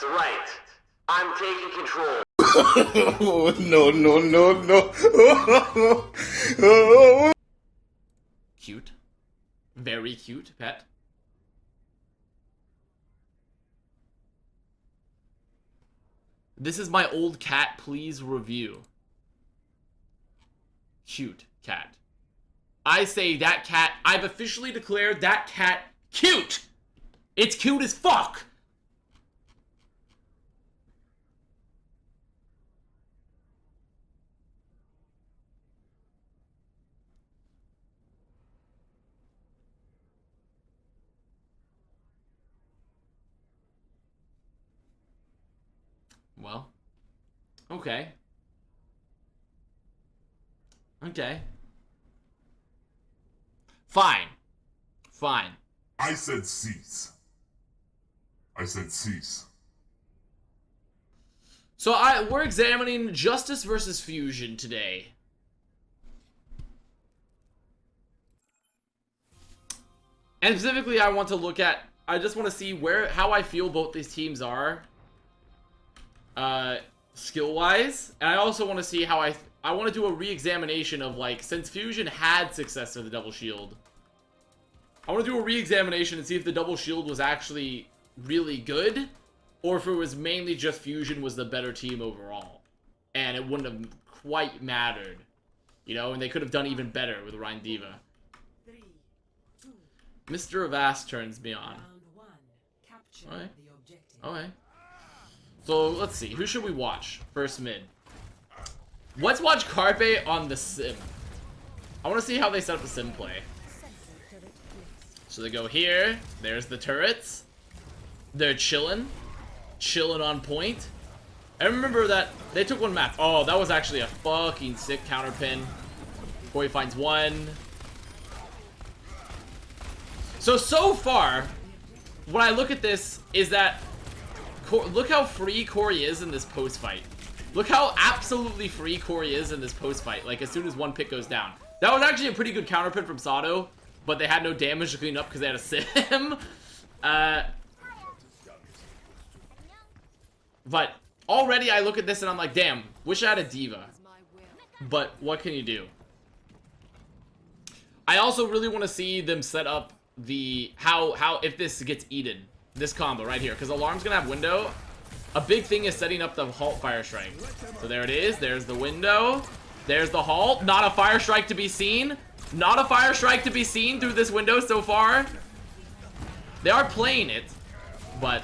That's right. I'm taking control. Oh, no, no, no, no. Cute. Very cute, pet. This is my old cat, please review. Cute cat. I say that cat, I've officially declared that cat cute! It's cute as fuck! Well. Okay. Okay. Fine. Fine. I said cease. I said cease. So we're examining Justice versus Fusion today. And specifically, I want to look at, I just want to see how I feel both these teams are, skill-wise. And I also want to see how I want to do a re-examination of, like, since Fusion had success with the double shield, I want to do a re-examination and see if the double shield was actually really good, or if it was mainly just Fusion was the better team overall. And it wouldn't have quite mattered, you know, and they could have done even better with Ryan Diva. Mr. Avast turns me on. Okay. Okay. So, let's see. Who should we watch? First mid. Let's watch Carpe on the sim. I want to see how they set up the sim play. So they go here. There's the turrets. They're chilling. Chilling on point. I remember that they took one map. Oh, that was actually a fucking sick counter pin. Corey finds one. So far, when I look at this, is that look how free Corey is in this post fight. Look how absolutely free Corey is in this post fight. Like, as soon as one pick goes down. That was actually a pretty good counter pin from Sato, but they had no damage to clean up because they had a sim. But already I look at this and I'm like, damn, wish I had a diva. But what can you do? I also really want to see them set up the how if this gets eaten, this combo right here, because Alarm's gonna have window. A big thing is setting up the halt fire strike. So there it is. There's the window. There's the halt. Not a fire strike to be seen. Not a fire strike to be seen through this window so far. They are playing it, but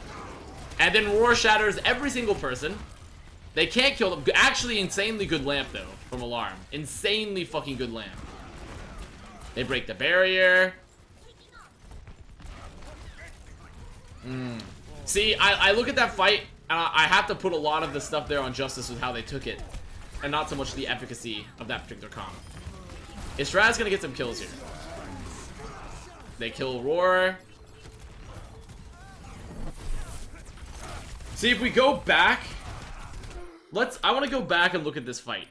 and then Roar shatters every single person. They can't kill them. Actually, insanely good lamp though from Alarm. Insanely fucking good lamp. They break the barrier. See, I look at that fight, and I have to put a lot of the stuff there on Justice with how they took it, and not so much the efficacy of that particular comp. Estrada's gonna get some kills here. They kill Roar. See, if we go back, I want to go back and look at this fight.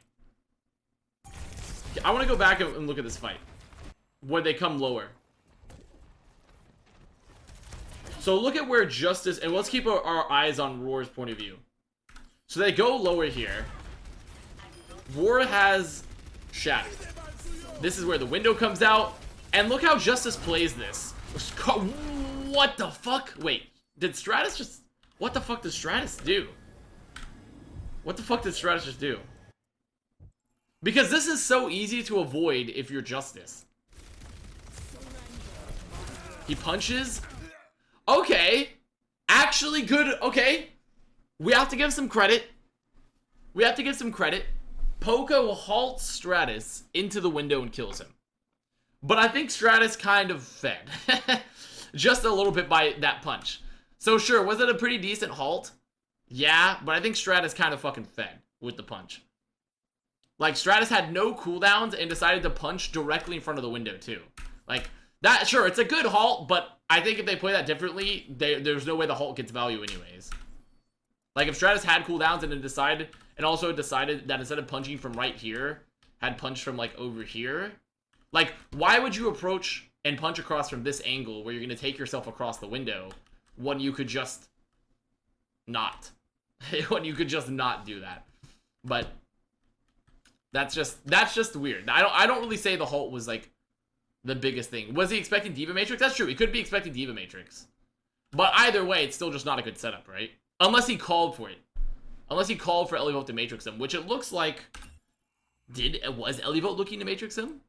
I want to go back and look at this fight. When they come lower. So look at where Justice, and let's keep our eyes on Roar's point of view. So they go lower here. Roar has Shatter. This is where the window comes out. And look how Justice plays this. What the fuck? Wait, did Stratus just... What the fuck does Stratus do? What the fuck did Stratus just do? Because this is so easy to avoid if you're Justice. He punches... Okay. Actually good. Okay. We have to give some credit. We have to give some credit. Poco halts Stratus into the window and kills him. But I think Stratus kind of fed. Just a little bit by that punch. So sure, was it a pretty decent halt? Yeah, but I think Stratus kind of fucking fed with the punch. Like, Stratus had no cooldowns and decided to punch directly in front of the window too. Like, that, sure, it's a good halt, but I think if they play that differently, there's no way the halt gets value anyways. Like, if Stratus had cooldowns and then also decided that instead of punching from right here, had punched from, like, over here. Like, why would you approach and punch across from this angle where you're going to take yourself across the window when you could just not. When you could just not do that. But that's just weird. I don't really say the Halt was like the biggest thing. Was he expecting Diva Matrix? That's true. He could be expecting Diva Matrix. But either way, it's still just not a good setup, right? Unless he called for it. Unless he called for Elivote to Matrix him, which it looks like... Was Elivote looking to Matrix him?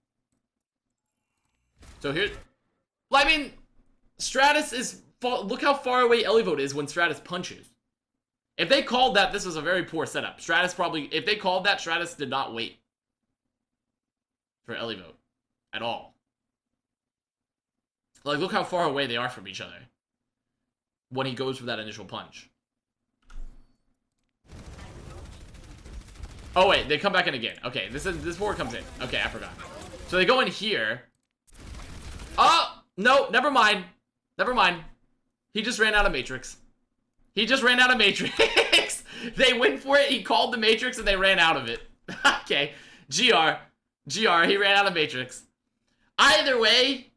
So here... Well, I mean, Stratus is... Look how far away Elivote is when Stratus punches. If they called that, this was a very poor setup. Stratus probably... If they called that, Stratus did not wait for Elivote at all. Like, look how far away they are from each other when he goes for that initial punch. Oh wait, they come back in again. Okay, this forward comes in. Okay, I forgot. So they go in here. Oh no, never mind. Never mind. He just ran out of Matrix. He just ran out of Matrix. They went for it. He called the Matrix and they ran out of it. Okay, GR. He ran out of Matrix. Either way,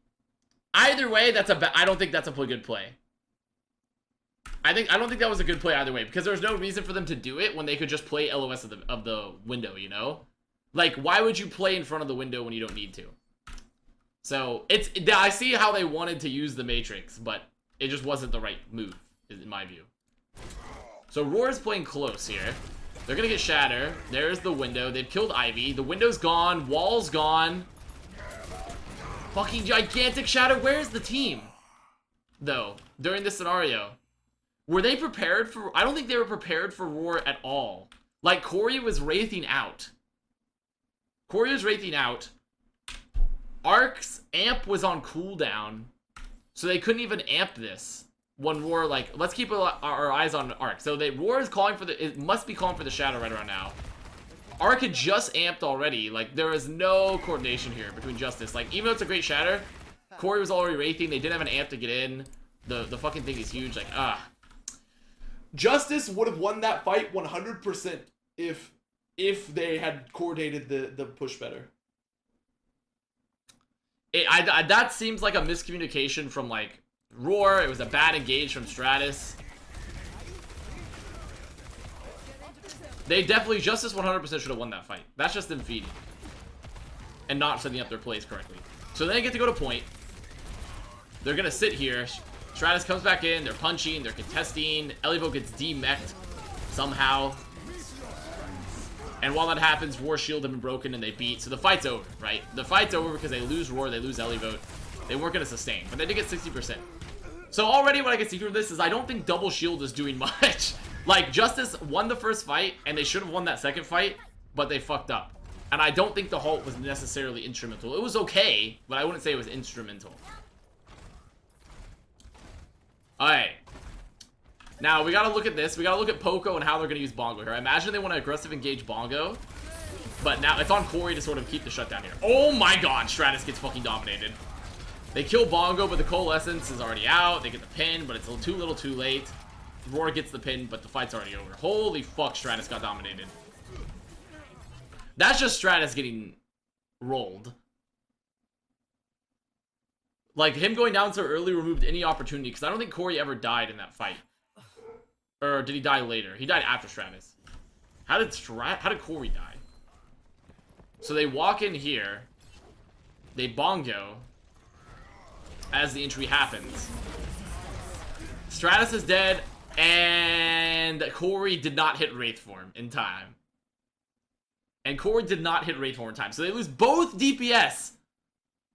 that's I don't think that's a good play. I don't think that was a good play either way, because there's no reason for them to do it when they could just play LOS of the window, you know? Like, why would you play in front of the window when you don't need to? So, I see how they wanted to use the Matrix, but it just wasn't the right move, in my view. So, Roar's playing close here. They're gonna get Shatter. There's the window. They've killed Ivy. The window's gone. Wall's gone. Fucking gigantic Shatter. Where's the team? Though, during this scenario. Were they prepared for... I don't think they were prepared for Roar at all. Like, Corey was wraithing out. Ark's amp was on cooldown. So they couldn't even amp this. When Roar, like... Let's keep our eyes on Ark. So Roar is calling for the... It must be calling for the Shadow right around now. Ark had just amped already. Like, there is no coordination here between Justice. Like, even though it's a great Shatter, Corey was already wraithing. They didn't have an amp to get in. The fucking thing is huge. Like, Justice would have won that fight 100% if they had coordinated the push better. That seems like a miscommunication from, like, Roar. It was a bad engage from Stratus. They definitely, Justice 100% should have won that fight. That's just them feeding. And not setting up their plays correctly. So then they get to go to point. They're going to sit here. Stratus comes back in, they're punching, they're contesting, Elivote gets demeched somehow. And while that happens, Roar's shield had been broken and they beat, so the fight's over, right? The fight's over because they lose Roar, they lose Elivote. They weren't going to sustain, but they did get 60%. So already what I can see from this is I don't think double shield is doing much. Like, Justice won the first fight, and they should have won that second fight, but they fucked up. And I don't think the Halt was necessarily instrumental. It was okay, but I wouldn't say it was instrumental. Alright. Now, we gotta look at this. We gotta look at Poco and how they're gonna use Bongo here. I imagine they want to aggressive engage Bongo. But now, it's on Corey to sort of keep the shutdown here. Oh my god, Stratus gets fucking dominated. They kill Bongo, but the Coalescence is already out. They get the pin, but it's a little too late. Roar gets the pin, but the fight's already over. Holy fuck, Stratus got dominated. That's just Stratus getting rolled. Like, him going down so early removed any opportunity, because I don't think Corey ever died in that fight. Or did he die later? He died after Stratus. How did Corey die? So they walk in here. They Bongo. As the entry happens. Stratus is dead. And Corey did not hit Wraith form in time. So they lose both DPS.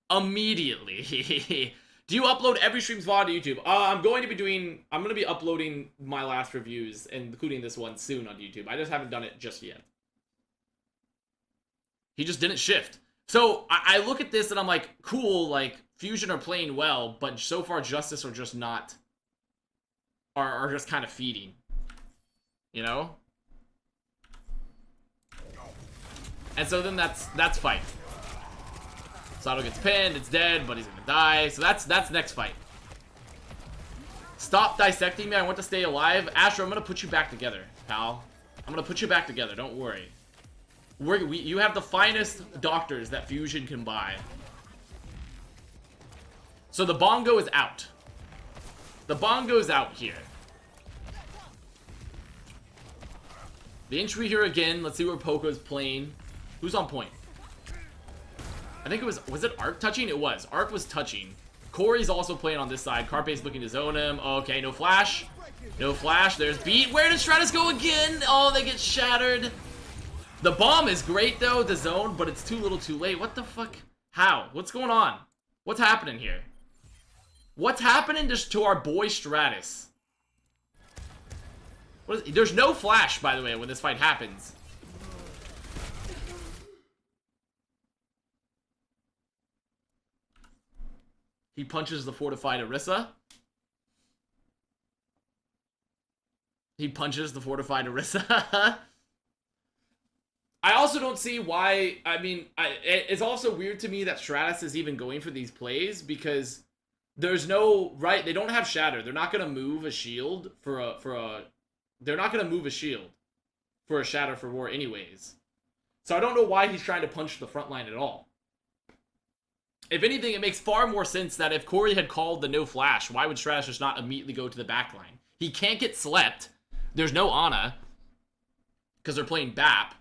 Immediately. Do you upload every stream's VOD to YouTube? I'm going to be uploading my last reviews, including this one, soon on YouTube. I just haven't done it just yet. He just didn't shift. So, I look at this and I'm like, cool, like, Fusion are playing well, but so far Justice are just not... Are just kind of feeding. You know? And so then that's fight. Sato gets pinned, it's dead, but he's gonna die. So that's next fight. Stop dissecting me, I want to stay alive. Asher, I'm gonna put you back together, pal. I'm gonna put you back together, don't worry. You have the finest doctors that Fusion can buy. So the Bongo is out. The Bongo's out here. The entry here again. Let's see where Poco's playing. Who's on point? I think it was it Arc touching? It was. Arc was touching. Corey's also playing on this side. Carpe's looking to zone him. Okay, no flash. No flash. There's beat. Where does Stratus go again? Oh, they get shattered. The bomb is great, though, the zone, but it's too little too late. What the fuck? How? What's going on? What's happening here? What's happening just to our boy Stratus? There's no flash, by the way, when this fight happens. He punches the fortified Orisa. He punches the fortified Orisa. I also don't see why. I mean, it's also weird to me that Stratus is even going for these plays because there's no right. They don't have shatter. They're not gonna move a shield for a. They're not gonna move a shield for a shatter for war anyways. So I don't know why he's trying to punch the front line at all. If anything, it makes far more sense that if Corey had called the no flash, why would Stratus just not immediately go to the back line? He can't get slept. There's no Ana because they're playing BAP.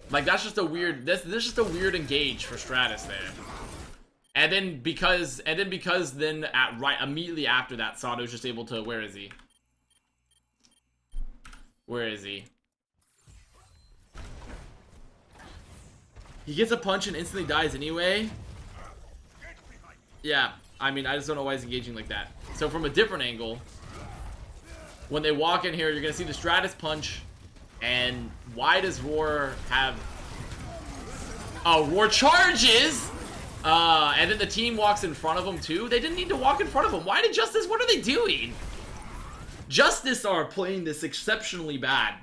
Like, that's just a weird, this is just a weird engage for Stratus there. And then because then immediately after that, Sato's just able to, where is he? Where is he? He gets a punch and instantly dies anyway. Yeah, I mean, I just don't know why he's engaging like that. So from a different angle, when they walk in here, you're gonna see the Stratus punch. And why does Roar have... Oh, Roar charges! And then the team walks in front of him too. They didn't need to walk in front of him. Why did Justice... What are they doing? Justice are playing this exceptionally bad,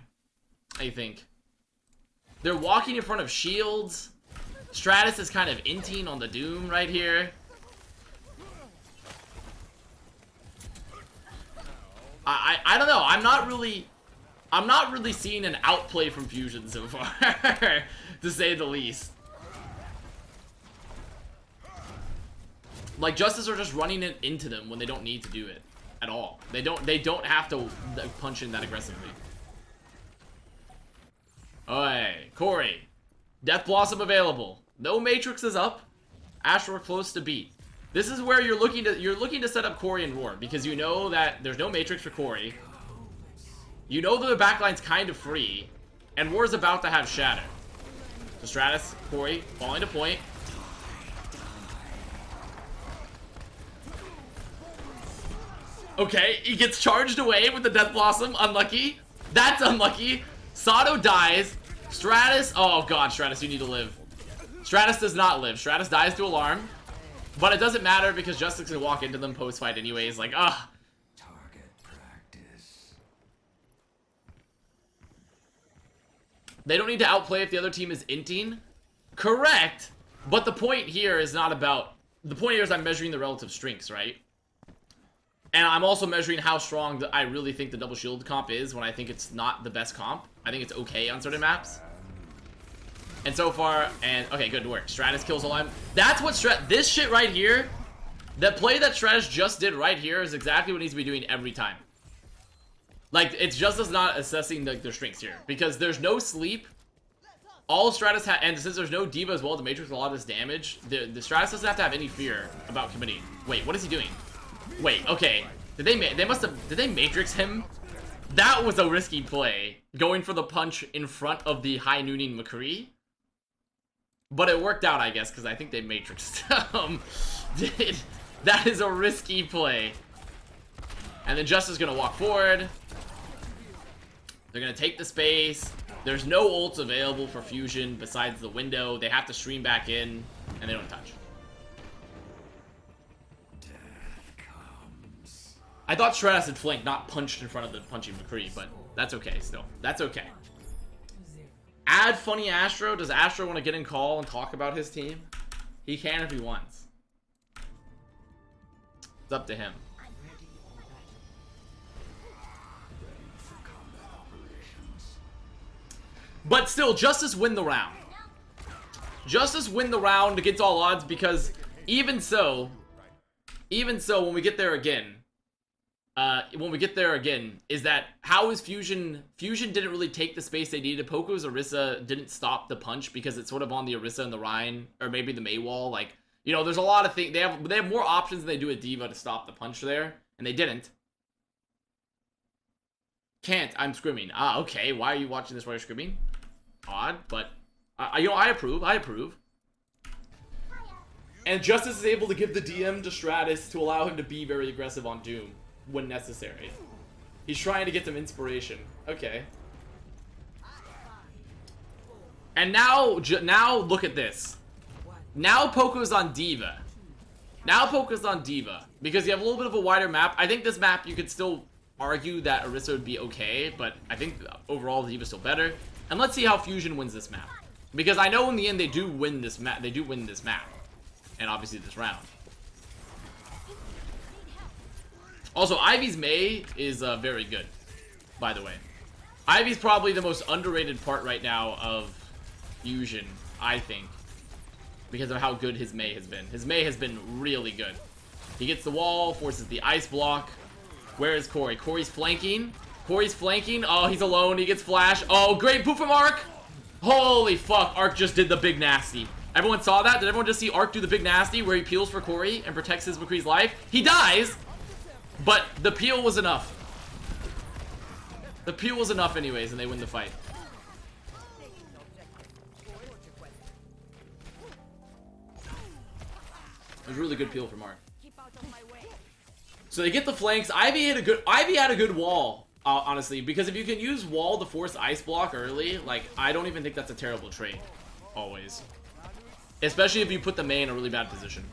I think. They're walking in front of shields. Stratus is kind of inting on the Doom right here. I don't know. I'm not really seeing an outplay from Fusion so far, to say the least. Like, Justice are just running it into them when they don't need to do it at all. They don't have to punch in that aggressively. Alright, Corey. Death Blossom available. No Matrix is up. Astro close to beat. This is where you're looking to set up Corey and Roar, because you know that there's no Matrix for Corey. You know that the backline's kind of free, and Roar's about to have Shatter. So Stratus, Corey, falling to point. Okay, he gets charged away with the Death Blossom. Unlucky. That's unlucky. Sato dies. Stratus, oh god, Stratus, you need to live. Stratus does not live. Stratus dies to alarm. But it doesn't matter because Justice can walk into them post-fight anyways. Like, ah. Target practice. They don't need to outplay if the other team is inting. Correct. But the point here is not about... The point here is I'm measuring the relative strengths, right? And I'm also measuring how strong I really think the double shield comp is when I think it's not the best comp. I think it's okay on certain maps. And so far, and okay, good work. Stratus kills a line. That's what this shit right here, that play that Stratus just did right here is exactly what needs to be doing every time. Like, it's just as not assessing their strengths here. Because there's no sleep. All Stratus and since there's no Diva as well to Matrix a lot of this damage, the Stratus doesn't have to have any fear about committing. Wait, what is he doing? Wait, okay. Did they Matrix him? That was a risky play. Going for the punch in front of the high nooning McCree. But it worked out, I guess, because I think they Matrixed him. That is a risky play. And then Justice is going to walk forward. They're going to take the space. There's no ults available for Fusion besides the window. They have to stream back in, and they don't touch. I thought Stratus had flanked, not punched in front of the punching McCree, but that's okay still. That's okay. Add Funny Astro. Does Astro want to get in call and talk about his team? He can if he wants. It's up to him. But still, Justice win the round. Justice win the round against all odds because even so, when we get there again, when we get there again, is that how is Fusion? Fusion didn't really take the space they needed. Poco's Orisa didn't stop the punch because it's sort of on the Orisa and the Rhine, or maybe the Mei wall. Like, you know, there's a lot of things. They have more options than they do at D.Va to stop the punch there, and they didn't. Can't. I'm screaming. Ah, okay. Why are you watching this while you're screaming? Odd, but you know, I approve. I approve. And Justice is able to give the DM to Stratus to allow him to be very aggressive on Doom when necessary. He's trying to get some inspiration. Okay. And now look at this. Now Poco's on D.Va. Now Poco's on D.Va. Because you have a little bit of a wider map. I think this map you could still argue that Orisa would be okay, but I think overall D.Va's still better. And let's see how Fusion wins this map. Because I know in the end they do win this map. They do win this map. And obviously this round. Also, Ivy's Mei is very good, by the way. Ivy's probably the most underrated part right now of Fusion, I think. Because of how good his Mei has been. His Mei has been really good. He gets the wall, forces the ice block. Where is Corey? Corey's flanking. Corey's flanking. Oh, he's alone. He gets flash. Oh, great poop from Ark. Holy fuck. Ark just did the big nasty. Everyone saw that? Did everyone just see Ark do the big nasty where he peels for Corey and protects his McCree's life? He dies, but the peel was enough. The peel was enough anyways, and they win the fight. It was a really good peel from Ark. So they get the flanks. Ivy had a good wall, honestly, because if you can use wall to force ice block early, like, I don't even think that's a terrible trade. Always. Especially if you put the Mei in a really bad position.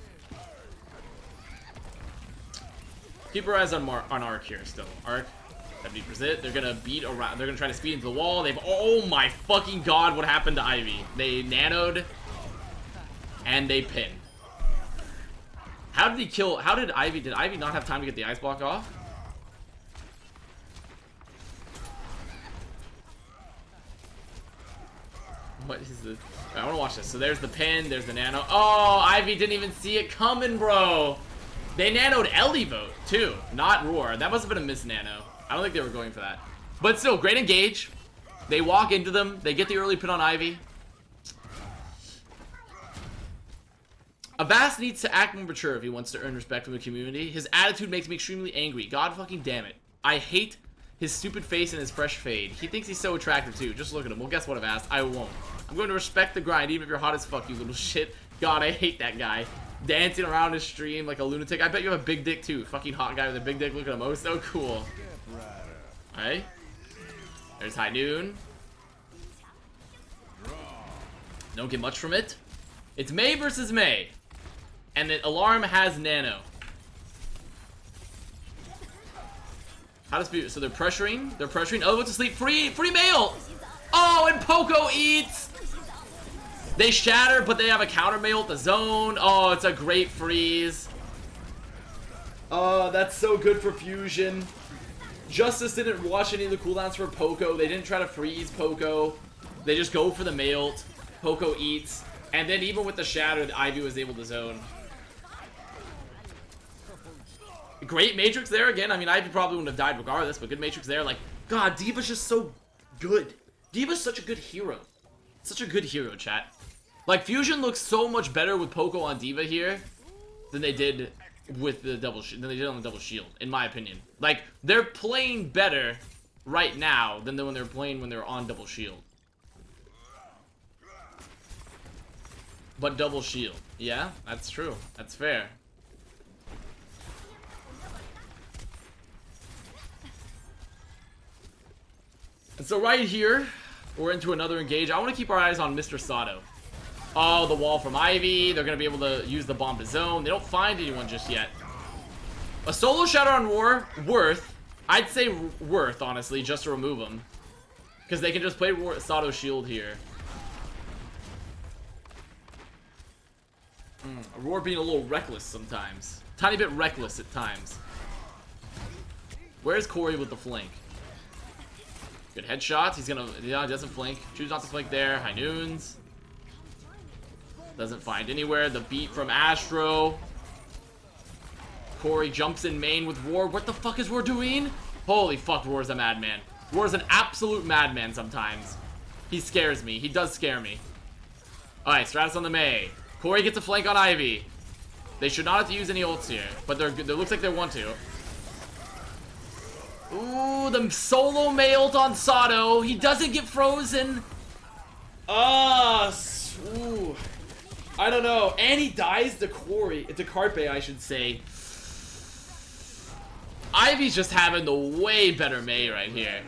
Keep your eyes on Ark here still. Ark, 70%. They're gonna beat around. They're gonna try to speed into the wall. They've. Oh my fucking god! What happened to Ivy? They nanoed, and they pinned. How did he kill? How did Ivy? Did Ivy not have time to get the ice block off? What is this? I want to watch this. So there's the pin, there's the nano. Oh, Ivy didn't even see it coming, bro. They nanoed Ellie vote, too. Not Roar. That must have been a miss nano. I don't think they were going for that. But still, great engage. They walk into them. They get the early pin on Ivy. Avast needs to act more mature if he wants to earn respect from the community. His attitude makes me extremely angry. God fucking damn it. I hate his stupid face and his fresh fade. He thinks he's so attractive, too. Just look at him. Well, guess what, Avast? I won't. I'm going to respect the grind, even if you're hot as fuck, you little shit. God, I hate that guy. Dancing around his stream like a lunatic. I bet you have a big dick, too. Fucking hot guy with a big dick. Look at him. Oh, so cool. Alright. There's High Noon. Don't get much from it. It's Mei versus Mei. And the alarm has nano. How does people... So they're pressuring. They're pressuring. Oh, what's to sleep? Free mail! Oh, and Poco eats! They shatter, but they have a counter mail at the zone. Oh, it's a great freeze. Oh, that's so good for Fusion. Justice didn't watch any of the cooldowns for Poco. They didn't try to freeze Poco. They just go for the mail. Poco eats. And then even with the shatter, the Ivy was able to zone. Great Matrix there again. I mean, Ivy probably wouldn't have died regardless, but good Matrix there. Like, God, D.Va's just so good. D.Va's such a good hero. Such a good hero, chat. Like, Fusion looks so much better with Poco on D.Va here than they did with the than they did on the double shield, in my opinion. Like, they're playing better right now than when they're playing when they're on double shield. But double shield. Yeah, that's true. That's fair. And so right here, we're into another engage. I want to keep our eyes on Mr. Sato. Oh, the wall from Ivy. They're going to be able to use the bomb to zone. They don't find anyone just yet. A solo shatter on Roar, worth. I'd say worth, honestly, just to remove him. Because they can just play Sato shield here. Roar being a little reckless sometimes. Tiny bit reckless at times. Where's Corey with the flank? Good headshots. He's gonna, yeah, he doesn't flank. Choose not to flank there. High Noons. Doesn't find anywhere. The beat from Astro. Corey jumps in main with Roar. What the fuck is Roar doing? Holy fuck, Roar's a madman. Roar's an absolute madman sometimes. He scares me. He does scare me. Alright, Stratus on the Mei. Corey gets a flank on Ivy. They should not have to use any ults here, but it looks like they want to. Ooh, the solo Mei ult on Sato. He doesn't get frozen. Ooh. I don't know. And he dies to Carpe, I should say. Ivy's just having the way better Mei right here.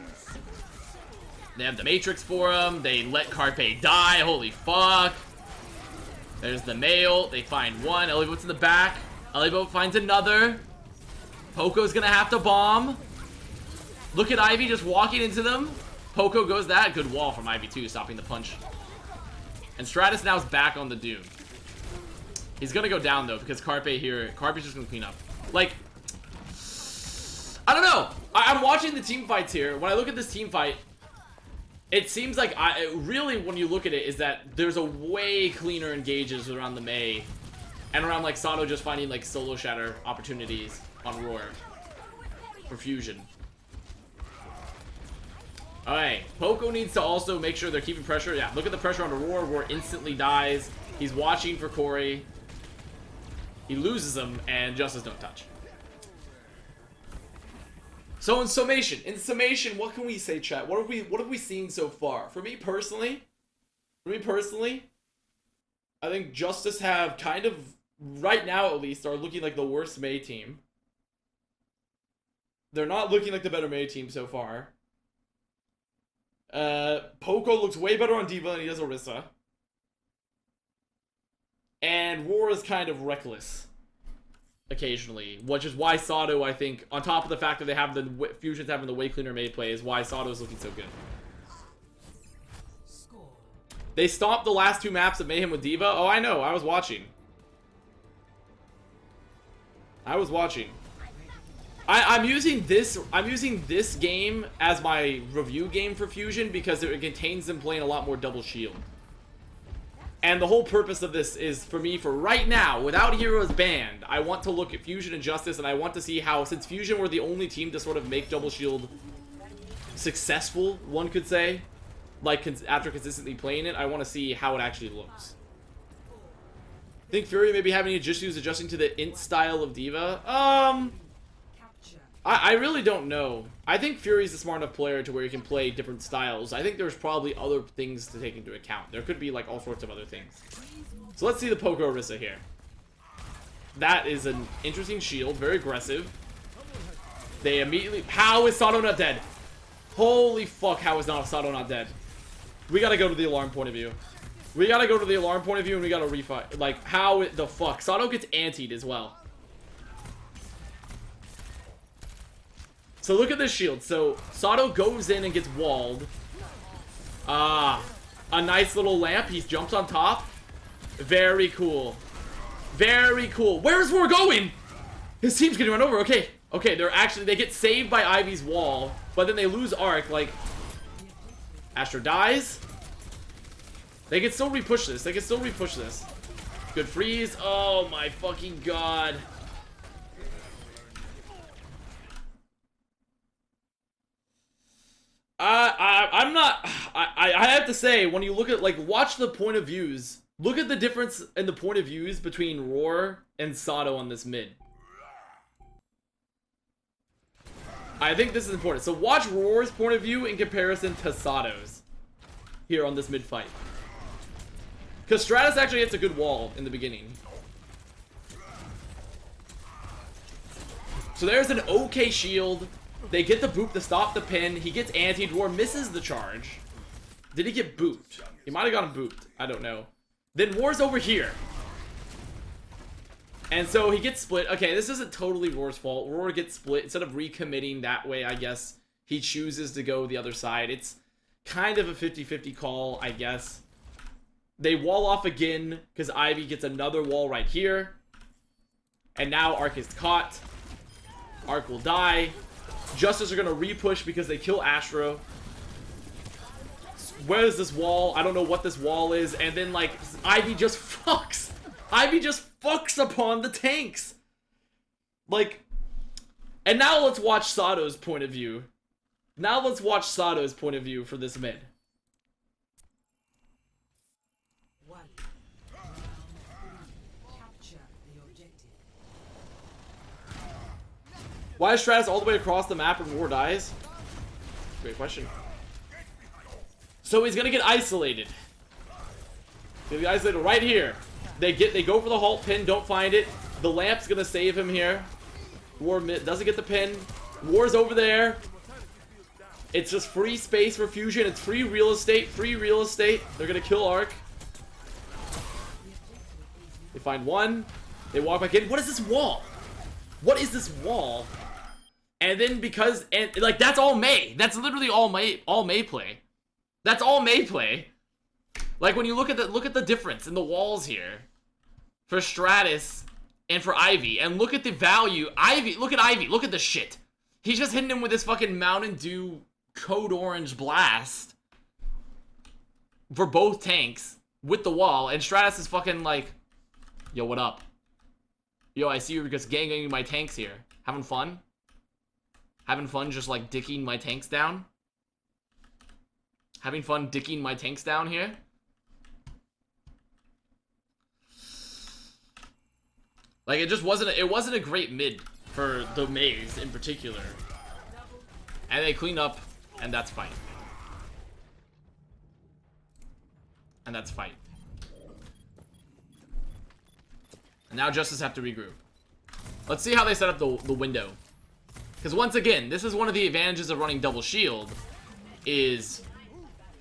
They have the Matrix for him. They let Carpe die. Holy fuck. There's the Mei ult. They find one. Elibo's in the back. Elibo finds another. Poco's gonna have to bomb. Look at Ivy just walking into them. Poco goes that. Good wall from Ivy too, stopping the punch. And Stratus now is back on the Doom. He's gonna go down though, because Carpe's just gonna clean up. Like, I don't know. I'm watching the team fights here. When I look at this team fight, it seems like really when you look at it is that there's a way cleaner engages around the Mei and around like Sato just finding like solo shatter opportunities on Roar for fusion. Alright, Poco needs to also make sure they're keeping pressure. Yeah, look at the pressure on the Roar. Roar instantly dies. He's watching for Corey. He loses him, and Justice don't touch. So in summation, what can we say, chat? What have we seen so far? For me personally, I think Justice have kind of, right now at least, are looking like the worst Mei team. They're not looking like the better Mei team so far. Poco looks way better on D.Va than he does Orisa. And Roar is kind of reckless occasionally, which is why Sato, I think, on top of the fact that they have the fusions having the way cleaner Mei play, is why Sato is looking so good. They stopped the last two maps of Mayhem with D.Va. Oh, I know. I was watching. I'm using this game as my review game for Fusion because it contains them playing a lot more double shield. And the whole purpose of this is for me, for right now, without heroes banned, I want to look at Fusion and Justice, and I want to see how, since Fusion were the only team to sort of make double shield successful, one could say, like after consistently playing it, I want to see how it actually looks. I think Fury may be having issues adjusting to the int style of D.Va. I really don't know. I think Fury's a smart enough player to where he can play different styles. I think there's probably other things to take into account. There could be like all sorts of other things. So let's see the Poco Orisa here. That is an interesting shield, very aggressive. They immediately... How is Sato not dead? Holy fuck, how is Sato not dead? We gotta go to the alarm point of view. We gotta go to the alarm point of view and we gotta refight. Like, how the fuck? Sato gets antied as well. So look at this shield. So Sato goes in and gets walled. A nice little lamp. He jumps on top. Very cool. Very cool. Where's Roar going? His team's getting run over. Okay. Okay, they get saved by Ivy's wall, but then they lose Arc. Like, Astra dies. They can still repush this. Good freeze. Oh my fucking god. I have to say, when you look at, like, watch the point of views, look at the difference in the point of views between Roar and Sato on this mid. I think this is important. So watch Roar's point of view in comparison to Sato's here on this mid fight. Because Stratus actually hits a good wall in the beginning. So there's an okay shield. They get the boop to stop the pin. He gets antied. Roar misses the charge. Did he get booped? He might have gotten booped. I don't know. Then Roar's over here. And so he gets split. Okay, this isn't totally Roar's fault. Roar gets split. Instead of recommitting that way, I guess, he chooses to go the other side. It's kind of a 50-50 call, I guess. They wall off again because Ivy gets another wall right here. And now Arc is caught. Arc will die. Justice are going to re-push because they kill Astro. Where is this wall? I don't know what this wall is. And then, like, Ivy just fucks. Ivy just fucks upon the tanks. Like, and now let's watch Sato's point of view. Now let's watch Sato's point of view for this mid. Why is Stratus all the way across the map when War dies? Great question. So he's gonna get isolated. He's gonna get isolated right here. They go for the halt pin, don't find it. The lamp's gonna save him here. War doesn't get the pin. War's over there. It's just free space for Fusion. It's free real estate. Free real estate. They're gonna kill Arc. They find one. They walk back in. What is this wall? What is this wall? And then like that's all May. That's literally all May play. That's all May play. Like when you look at the difference in the walls here for Stratus and for Ivy, and look at the value. Look at Ivy. Look at the shit. He's just hitting him with this fucking Mountain Dew Code Orange blast for both tanks with the wall, and Stratus is fucking like, yo, what up? Yo, I see you just ganging my tanks here. Having fun? Having fun just like dicking my tanks down? Having fun dicking my tanks down here? Like it wasn't a great mid for the Maze in particular. And they clean up, and that's fine. And that's fine. And now Justice have to regroup. Let's see how they set up the window. Because once again, this is one of the advantages of running double shield, is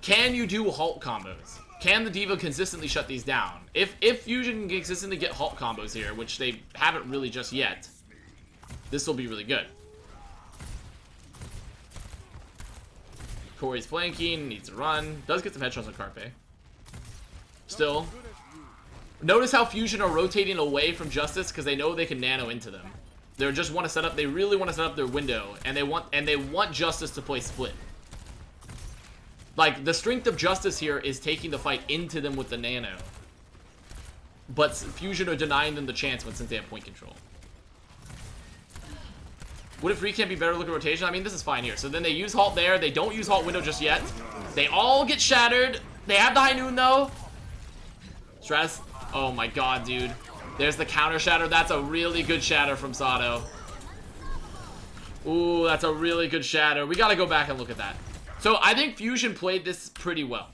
can you do halt combos? Can the D.Va consistently shut these down? If Fusion can consistently get halt combos here, which they haven't really just yet, this will be really good. Corey's flanking, needs to run. Does get some headshots on Carpe. Still. Notice how Fusion are rotating away from Justice because they know they can nano into them. They just want to set up, they really want to set up their window, and they want Justice to play split. Like, the strength of Justice here is taking the fight into them with the nano. But Fusion are denying them the chance since they have point control. What if Free can't be better look at rotation? I mean, this is fine here. So then they use halt there. They don't use halt window just yet. They all get shattered. They have the high noon, though. Stress. Oh, my God, dude. There's the counter shatter. That's a really good shatter from Sato. Ooh, that's a really good shatter. We got to go back and look at that. So I think Fusion played this pretty well.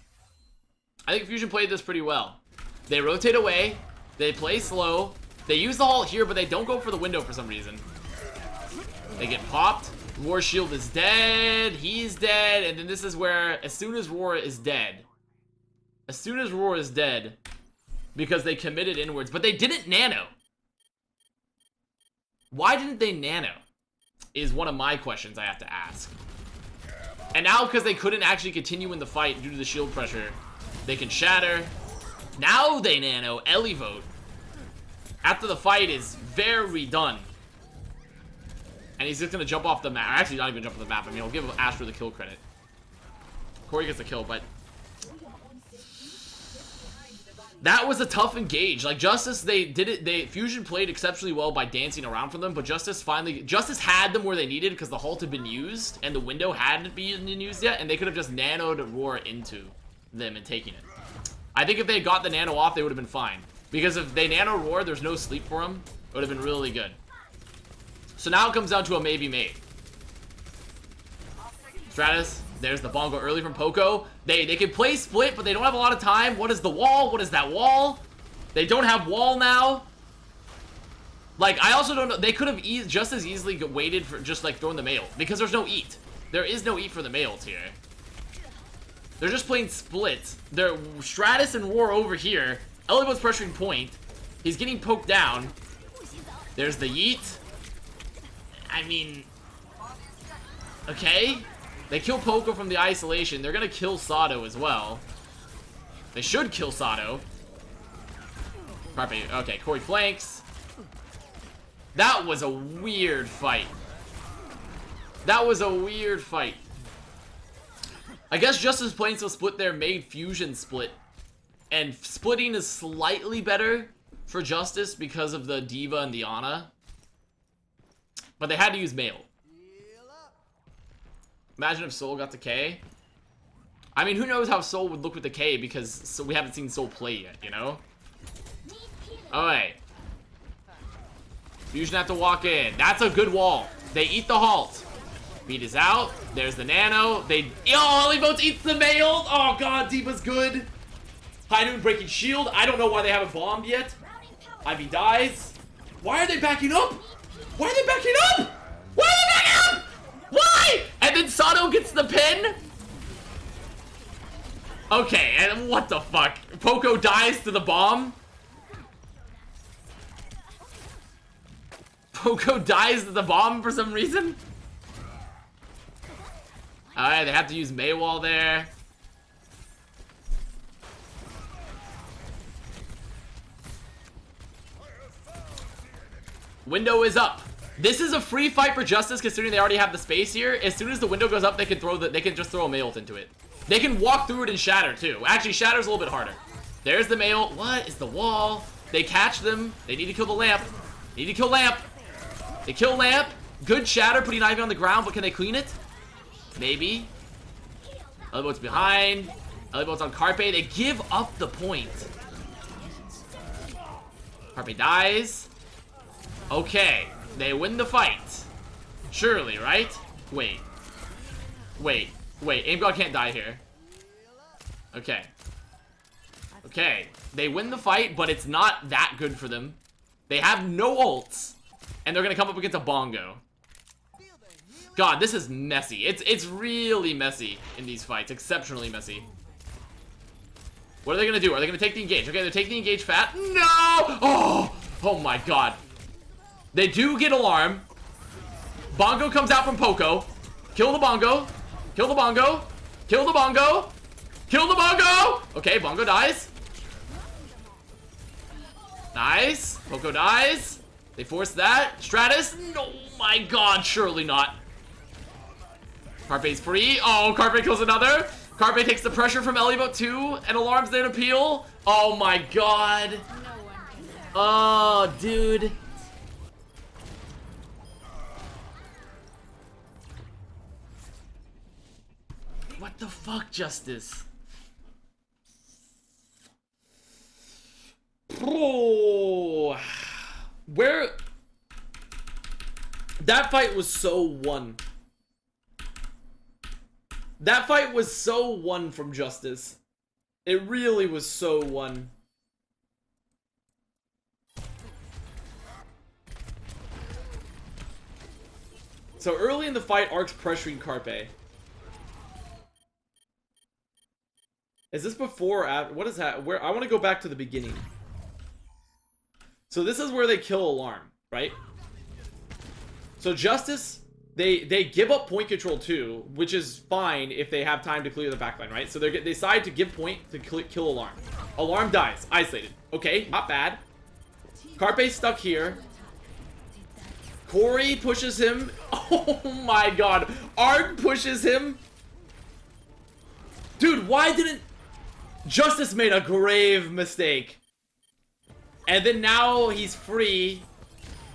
They rotate away. They play slow. They use the halt here, but they don't go for the window for some reason. They get popped. War Shield is dead. He's dead. And then this is where, as soon as Roar is dead, because they committed inwards, but they didn't nano. Why didn't they nano? Is one of my questions I have to ask. And now, because they couldn't actually continue in the fight due to the shield pressure, they can shatter. Now they nano. Ellie vote. After the fight is very done. And he's just going to jump off the map. Actually, not even jump off the map. I mean, I'll give Astra the kill credit. Corey gets the kill, but that was a tough engage. Like, Justice, Fusion played exceptionally well by dancing around for them, but Justice had them where they needed because the halt had been used and the window hadn't been used yet, and they could have just nanoed Roar into them and taken it. I think if they got the nano off, they would have been fine. Because if they nano Roar, there's no sleep for them. It would have been really good. So now it comes down to a maybe made. Stratus, there's the bongo early from Poco. They can play split, but they don't have a lot of time. What is the wall? What is that wall? They don't have wall now. Like, I also don't know. They could have just as easily waited for just, like, throwing the mail. Because there's no eat. There is no eat for the mails here. They're just playing split. They're Stratus and War over here. Elliot's pressuring point. He's getting poked down. There's the yeet. I mean, okay. They kill Poco from the isolation. They're gonna kill Sato as well. They should kill Sato. Perfect. Okay, Corey flanks. That was a weird fight. I guess Justice playing so split there made Fusion split. And splitting is slightly better for Justice because of the D.Va and the Ana. But they had to use mail. Imagine if Soul got to K. I mean, who knows how Soul would look with the K because we haven't seen Soul play yet, you know? Alright. Fusion have to walk in. That's a good wall. They eat the halt. Beat is out. There's the nano. Olivotes eats the mail. Oh god, D.Va's good. High Noon breaking shield. I don't know why they haven't bombed yet. Ivy dies. Why are they backing up? Why are they backing up? Why are they backing up? Why? And then Sato gets the pin? Okay, and what the fuck? Poco dies to the bomb? Poco dies to the bomb for some reason? Alright, they have to use Maywall there. Window is up. This is a free fight for Justice considering they already have the space here. As soon as the window goes up, they can just throw a mail ult into it. They can walk through it and shatter too. Actually, shatter's a little bit harder. There's the mail. What is the wall? They catch them. They need to kill the lamp. Need to kill lamp. They kill lamp. Good shatter, putting Ivy on the ground, but can they clean it? Maybe. Other boat's behind. Other boat's on Carpe. They give up the point. Carpe dies. Okay. They win the fight. Surely, right? Wait. Wait. Wait. Aim God can't die here. Okay. Okay. They win the fight, but it's not that good for them. They have no ults. And they're gonna come up against a bongo. God, this is messy. It's really messy in these fights. Exceptionally messy. What are they gonna do? Are they gonna take the engage? Okay, they're taking the engage fat. No! Oh! Oh my god. They do get alarm. Bongo comes out from Poco. Kill the bongo. Kill the bongo. Kill the bongo. Kill the bongo! Okay, bongo dies. Nice. Poco dies. They force that. Stratus. No, my god, surely not. Carpe's free. Oh, Carpe kills another. Carpe takes the pressure from Elliot too, and alarms there to peel. Oh my god. Oh, dude. What the fuck, Justice? Bro. Where... That fight was so won. That fight was so won from Justice. It really was so won. So early in the fight, Ark's pressuring Carpe. Is this before or after? What is that? Where I want to go back to the beginning. So this is where they kill Alarm, right? So Justice, they give up point control too, which is fine if they have time to clear the backline, right? So they decide to give point to kill Alarm. Alarm dies, isolated. Okay, not bad. Carpe's stuck here. Corey pushes him. Oh my god. Arg pushes him. Dude, why didn't... Justice made a grave mistake. And then now he's free.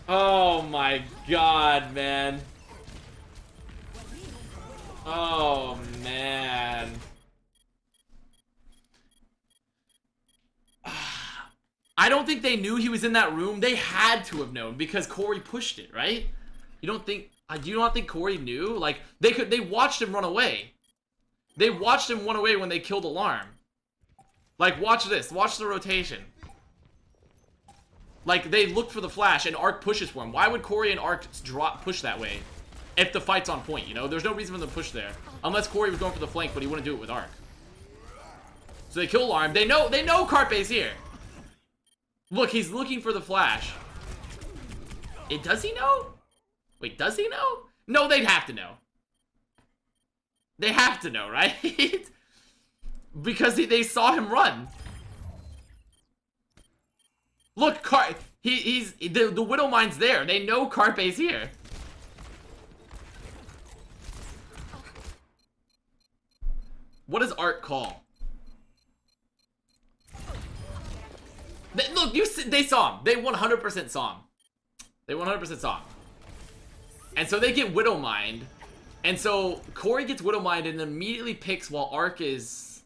Oh my god, man. Oh man. I don't think they knew he was in that room. They had to have known because Corey pushed it, right? You don't think... Do you not think Corey knew? Like, they watched him run away. They watched him run away when they killed Alarm. Like, watch this. Watch the rotation. Like, they look for the flash and Arc pushes for him. Why would Corey and Arc push that way if the fight's on point, you know? There's no reason for them to push there. Unless Corey was going for the flank, but he wouldn't do it with Arc. So they kill Alarm. They know Carpe's here. Look, he's looking for the flash. Does he know? Wait, does he know? No, they'd have to know. They have to know, right? Because they saw him run. Look, the Widow Mine's there. They know Carpe's here. What does Art call? Look, they saw him. They 100% saw him. They 100% saw him. And so they get Widow Mind. And so Corey gets Widow Mind and immediately picks while Ark is...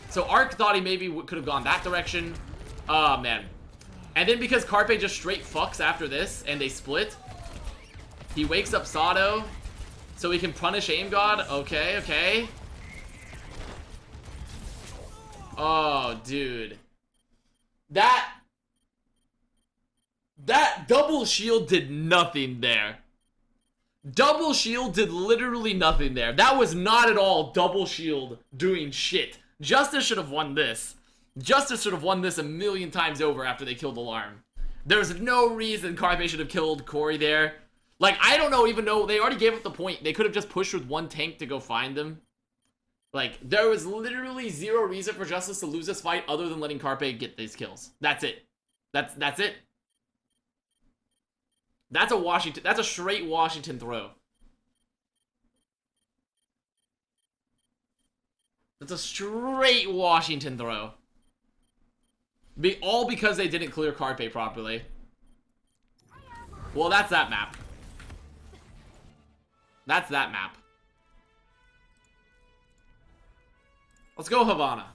So Ark thought he maybe could have gone that direction. Oh, man. And then because Carpe just straight fucks after this and they split, he wakes up Sato so he can punish Aim God. Okay, okay. Oh, dude. That double shield did nothing there. Double shield did literally nothing there. That was not at all double shield doing shit. Justice should have won this. Justice should have won this a million times over after they killed Alarm. There's no reason Carpe should have killed Corey there. Like, I don't know, even though they already gave up the point. They could have just pushed with one tank to go find them. Like, there was literally zero reason for Justice to lose this fight other than letting Carpe get these kills. That's it. That's it. That's a straight Washington throw. That's a straight Washington throw. All because they didn't clear Carpe properly. Well, that's that map. That's that map. Let's go Havana.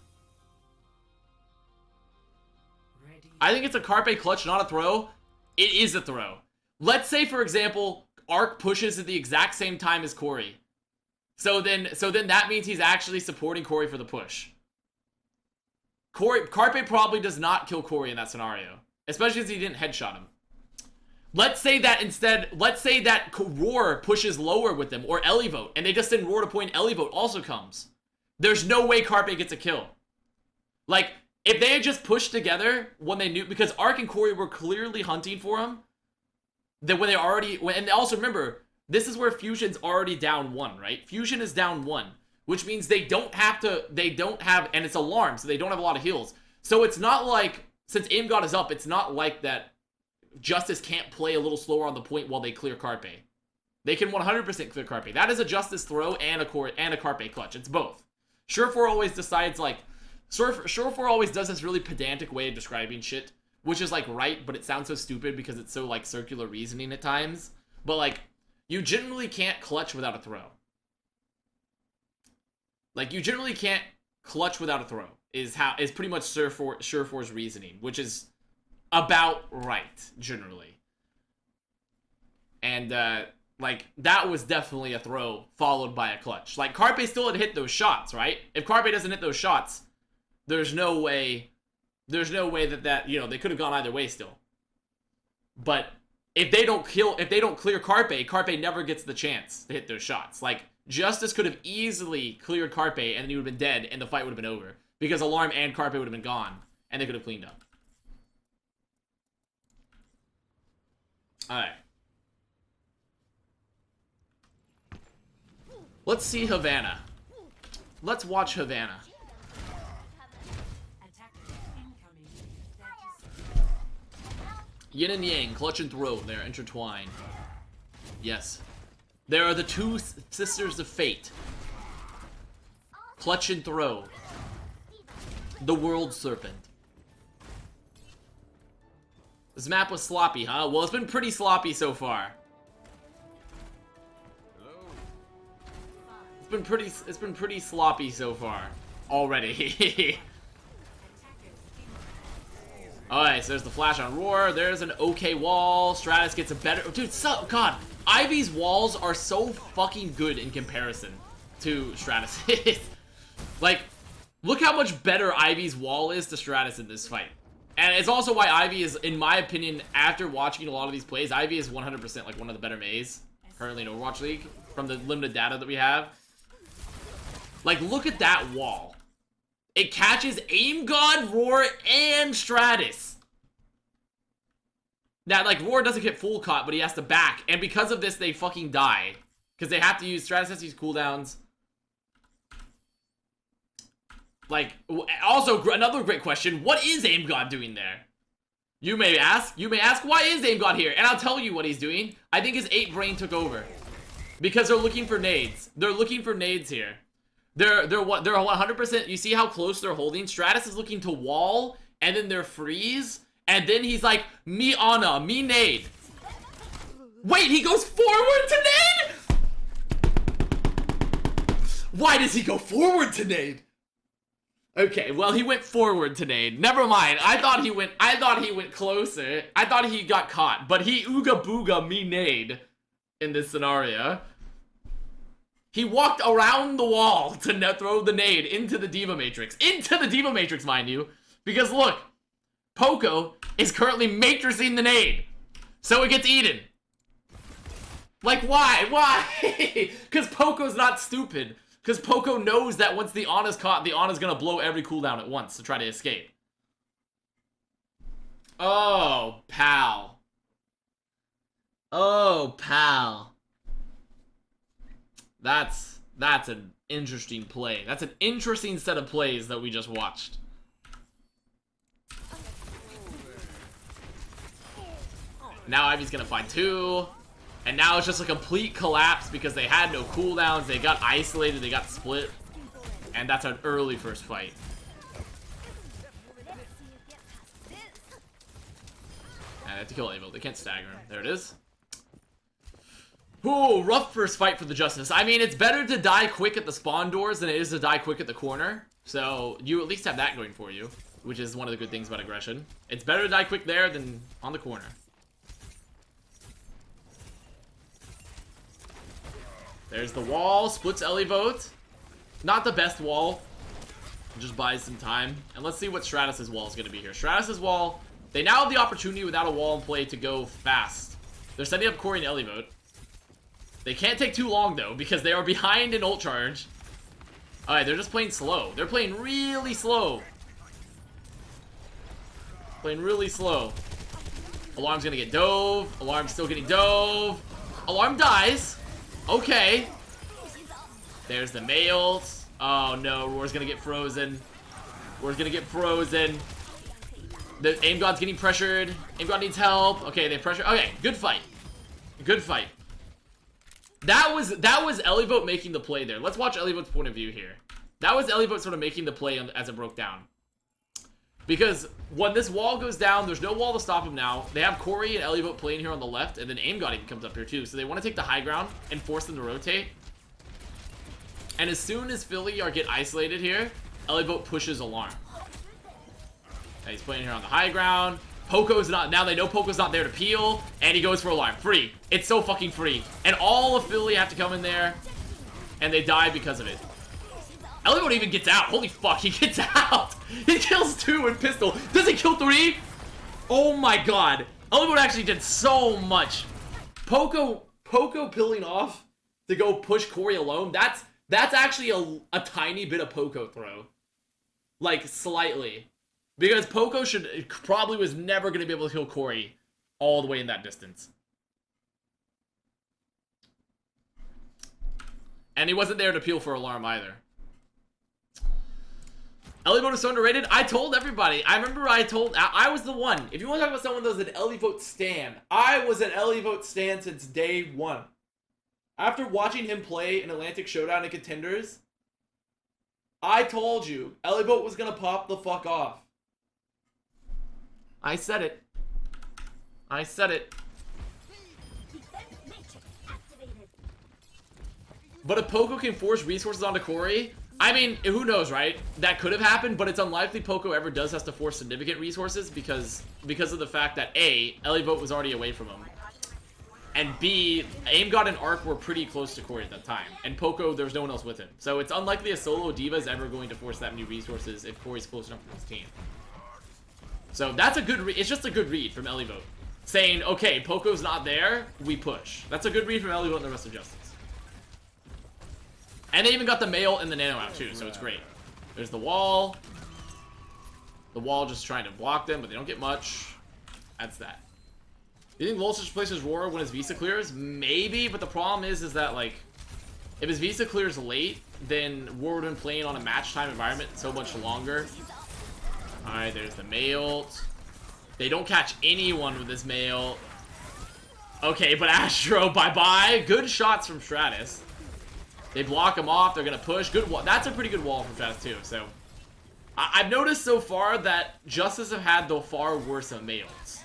I think it's a Carpe clutch, not a throw. It is a throw. Let's say, for example, Ark pushes at the exact same time as Corey. So then that means he's actually supporting Corey for the push. Carpe probably does not kill Corey in that scenario, especially as he didn't headshot him. Let's say that instead, Roar pushes lower with them, or Elivote, and they just send Roar to point, Elivote also comes. There's no way Carpe gets a kill. Like, if they had just pushed together when they knew, because Ark and Corey were clearly hunting for him, that when they already, and also remember, this is where Fusion's already down 1, right? Fusion is down 1, which means they don't have, and it's Alarm, so they don't have a lot of heals. So it's not like, since Aim God is up, it's not like that Justice can't play a little slower on the point while they clear Carpe. They can 100% clear Carpe. That is a Justice throw and a Carpe clutch. It's both. Surefour always decides, like, Surefour always does this really pedantic way of describing shit, which is, like, right, but it sounds so stupid because it's so, like, circular reasoning at times. But, like, you generally can't clutch without a throw. Like, you generally can't clutch without a throw, is pretty much Surefour's reasoning, which is about right, generally. And, like, that was definitely a throw followed by a clutch. Like, Carpe still had hit those shots, right? If Carpe doesn't hit those shots, there's no way that, you know, they could have gone either way still. But if they don't clear Carpe, Carpe never gets the chance to hit those shots. Like, Justice could have easily cleared Carpe and then he would have been dead and the fight would have been over. Because Alarm and Carpe would have been gone and they could have cleaned up. Alright. Let's see Havana. Let's watch Havana. Yin and Yang, clutch and throw, they're intertwined. Yes. There are the two sisters of fate. Clutch and throw. The world serpent. This map was sloppy, huh? Well, it's been pretty sloppy so far. It's been pretty sloppy so far already. Alright, so there's the flash on Roar. There's an okay wall. Stratus gets a better... Dude, God, Ivy's walls are so fucking good in comparison to Stratus. Like, look how much better Ivy's wall is to Stratus in this fight. And it's also why Ivy is, in my opinion, after watching a lot of these plays, Ivy is 100% like one of the better Mays currently in Overwatch League from the limited data that we have. Like, look at that wall. It catches Aim God, Roar, and Stratus. Now, like, Roar doesn't get full caught, but he has to back. And because of this, they fucking die. Because they have to use, Stratus has to use cooldowns. Like, also, another great question. What is Aim God doing there? You may ask, why is Aim God here? And I'll tell you what he's doing. I think his 8 brain took over. Because they're looking for nades. They're looking for nades here. They're 100%, you see how close they're holding? Stratus is looking to wall, and then they're freeze, and then he's like, me Ana, me nade. Wait, he goes forward to nade? Why does he go forward to nade? Okay, well, he went forward to nade. Never mind. I thought he went closer. I thought he got caught, but he ooga booga me nade in this scenario. He walked around the wall to throw the nade into the Diva Matrix. Into the Diva Matrix, mind you. Because look, Poco is currently matrixing the nade. So it gets eaten. Like, why? Why? Because Poco's not stupid. Because Poco knows that once the Ana's caught, the Ana's gonna blow every cooldown at once to try to escape. Oh, pal. Oh, pal. That's an interesting play. That's an interesting set of plays that we just watched. Now Ivy's gonna find 2. And now it's just a complete collapse because they had no cooldowns. They got isolated, they got split. And that's an early first fight. And they have to kill Avo. They can't stagger him. There it is. Ooh, rough first fight for the Justice. I mean, it's better to die quick at the spawn doors than it is to die quick at the corner. So, you at least have that going for you, which is one of the good things about aggression. It's better to die quick there than on the corner. There's the wall, splits Ellie vote. Not the best wall. Just buys some time. And let's see what Stratus's wall is going to be here. Stratus's wall, they now have the opportunity without a wall in play to go fast. They're setting up Corey and Ellie vote. They can't take too long, though, because they are behind in ult charge. Alright, they're just playing slow. They're playing really slow. Playing really slow. Alarm's gonna get dove. Alarm's still getting dove. Alarm dies. Okay. There's the males. Oh, no. Roar's gonna get frozen. Roar's gonna get frozen. The Aim God's getting pressured. Aim God needs help. Okay, they pressure. Okay, good fight. Good fight. That was Ellivote making the play there. Let's watch Ellivote's point of view here. That was Ellivote sort of making the play as it broke down. Because when this wall goes down, there's no wall to stop him now. They have Corey and Ellivote playing here on the left, and then Aim God even comes up here too. So they want to take the high ground and force them to rotate. And as soon as Philly get isolated here, Ellivote pushes Alarm. Now he's playing here on the high ground. Poco's not, now they know Poco's not there to peel, and he goes for Alarm. Free. It's so fucking free. And all of Philly have to come in there, and they die because of it. Ellivote even gets out. Holy fuck, he gets out. He kills 2 with pistol. Does he kill 3? Oh my god. Ellivote actually did so much. Poco peeling off to go push Corey alone. That's actually a tiny bit of Poco throw. Like, slightly. Because Poco probably was never going to be able to kill Corey all the way in that distance. And he wasn't there to peel for Alarm either. Ellivote is so underrated. I told everybody. I remember I was the one. If you want to talk about someone that was an Ellivote stan, I was an Ellivote stan since day 1. After watching him play in Atlantic Showdown and Contenders, I told you, Ellivote was going to pop the fuck off. I said it. I said it. But if Poco can force resources onto Corey, I mean, who knows, right? That could have happened, but it's unlikely Poco ever has to force significant resources because of the fact that A, Ellivote was already away from him. And B, Aim God and Arc were pretty close to Corey at that time. And Poco, there's no one else with him. So it's unlikely a solo diva is ever going to force that many resources if Corey's close enough to his team. So that's a good read. It's just a good read from Ellivote. Saying, okay, Poco's not there, we push. That's a good read from Ellivote and the rest of Justice. And they even got the mail and the nano out too, so it's great. There's the wall. The wall just trying to block them, but they don't get much. That's that. Do you think Voltage places Roar when his Visa clears? Maybe, but the problem is that, like, if his Visa clears late, then Roar would have been playing on a match time environment so much longer. Alright, there's the mail. They don't catch anyone with this mail. Okay, but Astro, bye-bye. Good shots from Stratus. They block him off. They're going to push. Good wall. That's a pretty good wall from Stratus, too. So, I've noticed so far that Justice have had the far worse of mails.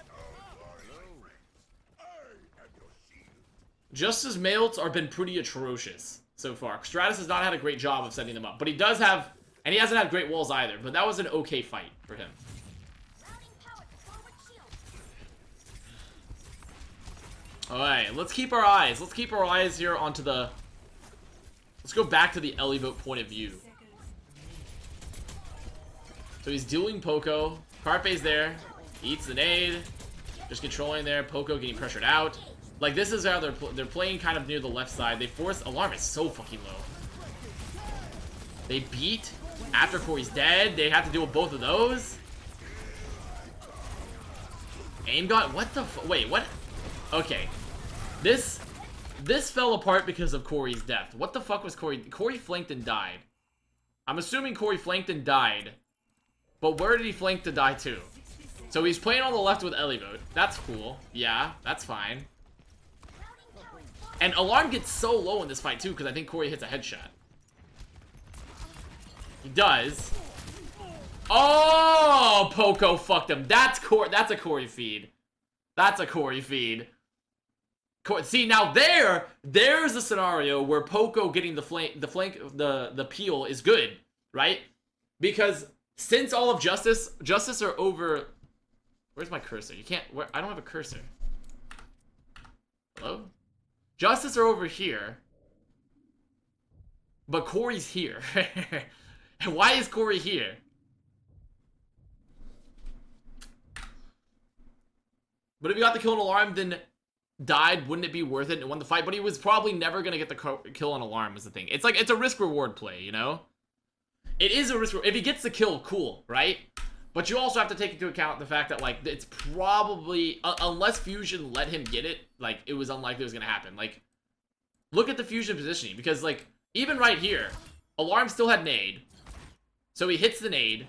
Justice Mailts are been pretty atrocious so far. Stratus has not had a great job of setting them up, but he does have, and he hasn't had great walls either, but that was an okay fight for him. Alright, let's keep our eyes. Let's keep our eyes here onto the... Let's go back to the Ellie-Boat point of view. So he's dueling Poco. Carpe's there. Eats the nade. Just controlling there. Poco getting pressured out. Like, this is how they're playing kind of near the left side. They force... Alarm is so fucking low. They beat after Corey's dead. They have to deal with both of those. Aim got... What the... Wait, what? Okay. This fell apart because of Corey's death. What the fuck was Corey? Corey flanked and died. I'm assuming Corey flanked and died. But where did he flank to die to? So he's playing on the left with Ellie-Boat. That's cool. Yeah, that's fine. And Alarm gets so low in this fight too because I think Corey hits a headshot. He does. Oh, Poco fucked him. That's a Corey feed. That's a Corey feed. See, now there's a scenario where Poco getting the peel is good, right? Because since all of Justice are over... Where's my cursor? You can't... I don't have a cursor. Hello? Justice are over here. But Corey's here. And why is Corey here? But if you got the kill on Alarm, then died, wouldn't it be worth it and won the fight? But he was probably never going to get the kill on Alarm was the thing. It's like, it's a risk-reward play, you know? It is a risk. If he gets the kill, cool, right? But you also have to take into account the fact that, like, it's probably... unless Fusion let him get it, like, it was unlikely it was going to happen. Like, look at the Fusion positioning. Because, like, even right here, Alarm still had nade. So he hits the nade.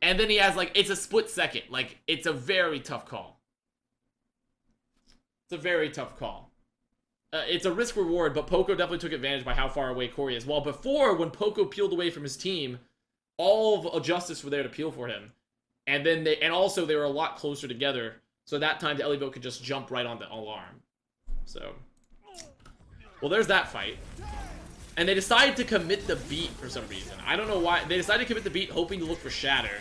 And then he has, like, it's a split second. Like, it's a very tough call. It's a very tough call. It's a risk-reward, but Poco definitely took advantage by how far away Corey is. While before, when Poco peeled away from his team, all of Justice were there to peel for him. And then also they were a lot closer together. So that time the Ellie-Boat could just jump right on the Alarm. So, well, there's that fight. And they decided to commit the beat for some reason. I don't know why. They decided to commit the beat hoping to look for Shatter.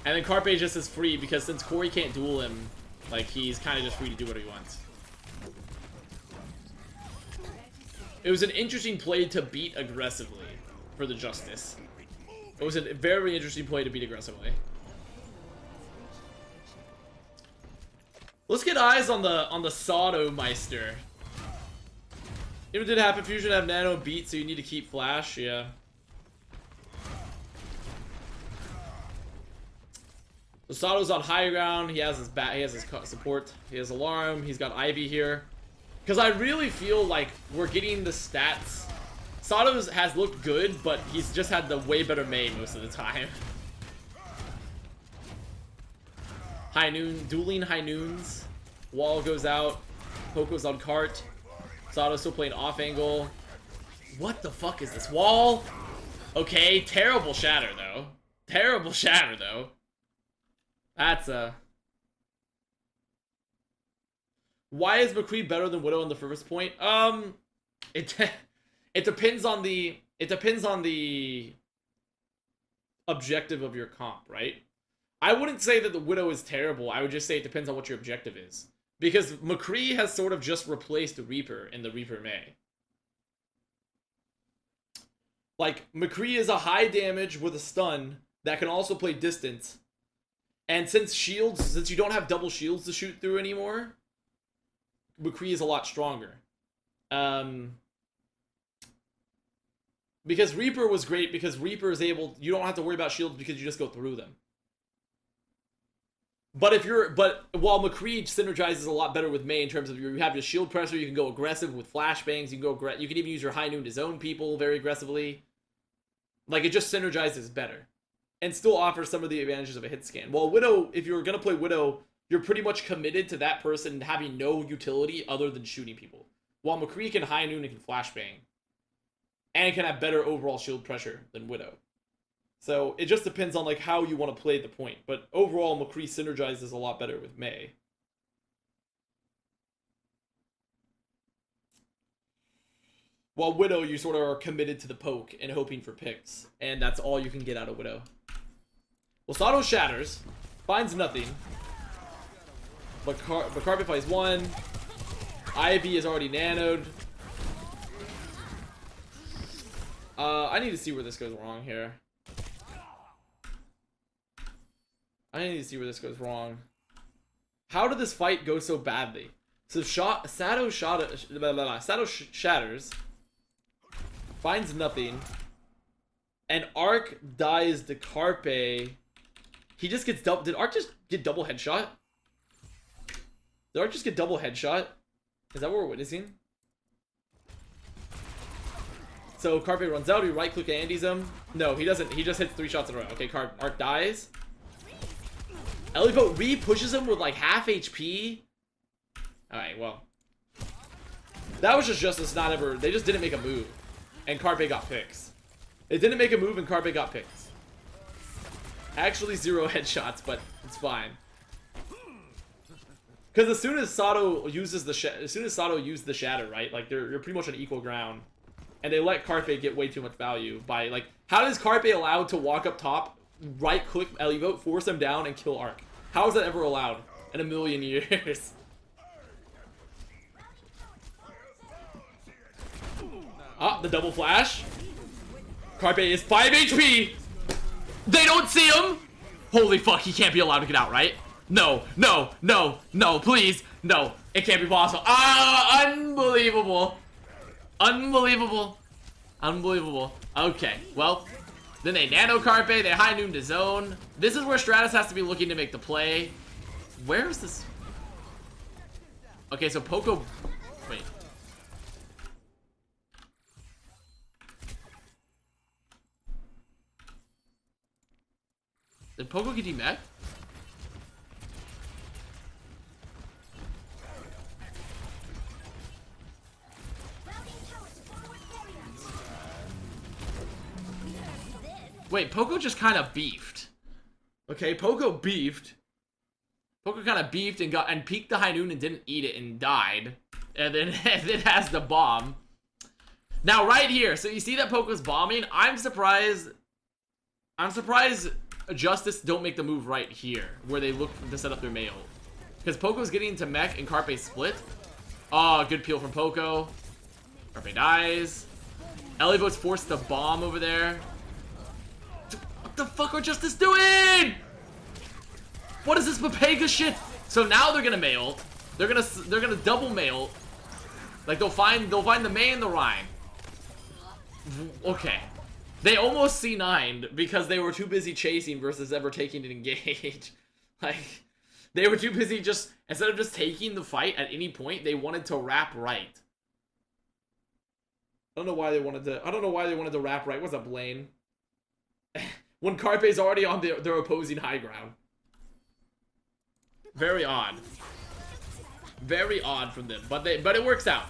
And then Carpe just is free because since Corey can't duel him, like, he's kind of just free to do what he wants. It was an interesting play to beat aggressively for the Justice. It was a very interesting play to beat aggressively. Let's get eyes on the Sado Meister. It did happen. Fusion have nano beat, so you need to keep flash. Yeah. So Sado's on high ground. He has his he has his support. He has Alarm. He's got Ivy here. Because I really feel like we're getting the stats. Sado's has looked good, but he's just had the way better Mei most of the time. High Noon, dueling High Noons. Wall goes out. Poco's on cart. Sado's still playing off angle. What the fuck is this? Wall? Okay, terrible shatter though. Terrible shatter though. That's a... Why is McCree better than Widow in the first point? It depends on the objective of your comp, right? I wouldn't say that the Widow is terrible. I would just say it depends on what your objective is. Because McCree has sort of just replaced the Reaper in the Reaper Mei. Like, McCree is a high damage with a stun that can also play distance. And since you don't have double shields to shoot through anymore, McCree is a lot stronger. Because Reaper was great because Reaper is able, you don't have to worry about shields because you just go through them. But while McCree synergizes a lot better with Mei in terms of you have your shield pressure, you can go aggressive with flashbangs, you can even use your High Noon to zone people very aggressively. Like, it just synergizes better. And still offers some of the advantages of a hit scan. While Widow, if you're going to play Widow, you're pretty much committed to that person having no utility other than shooting people. While McCree can High Noon and can flashbang. And can have better overall shield pressure than Widow. So it just depends on like how you want to play the point. But overall, McCree synergizes a lot better with Mei. While Widow, you sort of are committed to the poke and hoping for picks. And that's all you can get out of Widow. Well, Sato shatters. Finds nothing. But Carpet plays 1. Ivy is already nanoed. I need to see where this goes wrong here. I need to see where this goes wrong. How did this fight go so badly? So Sato shatters. Finds nothing. And Arc dies to Carpe. He just gets double. Did Arc just get double headshot? Did Arc just get double headshot? Is that what we're witnessing? So Carpe runs out. He right click Andy's him. No, he doesn't. He just hits 3 shots in a row. Okay, Arc dies. Elivote re-pushes him with like half HP. Alright, well. That was just justice not ever. They just didn't make a move. And Carpe got picks. They didn't make a move and Carpe got picks. Actually 0 headshots, but it's fine. Because as soon as Sato uses the shatter, right? Like you're pretty much on equal ground. And they let Carpe get way too much value by like, how is Carpe allowed to walk up top, right click Elivote, force him down, and kill Arc? How is that ever allowed in a million years? Ah, the double flash. Carpe is 5 HP. They don't see him. Holy fuck, he can't be allowed to get out, right? No, no, no, no, please. No, it can't be possible. Ah, unbelievable. Unbelievable. Unbelievable. Okay, well, then they nano Carpe, they high noon to zone. This is where Stratus has to be looking to make the play. Where is this? Okay, so Poco... Wait. Did Poco get demech? Wait, Poco just kind of beefed. Okay, Poco beefed. Poco kind of beefed and peeked the high noon and didn't eat it and died. And then it has the bomb. Now right here, so you see that Poco's bombing? I'm surprised Justice don't make the move right here, where they look to set up their mail. Because Poco's getting into mech and Carpe split. Oh, good peel from Poco. Carpe dies. Elivote's forced to bomb over there. What the fuck are Justice doing? What is this Pepega shit? So now they're gonna mail. They're gonna double mail. Like they'll find the May and the Rhine. Okay. They almost C9'd because they were too busy chasing versus ever taking an engage. Like, they were too busy just, instead of just taking the fight at any point, they wanted to wrap right. I don't know why they wanted to wrap right. What's up, Lane? When Carpe's already on their opposing high ground. Very odd. Very odd from them. But it works out.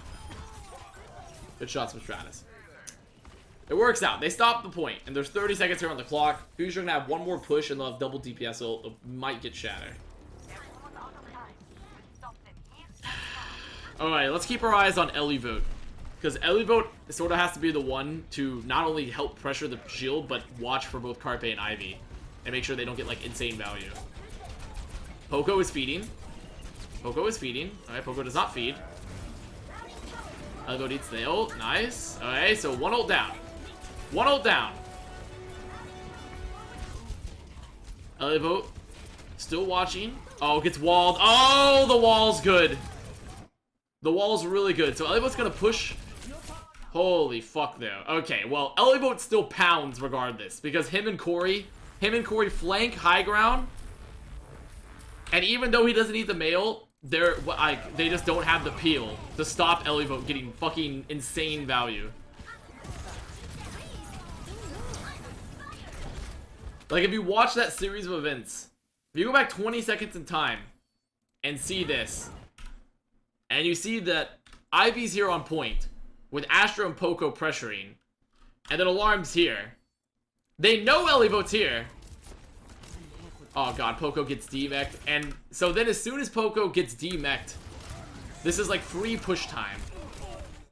Good shots from Stratus. It works out. They stop the point, and there's 30 seconds here on the clock. Fusion gonna have one more push, and they'll have double DPS, so it might get Shatter. Alright, let's keep our eyes on Elivote. Because Elivote sort of has to be the one to not only help pressure the shield, but watch for both Carpe and Ivy. And make sure they don't get, like, insane value. Poco is feeding. Poco is feeding. Alright, Poco does not feed. Elivote eats the ult. Nice. Okay, so one ult down. One ult down. Elivote still watching. Oh, gets walled. Oh, the wall's good. The wall's really good. So Elivote's gonna push. Holy fuck though. Okay, well, Elivote still pounds regardless. Because him and Corey flank high ground. And even though he doesn't eat the mail, they just don't have the peel to stop Elivote getting fucking insane value. Like, if you watch that series of events, if you go back 20 seconds in time and see this, and you see that Ivy's here on point with Astro and Poco pressuring, and then Alarm's here, they know Elivote's here. Oh god, Poco gets demeched, and so then as soon as Poco gets demeched, this is like free push time.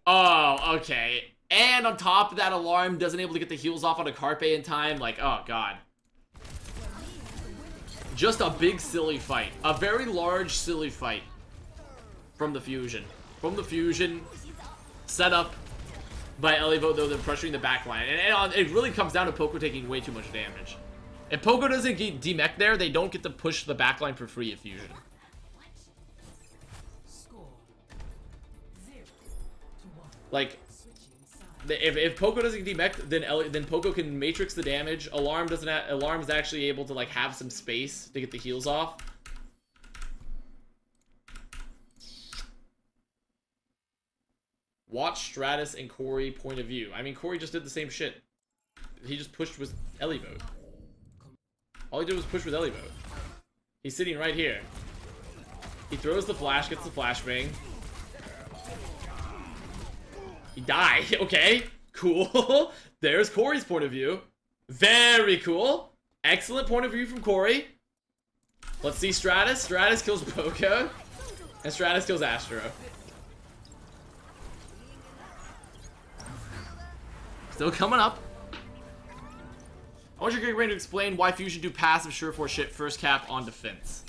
Oh, okay. And on top of that, Alarm doesn't able to get the heals off on a Carpe in time. Like, oh god. Just a big silly fight. A very large silly fight. From the Fusion. From the Fusion. Set up by Elivo, though, they're pressuring the backline. And it really comes down to Poco taking way too much damage. If Poco doesn't get demech there, they don't get to push the backline for free at Fusion. Like, if Poco doesn't get demech, then Poco can matrix the damage. Alarm doesn't. Alarm's actually able to like have some space to get the heals off. Watch Stratus and Corey point of view. I mean, Corey just did the same shit. He just pushed with Ellie mode. All he did was push with Ellie mode. He's sitting right here. He throws the flash, gets the flashbang. He died. Okay, cool. There's Corey's point of view. Very cool. Excellent point of view from Corey. Let's see Stratus. Stratus kills Poco. And Stratus kills Astro. Still coming up. I want your great brain to explain why Fusion do passive Surefour shit first cap on defense.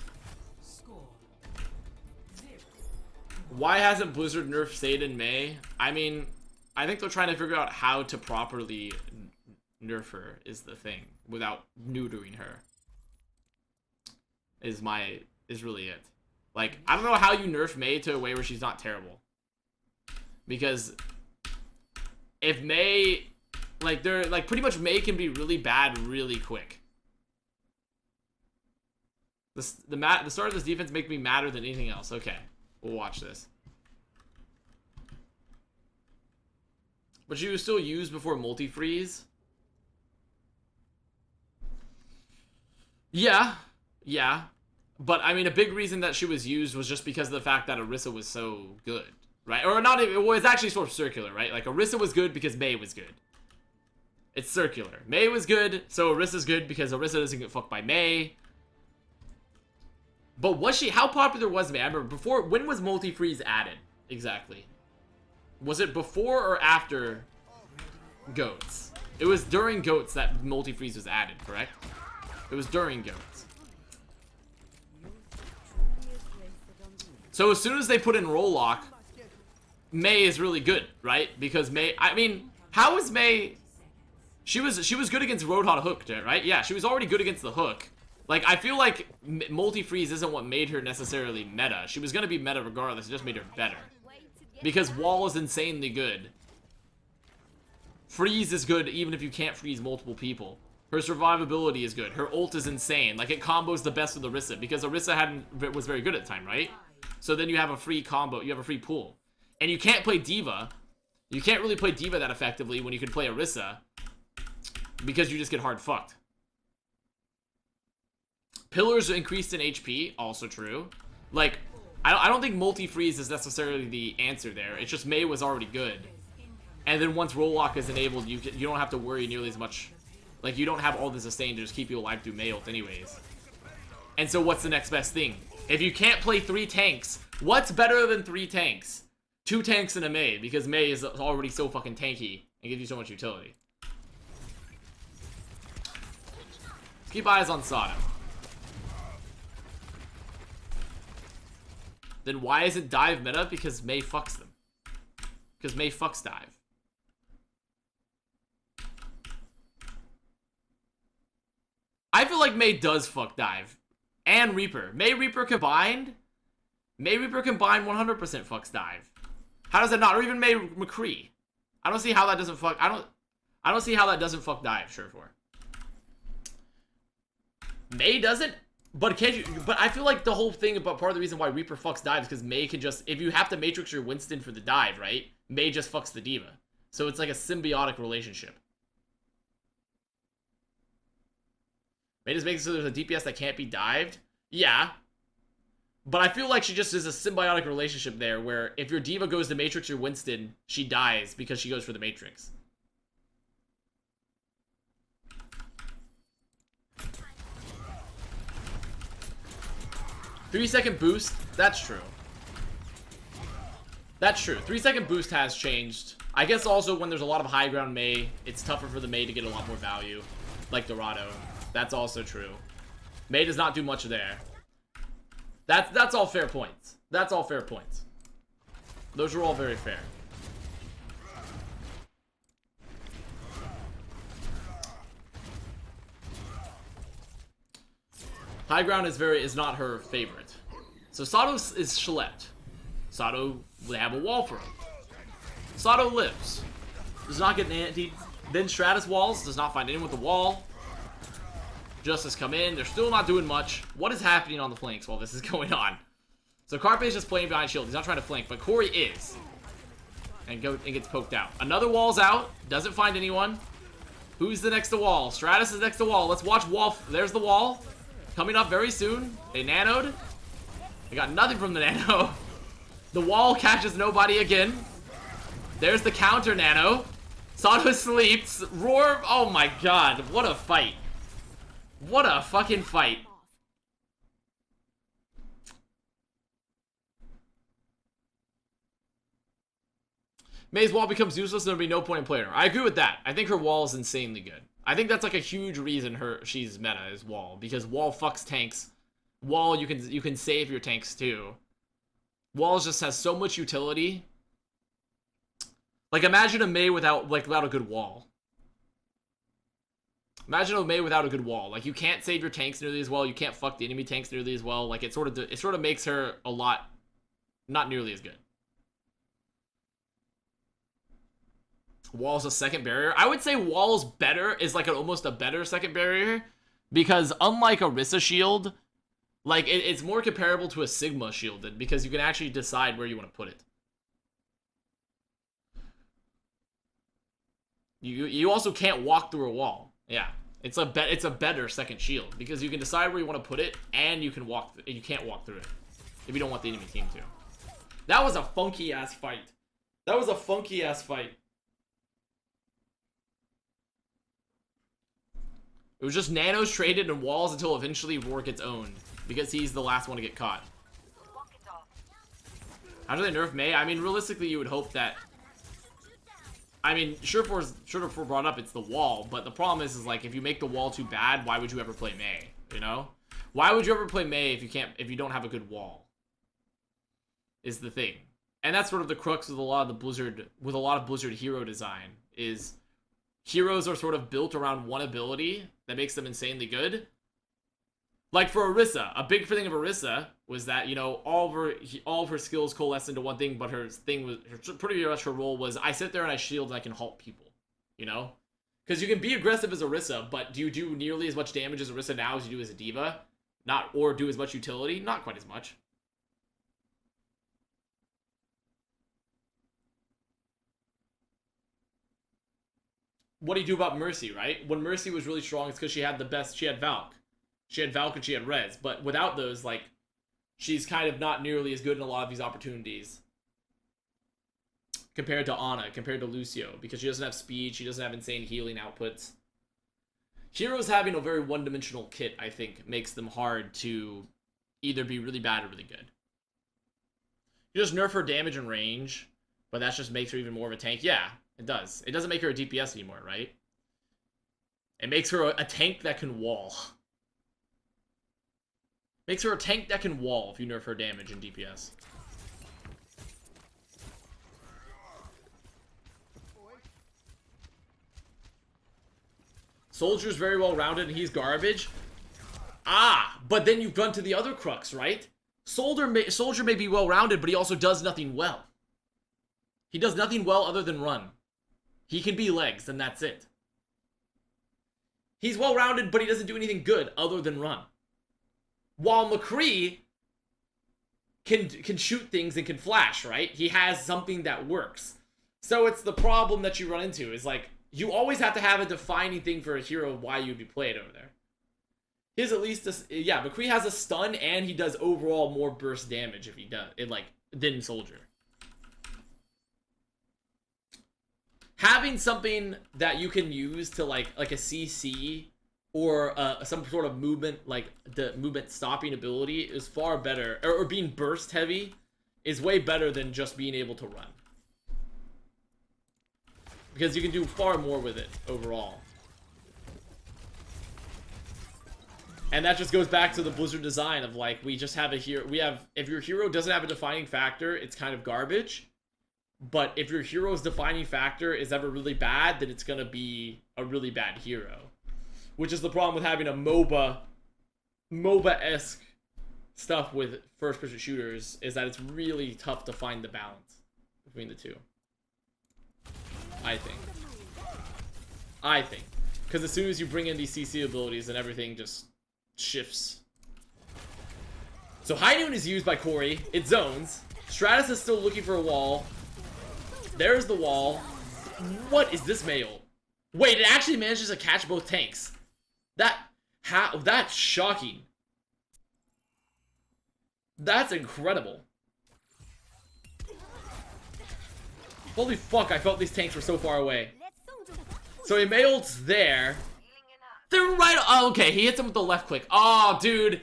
Why hasn't Blizzard nerfed Sade in May? I mean, I think they're trying to figure out how to properly nerf her is the thing without neutering her. Is really it. Like, I don't know how you nerf May to a way where she's not terrible. Because if May, like, they're like pretty much May can be really bad really quick. The start of this defense make me madder than anything else. Okay, we'll watch this. But she was still used before multi-freeze. Yeah. But, I mean, a big reason that she was used was just because of the fact that Orisa was so good, right? Or not, it was actually sort of circular, right? Like, Orisa was good because May was good. It's circular. May was good, so Orisa's good because Orisa doesn't get fucked by May. But was she, how popular was May? I remember before, when was multi-freeze added? Exactly. Was it before or after Goats? It was during Goats that multi-freeze was added, correct? It was during Goats. So as soon as they put in roll lock, May is really good, right? Because May, I mean, how is May? She was good against Roadhog hook, right? Yeah, she was already good against the hook. Like, I feel like multi-freeze isn't what made her necessarily meta. She was gonna be meta regardless, it just made her better. Because wall is insanely good. Freeze is good even if you can't freeze multiple people. Her survivability is good. Her ult is insane. Like, it combos the best with Orisa. Because Orisa was very good at the time, right? So then you have a free combo. You have a free pool. And you can't play Diva. You can't really play Diva that effectively when you can play Orisa. Because you just get hard fucked. Pillars increased in HP. Also true. Like, I don't think multi-freeze is necessarily the answer there. It's just May was already good. And then once roll lock is enabled, you don't have to worry nearly as much. Like, you don't have all the sustain to just keep you alive through May ult anyways. And so what's the next best thing? If you can't play 3 tanks, what's better than 3 tanks? 2 tanks and a May, because May is already so fucking tanky and gives you so much utility. Keep eyes on Sodom. Then why isn't dive meta? Because May fucks them. Because May fucks dive. I feel like May does fuck dive. And Reaper. May Reaper combined 100% fucks dive. How does that not? Or even May McCree. I don't see how that doesn't fuck. I don't see how that doesn't fuck dive, Surefour. May doesn't? But can't you? But I feel like the whole thing about part of the reason why Reaper fucks dive is because May can just, if you have to matrix your Winston for the dive, right? May just fucks the Diva. So it's like a symbiotic relationship. May just makes it so there's a DPS that can't be dived. Yeah. But I feel like she just is a symbiotic relationship there where if your Diva goes to matrix your Winston, she dies because she goes for the matrix. Three-second boost? That's true. That's true. 3-second boost has changed. I guess also when there's a lot of high ground Mei, it's tougher for the Mei to get a lot more value. Like Dorado. That's also true. Mei does not do much there. That's all fair points. That's all fair points. Those are all very fair. High ground is not her favorite. So Sato is Shalette. Sato, they have a wall for him. Sato lives. Does not get anti. Then Stratus walls. Does not find anyone with the wall. Justice come in. They're still not doing much. What is happening on the flanks while this is going on? So Carpe is just playing behind shield. He's not trying to flank, but Corey is. And gets poked out. Another wall's out. Doesn't find anyone. Who's the next to wall? Stratus is next to wall. Let's watch wall. There's the wall. Coming up very soon. They nanoed. They got nothing from the nano. The wall catches nobody again. There's the counter nano. Sato sleeps. Roar. Oh my god. What a fight. What a fucking fight. Mei's wall becomes useless and there'll be no point in playing her. I agree with that. I think her wall is insanely good. I think that's like a huge reason she's meta is wall. Because wall fucks tanks. Wall, you can save your tanks too. Walls just has so much utility. Like imagine a Mei without a good wall. Imagine a Mei without a good wall. Like you can't save your tanks nearly as well. You can't fuck the enemy tanks nearly as well. Like it sort of makes her a lot not nearly as good. Wall's a second barrier. I would say Wall's better is like almost a better second barrier because unlike Orisa shield, like it's more comparable to a Sigma shielded because you can actually decide where you want to put it. You also can't walk through a wall. Yeah, it's a better second shield because you can decide where you want to put it and you can't walk through it if you don't want the enemy team to. That was a funky ass fight. That was a funky ass fight. It was just nanos traded and walls until eventually Roar gets owned. Because he's the last one to get caught. How do they nerf Mei? I mean, realistically, you would hope that... I mean, Surefour brought up it's the wall, but the problem is like, if you make the wall too bad, why would you ever play Mei? You know? Why would you ever play Mei if you don't have a good wall? Is the thing. And that's sort of the crux with a lot of Blizzard hero design, is... Heroes are sort of built around one ability that makes them insanely good. Like for Orisa, a big thing of Orisa was that, you know, all of her skills coalesced into one thing, but her pretty much her role was I sit there and I shield and I can halt people, you know? Because you can be aggressive as Orisa, but do you do nearly as much damage as Orisa now as you do as a diva? Or do as much utility? Not quite as much. What do you do about Mercy, right? When Mercy was really strong, it's because she had Valk. She had Valk and she had Rez. But without those, like, she's kind of not nearly as good in a lot of these opportunities. Compared to Ana, compared to Lucio. Because she doesn't have speed, she doesn't have insane healing outputs. Heroes having a very one-dimensional kit, I think, makes them hard to either be really bad or really good. You just nerf her damage and range, but that just makes her even more of a tank. Yeah, it does. It doesn't make her a DPS anymore, right? It makes her a tank that can wall. Makes her a tank that can wall if you nerf her damage and DPS. Soldier's very well rounded and he's garbage. Ah, but then you've gone to the other crux, right? Soldier may be well rounded, but he also does nothing well. He does nothing well other than run. He can be legs, and that's it. He's well rounded, but he doesn't do anything good other than run. While McCree can shoot things and can flash, right? He has something that works. So it's the problem that you run into is like, you always have to have a defining thing for a hero why you'd be played over there. His at least, yeah, McCree has a stun and he does overall more burst damage if he does it, like, than Soldier. Having something that you can use to like a CC or some sort of movement, like the movement stopping ability is far better, or being burst heavy is way better than just being able to run. Because you can do far more with it overall. And that just goes back to the Blizzard design of like, we just have a hero. If your hero doesn't have a defining factor, it's kind of garbage. But if your hero's defining factor is ever really bad, then it's gonna be a really bad hero. Which is the problem with having a MOBA-esque stuff with first-person shooters, is that it's really tough to find the balance between the two. I think. Because as soon as you bring in these CC abilities, then everything just shifts. So High Noon is used by Corey. It zones. Stratus is still looking for a wall. There's the wall. What is this mail? Wait, it actually manages to catch both tanks. That's shocking. That's incredible. Holy fuck, I felt these tanks were so far away. So he mail's there. They're right. Oh, okay, he hits him with the left click. Oh, dude.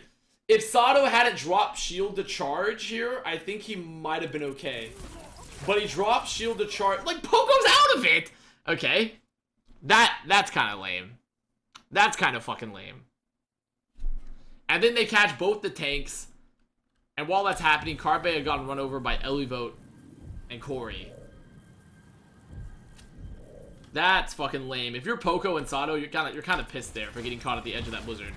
If Sato hadn't dropped shield to charge here, I think he might have been okay. But he dropped shield to charge. Like, Poco's out of it! Okay. That's kind of lame. That's kind of fucking lame. And then they catch both the tanks. And while that's happening, Carpe had gotten run over by Elivote and Corey. That's fucking lame. If you're Poco and Sato, you're kind of pissed there for getting caught at the edge of that blizzard.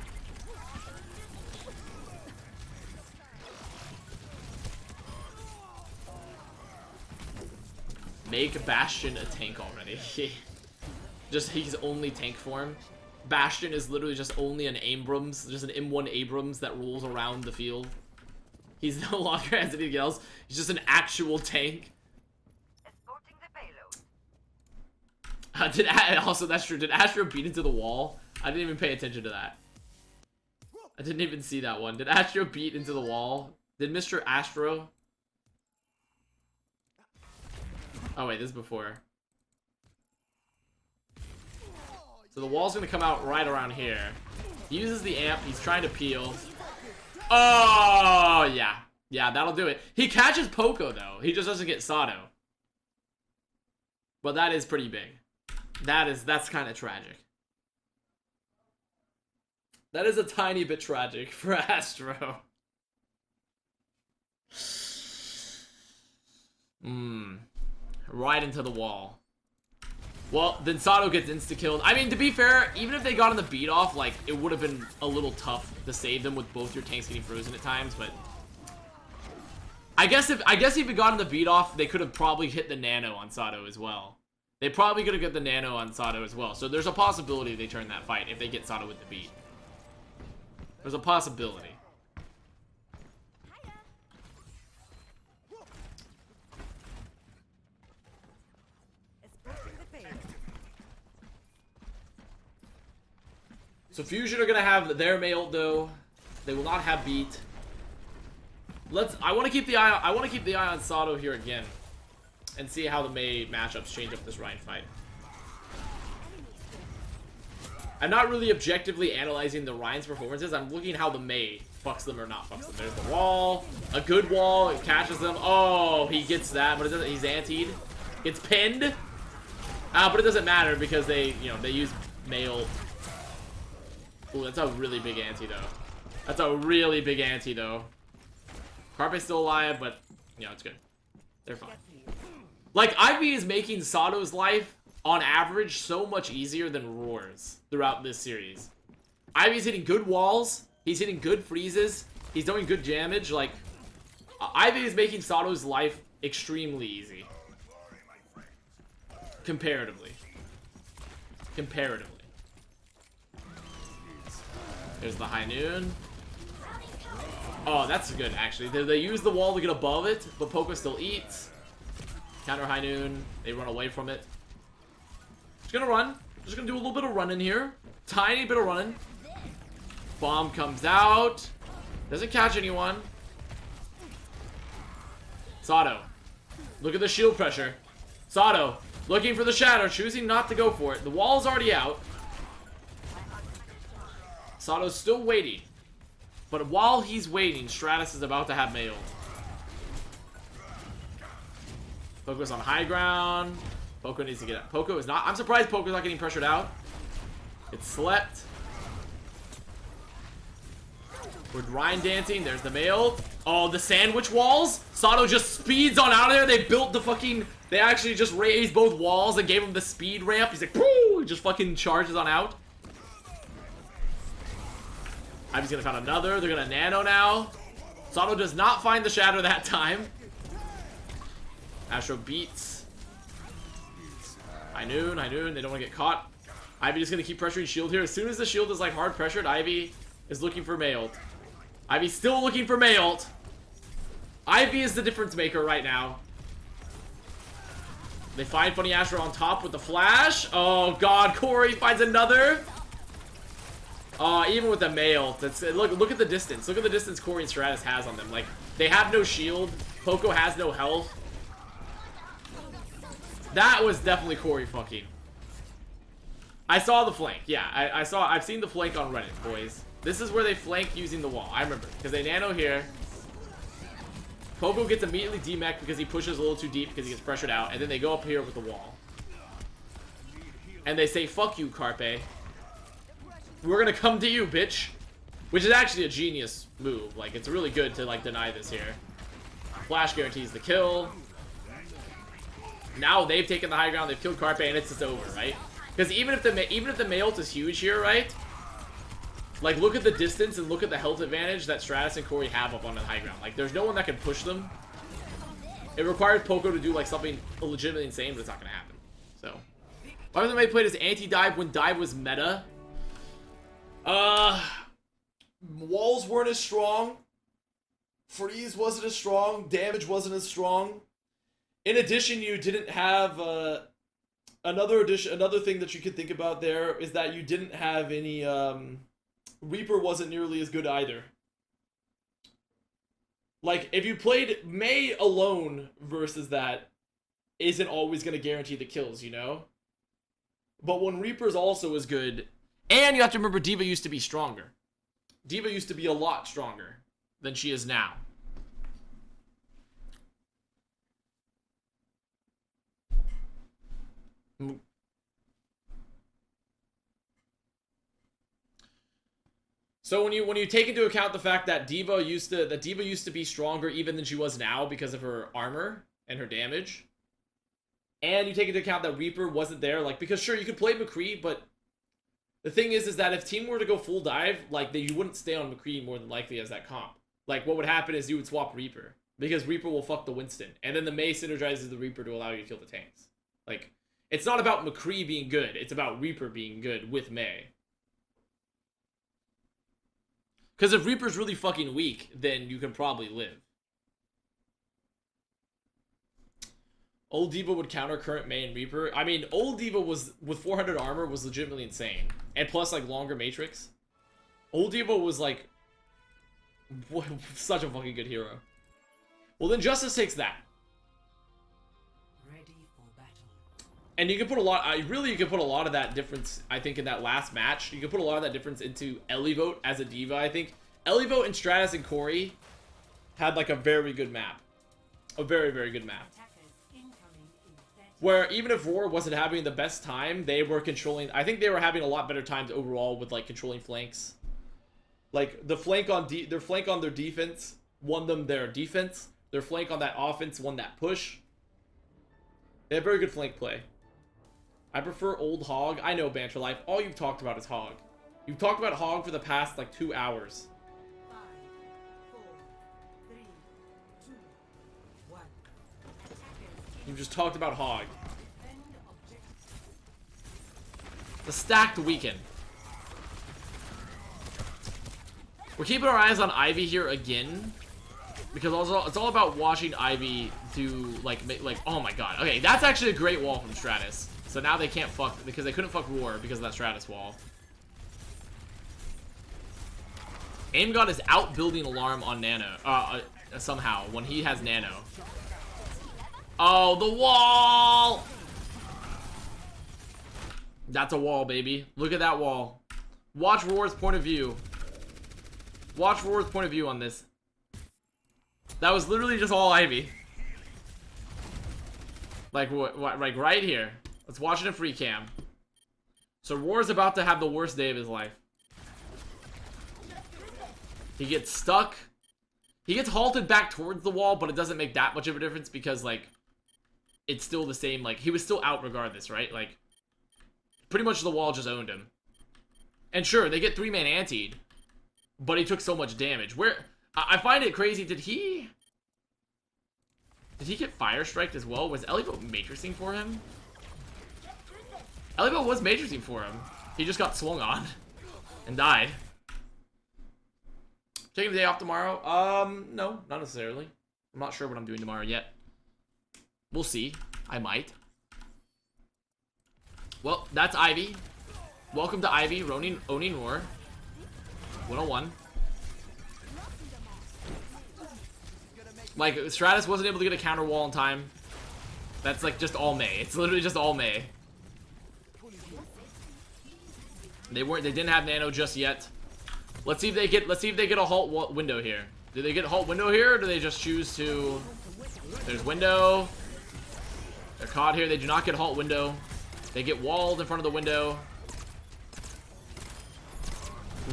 Make Bastion a tank already. He's only tank form. Bastion is literally just only an Abrams, just an M1 Abrams that rolls around the field. He's no longer has anything else. He's just an actual tank. Also, that's true. Did Astro beat into the wall? I didn't even pay attention to that. I didn't even see that one. Did Astro beat into the wall? Did Mr. Astro? Oh wait, this is before. So the wall's gonna come out right around here. He uses the amp. He's trying to peel. Oh, yeah. Yeah, that'll do it. He catches Poco, though. He just doesn't get Sato. But that is pretty big. That's kind of tragic. That is a tiny bit tragic for Astro. Right into the wall. Well, then Sato gets insta-killed. I mean, to be fair, even if they got on the beat off, like, it would have been a little tough to save them with both your tanks getting frozen at times, but I guess if it got on the beat off, they could have probably hit the nano on Sato as well. They probably could have got the nano on Sato as well. So there's a possibility they turn that fight if they get Sato with the beat. There's a possibility. So Fusion are gonna have their mail though. They will not have beat. I want to keep the eye on Sato here again, and see how the Mei matchups change up this Ryan fight. I'm not really objectively analyzing the Ryan's performances. I'm looking how the Mei fucks them or not fucks them. There's the wall, a good wall. It catches them. Oh, he gets that, but it doesn't. He's antied. Gets pinned. But it doesn't matter because they use mail. Ooh, that's a really big anti though. That's a really big anti though. Carpe's still alive, but it's good. They're fine. Like, Ivy is making Sato's life on average so much easier than Roar's throughout this series. Ivy's hitting good walls. He's hitting good freezes. He's doing good damage. Like, Ivy is making Sato's life extremely easy. Comparatively. There's the High Noon. Oh, that's good, actually. They use the wall to get above it, but Poco still eats. Counter High Noon. They run away from it. Just gonna run. Just gonna do a little bit of running here. Tiny bit of running. Bomb comes out. Doesn't catch anyone. Sato. Look at the shield pressure. Sato. Looking for the shadow. Choosing not to go for it. The wall's already out. Sato's still waiting. But while he's waiting, Stratus is about to have mailed. Poco's on high ground. Poco needs to get out. Poco is not. I'm surprised Poco's not getting pressured out. It's slept. We're Ryan dancing. There's the mail. Oh, the sandwich walls. Sato just speeds on out of there. They built the fucking. They actually just raised both walls and gave him the speed ramp. He's like, woo! He just fucking charges on out. Ivy's gonna find another. They're gonna nano now. Sato does not find the shadow that time. Astro beats. High noon. They don't want to get caught. Ivy just gonna keep pressuring shield here. As soon as the shield is like hard pressured, Ivy is looking for mailed. Ivy's still looking for mailed. Ivy is the difference maker right now. They find Funny Astro on top with the flash. Oh god, Corey finds another. Even with the mail, look at the distance. Look at the distance Corey and Stratus has on them. Like, they have no shield. Poco has no health. That was definitely Corey fucking. I saw the flank. Yeah, I've seen the flank on Reddit, boys. This is where they flank using the wall. I remember. Because they nano here. Poco gets immediately demech because he pushes a little too deep because he gets pressured out. And then they go up here with the wall. And they say, fuck you, Carpe. We're gonna come to you, bitch. Which is actually a genius move. Like, it's really good to, like, deny this here. Flash guarantees the kill. Now they've taken the high ground. They've killed Carpe, and it's just over, right? Because even if the Maelt is huge here, right? Like, look at the distance and look at the health advantage that Stratus and Corey have up on the high ground. Like, there's no one that can push them. It requires Poco to do, like, something legitimately insane, but it's not gonna happen. So, why was the played as anti-dive when dive was meta? Walls weren't as strong. Freeze wasn't as strong. Damage wasn't as strong. In addition, you didn't have another thing that you could think about there is that you didn't have any Reaper wasn't nearly as good either. Like, if you played Mei alone versus that isn't always going to guarantee the kills, you know? But when Reaper's also as good, and you have to remember D.Va used to be stronger. D.Va used to be a lot stronger than she is now. So when you take into account the fact that D.Va used to be stronger even than she was now because of her armor and her damage, and you take into account that Reaper wasn't there, like, because sure you could play McCree, but the thing is that if team were to go full dive, like, you wouldn't stay on McCree more than likely as that comp. Like, what would happen is you would swap Reaper because Reaper will fuck the Winston, and then the Mei synergizes the Reaper to allow you to kill the tanks. Like, it's not about McCree being good, it's about Reaper being good with Mei. Because if Reaper's really fucking weak, then you can probably live. Old D.Va would counter current Mei and Reaper. I mean, old D.Va was, with 400 armor, was legitimately insane. And plus, like, longer Matrix. Old D.Va was, like, such a fucking good hero. Well, then Justice takes that. Ready for battle. And you can put a lot, you can put a lot of that difference, I think, in that last match. You can put a lot of that difference into Elivote as a D.Va, I think. Elivote and Stratus and Corey had, like, a very good map. A very, very good map. Where even if Roar wasn't having the best time, they were controlling. I think they were having a lot better times overall with, like, controlling flanks. Like, the flank on their flank on their defense won them their defense. Their flank on that offense won that push. They have very good flank play. I prefer old Hog. I know, Banter Life. All you've talked about is Hog. You've talked about Hog for the past, like, 2 hours. 5, 4, 3, 2, 1. You've just talked about Hog. The stacked weekend. We're keeping our eyes on Ivy here again. Because also, it's all about watching Ivy do, like, oh my god. Okay, that's actually a great wall from Stratus. So now they can't fuck, because they couldn't fuck Roar because of that Stratus wall. Aim God is out building Alarm on Nano, somehow, when he has Nano. Oh, the wall! That's a wall, baby. Look at that wall. Watch Roar's point of view. Watch Roar's point of view on this. That was literally just all Ivy. Like, what, like, right here. Let's watch it in free cam. So, Roar's about to have the worst day of his life. He gets stuck. He gets halted back towards the wall, but it doesn't make that much of a difference because, like, it's still the same. Like, he was still out regardless, right? Like, pretty much the wall just owned him. And sure, they get 3-man antied, but he took so much damage. I find it crazy. Did he get fire striked as well? Was Elibo matrixing for him? Elibo was matrixing for him. He just got swung on and died. Taking the day off tomorrow? No, not necessarily. I'm not sure what I'm doing tomorrow yet. We'll see. I might. Well, that's Ivy. Welcome to Ivy, Ronin, Oni Roar. 101. Like, Stratus wasn't able to get a counter wall in time. That's like just all May. It's literally just all May. They didn't have nano just yet. Let's see if they get a halt window here. Do they get a halt window here, or do they just choose to... There's window. They're caught here. They do not get halt window. They get walled in front of the window.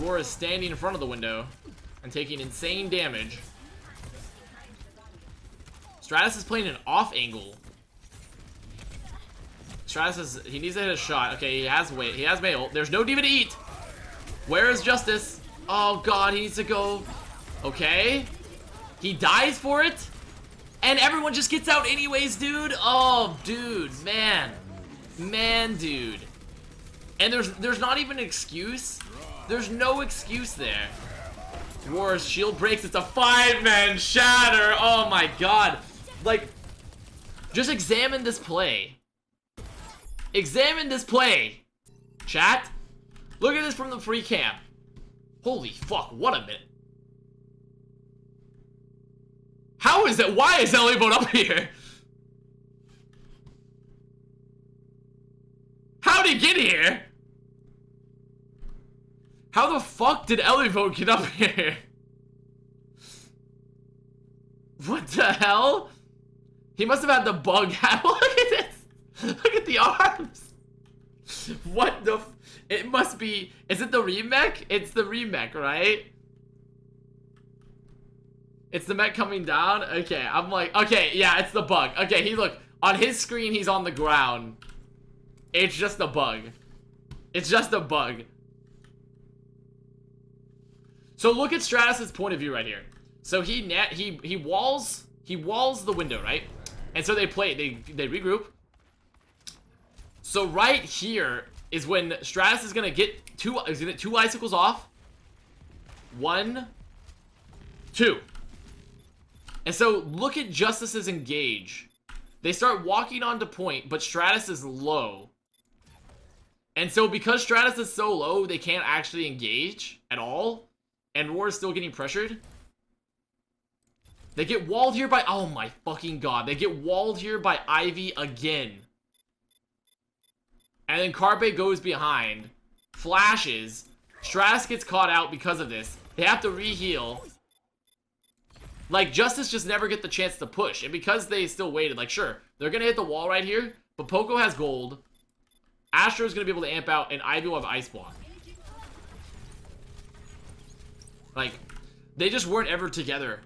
Roar is standing in front of the window and taking insane damage. Stratus is playing an off angle. Stratus he needs to hit a shot. Okay, he has weight. He has mail. There's no diva to eat. Where is Justice? Oh god, he needs to go. Okay. He dies for it. And everyone just gets out anyways, dude. Oh, dude, man. Man, dude. And there's not even an excuse. There's no excuse there. Roar's shield breaks. It's a 5-man shatter. Oh my god. Like, just examine this play. Examine this play. Chat. Look at this from the free cam. Holy fuck, what a minute. How is it? Why is Elibone up here? How'd he get here? How the fuck did Elibone get up here? What the hell? He must have had the bug. Look at this. Look at the arms. What the it must be. Is it the remech? It's the remech, right? It's the mech coming down? Okay, I'm like, okay, yeah, it's the bug. Okay, look, on his screen, he's on the ground. It's just a bug. It's just a bug. So look at Stratus's point of view right here. So he walls the window, right? And so they regroup. So right here is when Stratus is gonna get two icicles off. 1, 2. And so look at Justice's engage. They start walking onto point, but Stratus is low. And so because Stratus is so low, they can't actually engage at all. And Roar is still getting pressured. They get walled here by... Oh my fucking god. They get walled here by Ivy again. And then Carpe goes behind. Flashes. Stratus gets caught out because of this. They have to re-heal. Like, Justice just never get the chance to push. And because they still waited, like, sure, they're gonna hit the wall right here. But Poco has gold. Astro's gonna be able to amp out, and Ivy will have Ice Block. Like, they just weren't ever together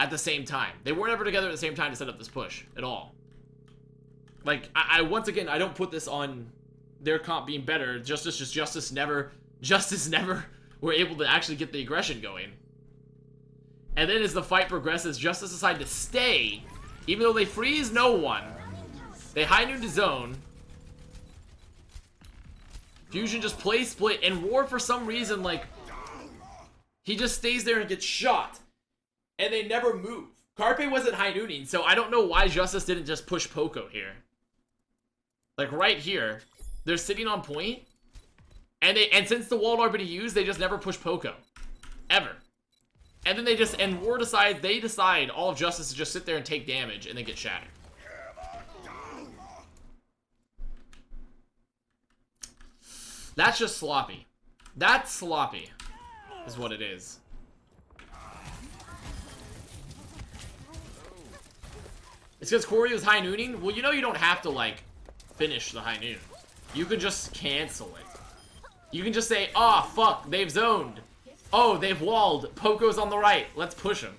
at the same time. They weren't ever together at the same time to set up this push at all. Like, I once again, I don't put this on their comp being better. Justice never were able to actually get the aggression going. And then as the fight progresses, Justice decide to stay, even though they freeze no one. They high noon to zone. Fusion just plays split, and Roar for some reason, like, he just stays there and gets shot. And they never move. Carpe wasn't high nooning, so I don't know why Justice didn't just push Poco here. Like right here, they're sitting on point, and since the wall had already been used, they just never push Poco. Ever. And then Roar they decide all of Justice to just sit there and take damage and then get shattered. That's just sloppy. That's sloppy, is what it is. It's because Corey was high nooning? Well, you know you don't have to, like, finish the high noon. You can just cancel it. You can just say, oh, fuck, they've zoned. Oh, they've walled. Poco's on the right. Let's push him.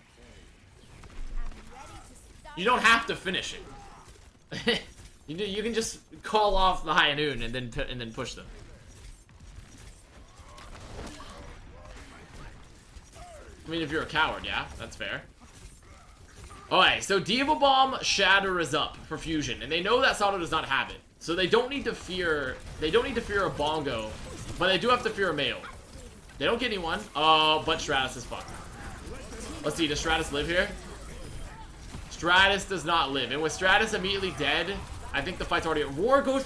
You don't have to finish it. You can just call off the high noon and then push them. I mean, if you're a coward, yeah, that's fair. Alright, so Diva Bomb Shatter is up for fusion, and they know that Sato does not have it. So they don't need to fear a Bongo, but they do have to fear a Mayo. They don't get anyone. Oh, but Stratus is fucked. Let's see, does Stratus live here? Stratus does not live, and with Stratus immediately dead, I think the fight's already... Roar goes...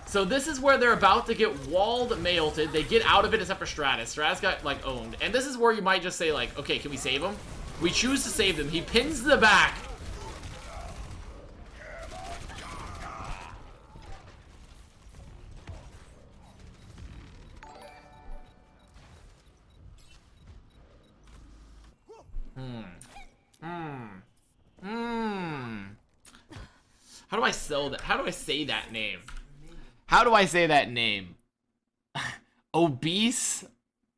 So this is where they're about to get walled, mailted. They get out of it except for Stratus. Stratus got, like, owned. And this is where you might just say, like, okay, can we save him? We choose to save them. He pins the back. How do I sell that? How do I say that name? How do I say that name? Obese?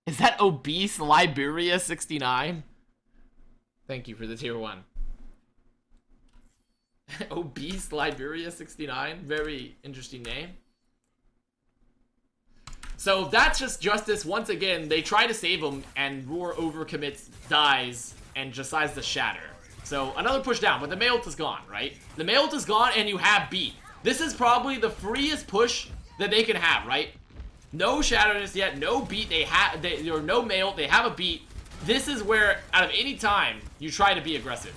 Is that Obese Liberia 69? Thank you for the tier 1. Obese Liberia 69? Very interesting name. So that's just Justice. Once again, they try to save him, and Roar overcommits, dies, and decides to shatter. So another push down, but the Maelt is gone, right? The Maelt is gone, and you have beat. This is probably the freest push that they can have, right? No shatterness yet, no beat. Or no Maelt. They have a beat. This is where, out of any time, you try to be aggressive.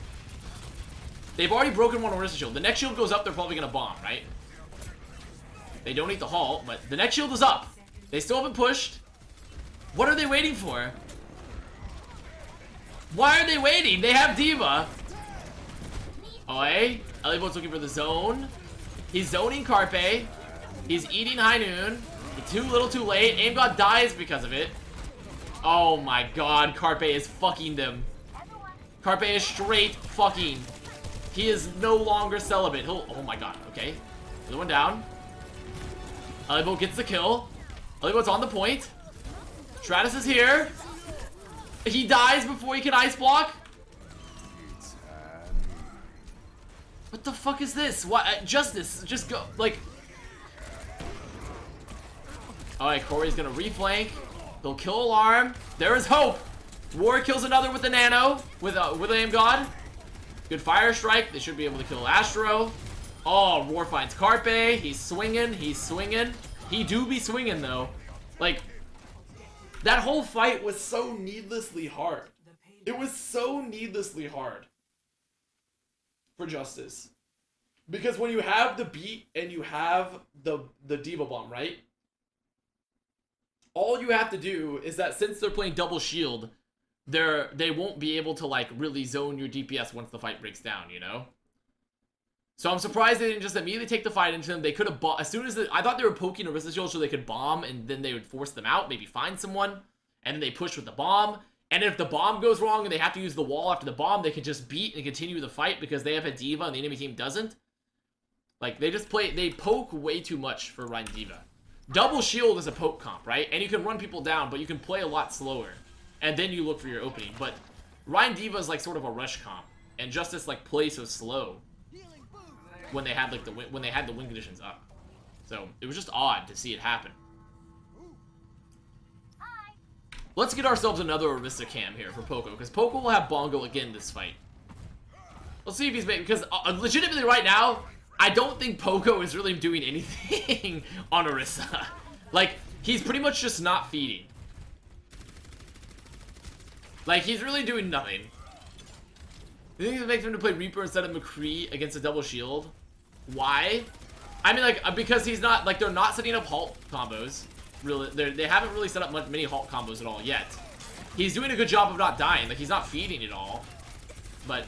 They've already broken one Orisa shield. The next shield goes up, they're probably gonna bomb, right? They don't need the halt, but the next shield is up. They still haven't pushed. What are they waiting for? Why are they waiting? They have Diva. Oi. Elliot's looking for the zone. He's zoning Carpe. He's eating High Noon. Too little too late. Aim God dies because of it. Oh my god. Carpe is fucking them. Carpe is straight fucking. He is no longer celibate. Oh my god. Okay. Other one down. Elliot gets the kill. Elliot's on the point. Stratus is here. He dies before he can ice block. What the fuck is this? What? Justice, just go. Like. Alright, Corey's gonna reflank. They'll kill Alarm. There is hope. War kills another with the Nano. With Aim God. Good Fire Strike. They should be able to kill Astro. Oh, War finds Carpe. He's swinging. He's swinging. He do be swinging, though. Like, that whole fight was so needlessly hard. It was so needlessly hard for Justice. Because when you have the beat and you have the Diva Bomb, right? All you have to do is that since they're playing double shield, they won't be able to, like, really zone your DPS once the fight breaks down, you know? So I'm surprised they didn't just immediately take the fight into them. They could have as soon as I thought they were poking Orisa shield so they could bomb, and then they would force them out, maybe find someone, and then they push with the bomb. And if the bomb goes wrong and they have to use the wall after the bomb, they can just beat and continue the fight because they have a Diva and the enemy team doesn't. Like, they poke way too much for Ryan Diva. Double shield is a poke comp, right? And you can run people down, but you can play a lot slower. And then you look for your opening. But Ryan Diva is like sort of a rush comp, and Justice like plays so slow when they had like the win conditions up. So it was just odd to see it happen. Let's get ourselves another Orisa cam here for Poco, because Poco will have Bongo again this fight. Let's see if he's making, because legitimately right now, I don't think Poco is really doing anything on Orisa. Like, he's pretty much just not feeding. Like, he's really doing nothing. You think it makes him to play Reaper instead of McCree against a double shield? Why? I mean, like, because he's not, like, they're not setting up halt combos. Really, they haven't really set up many halt combos at all yet. He's doing a good job of not dying. Like, he's not feeding at all. But,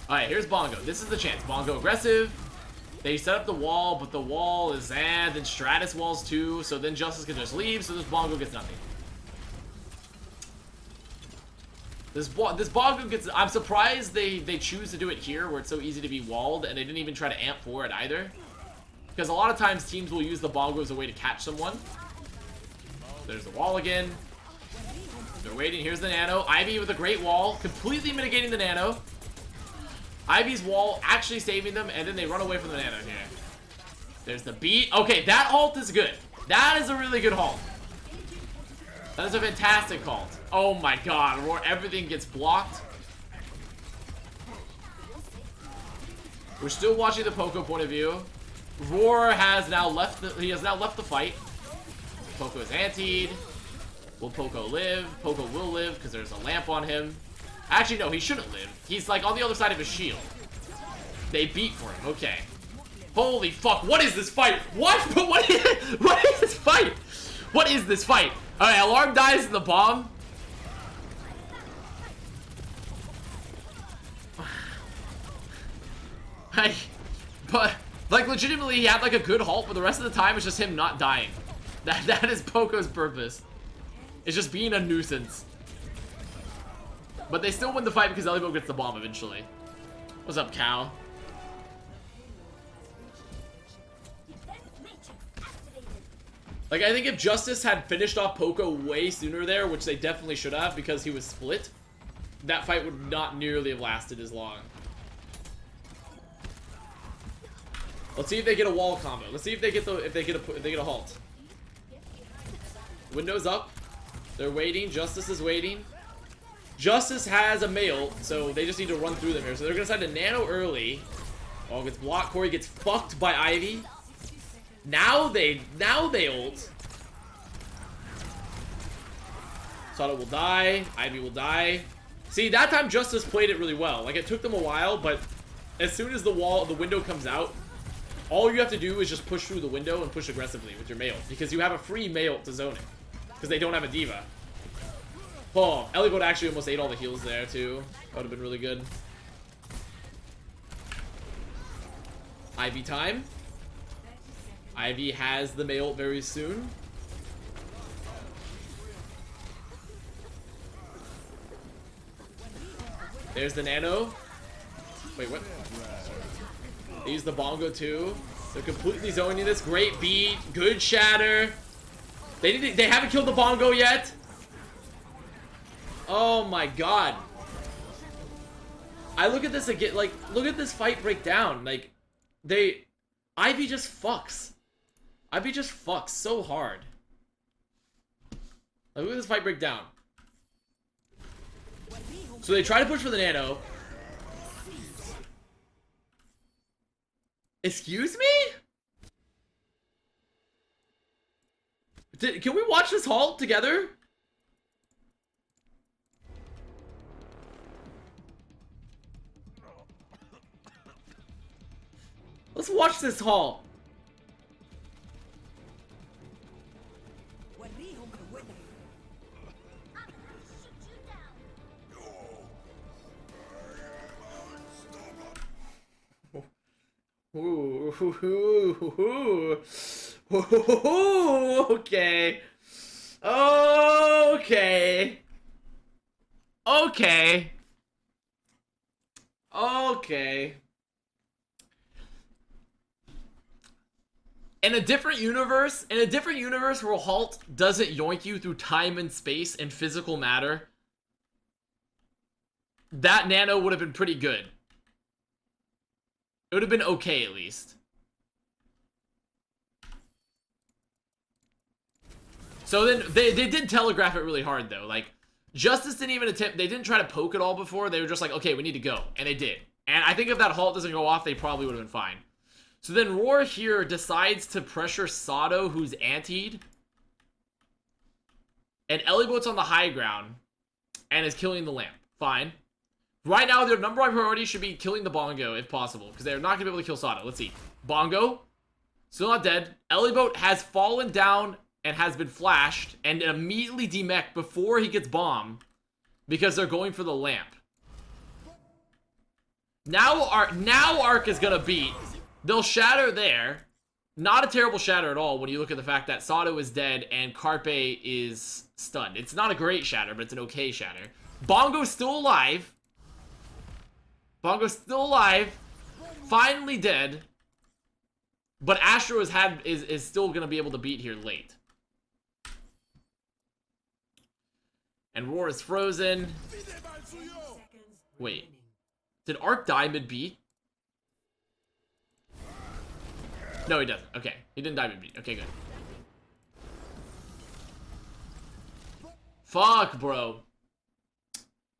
alright, here's Bongo. This is the chance. Bongo aggressive. They set up the wall, but the wall is then Stratus walls too, so then Justice can just leave, so this Bongo gets nothing. This Bongo gets... I'm surprised they choose to do it here, where it's so easy to be walled, and they didn't even try to amp for it either. Because a lot of times teams will use the Bongo as a way to catch someone. There's the wall again. They're waiting. Here's the Nano. Ivy with a great wall, completely mitigating the Nano. Ivy's wall actually saving them, and then they run away from the Nano here. There's the beat. Okay, that ult is good. That is a really good ult. That is a fantastic ult. Oh my god, Roar, everything gets blocked. We're still watching the Poco point of view. Roar has now left the fight. Poco is antied. Will Poco live? Poco will live because there's a lamp on him. Actually, no, he shouldn't live. He's like on the other side of his shield. They beat for him. Okay. Holy fuck, what is this fight? What? What is this fight? What is this fight? Alright, alarm dies in the bomb. But like legitimately he had like a good halt, but the rest of the time it's just him not dying. That is Poco's purpose. It's just being a nuisance. But they still win the fight because Elbow gets the bomb eventually. What's up, Cal? Like, I think if Justice had finished off Poco way sooner there, which they definitely should have because he was split, that fight would not nearly have lasted as long. Let's see if they get a wall combo. Let's see if they get a halt. Windows up. They're waiting. Justice is waiting. Justice has a mail, so they just need to run through them here. So they're gonna decide to nano early. Oh, gets blocked. Corey gets fucked by Ivy. Now they ult. Sato will die. Ivy will die. See, that time Justice played it really well. Like, it took them a while, but as soon as the window comes out, all you have to do is just push through the window and push aggressively with your mail, because you have a free mail to zone it, because they don't have a diva. Oh, Ellie actually almost ate all the heals there too. That would have been really good. Ivy time. Ivy has the mail very soon. There's the nano. Wait, what? They use the bongo too. They're completely zoning this. Great beat. Good shatter. They haven't killed the bongo yet. Oh my god. I look at this again, like, look at this fight break down. Like, Ivy just fucks. Ivy just fucks so hard. Like, look at this fight break down. So they try to push for the nano. Excuse me? Can we watch this halt together? Let's watch this halt. Ooh, okay. Okay. Okay. Okay. In a different universe where halt doesn't yoink you through time and space and physical matter, that nano would have been pretty good. It would have been okay, at least. So then, they did telegraph it really hard, though. Like, Justice didn't even attempt, they didn't try to poke at all before. They were just like, okay, we need to go. And they did. And I think if that halt doesn't go off, they probably would have been fine. So then Roar here decides to pressure Sato, who's antied. And Ellieboat's on the high ground. And is killing the lamp. Fine. Right now, their number one priority should be killing the Bongo, if possible. Because they're not going to be able to kill Sato. Let's see. Bongo. Still not dead. Ellieboat has fallen down and has been flashed. And immediately demeched before he gets bombed. Because they're going for the lamp. Now Arc is going to beat. They'll shatter there. Not a terrible shatter at all when you look at the fact that Sato is dead and Carpe is stunned. It's not a great shatter, but it's an okay shatter. Bongo's still alive. Bongo's still alive. Finally dead. But Astro is still going to be able to beat here late. And Roar is frozen. Wait. Did Arc die mid-beat? No, he doesn't. Okay. He didn't die mid-beat. Okay, good. Fuck, bro.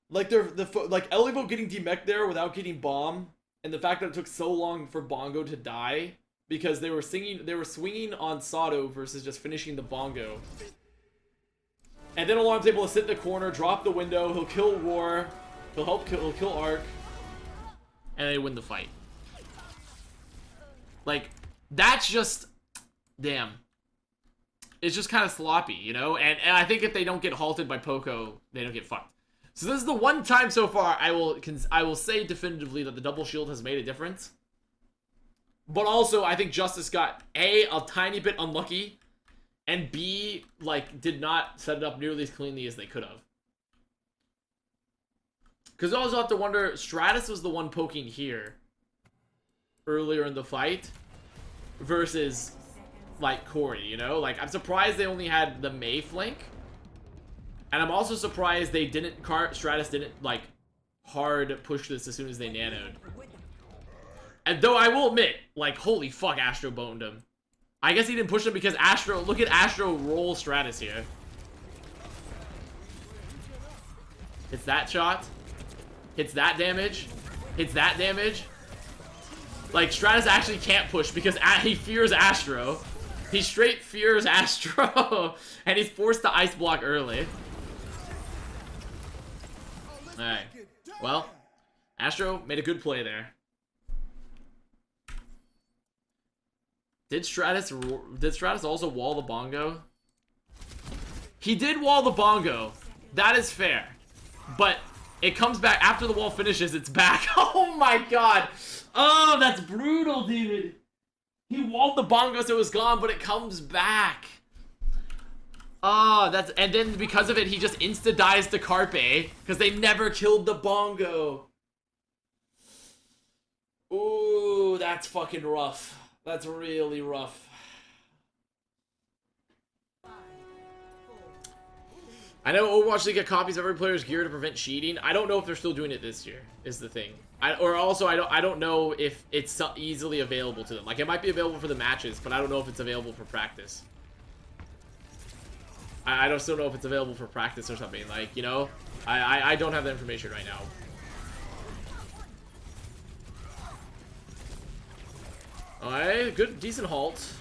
Like, like Elivo getting demech there without getting bomb, and the fact that it took so long for Bongo to die because they were swinging on Sato versus just finishing the Bongo. And then Alarm's able to sit in the corner, drop the window, he'll kill Roar, he'll kill Arc, and they win the fight. Like, that's just, damn. It's just kind of sloppy, you know? And I think if they don't get halted by Poco, they don't get fucked. So this is the one time so far I will say definitively that the double shield has made a difference. But also, I think Justice got a tiny bit unlucky, and B, like, did not set it up nearly as cleanly as they could have. Because you also have to wonder, Stratus was the one poking here earlier in the fight versus, like, Corey, you know? Like, I'm surprised they only had the Mei flank. And I'm also surprised they didn't, Stratus didn't, like, hard push this as soon as they nanoed. And though I will admit, like, holy fuck, Astro boned him. I guess he didn't push him because Astro, look at Astro roll Stratus here. Hits that shot. Hits that damage. Hits that damage. Like, Stratus actually can't push because he fears Astro. He straight fears Astro. And he's forced to ice block early. Alright. Well, Astro made a good play there. Did Stratus also wall the Bongo? He did wall the Bongo. That is fair. But it comes back after the wall finishes, it's back. Oh my god. Oh, that's brutal, dude. He walled the Bongo so it was gone, but it comes back. Oh, that's, and then because of it, he just insta-dies to Carpe because they never killed the Bongo. Ooh, that's fucking rough. That's really rough. I know Overwatch League get copies of every player's gear to prevent cheating. I don't know if they're still doing it this year, is the thing. I don't know if it's so easily available to them. Like, it might be available for the matches, but I don't know if it's available for practice. I don't still know if it's available for practice or something. Like, you know, I don't have the information right now. Alright, good, decent halt.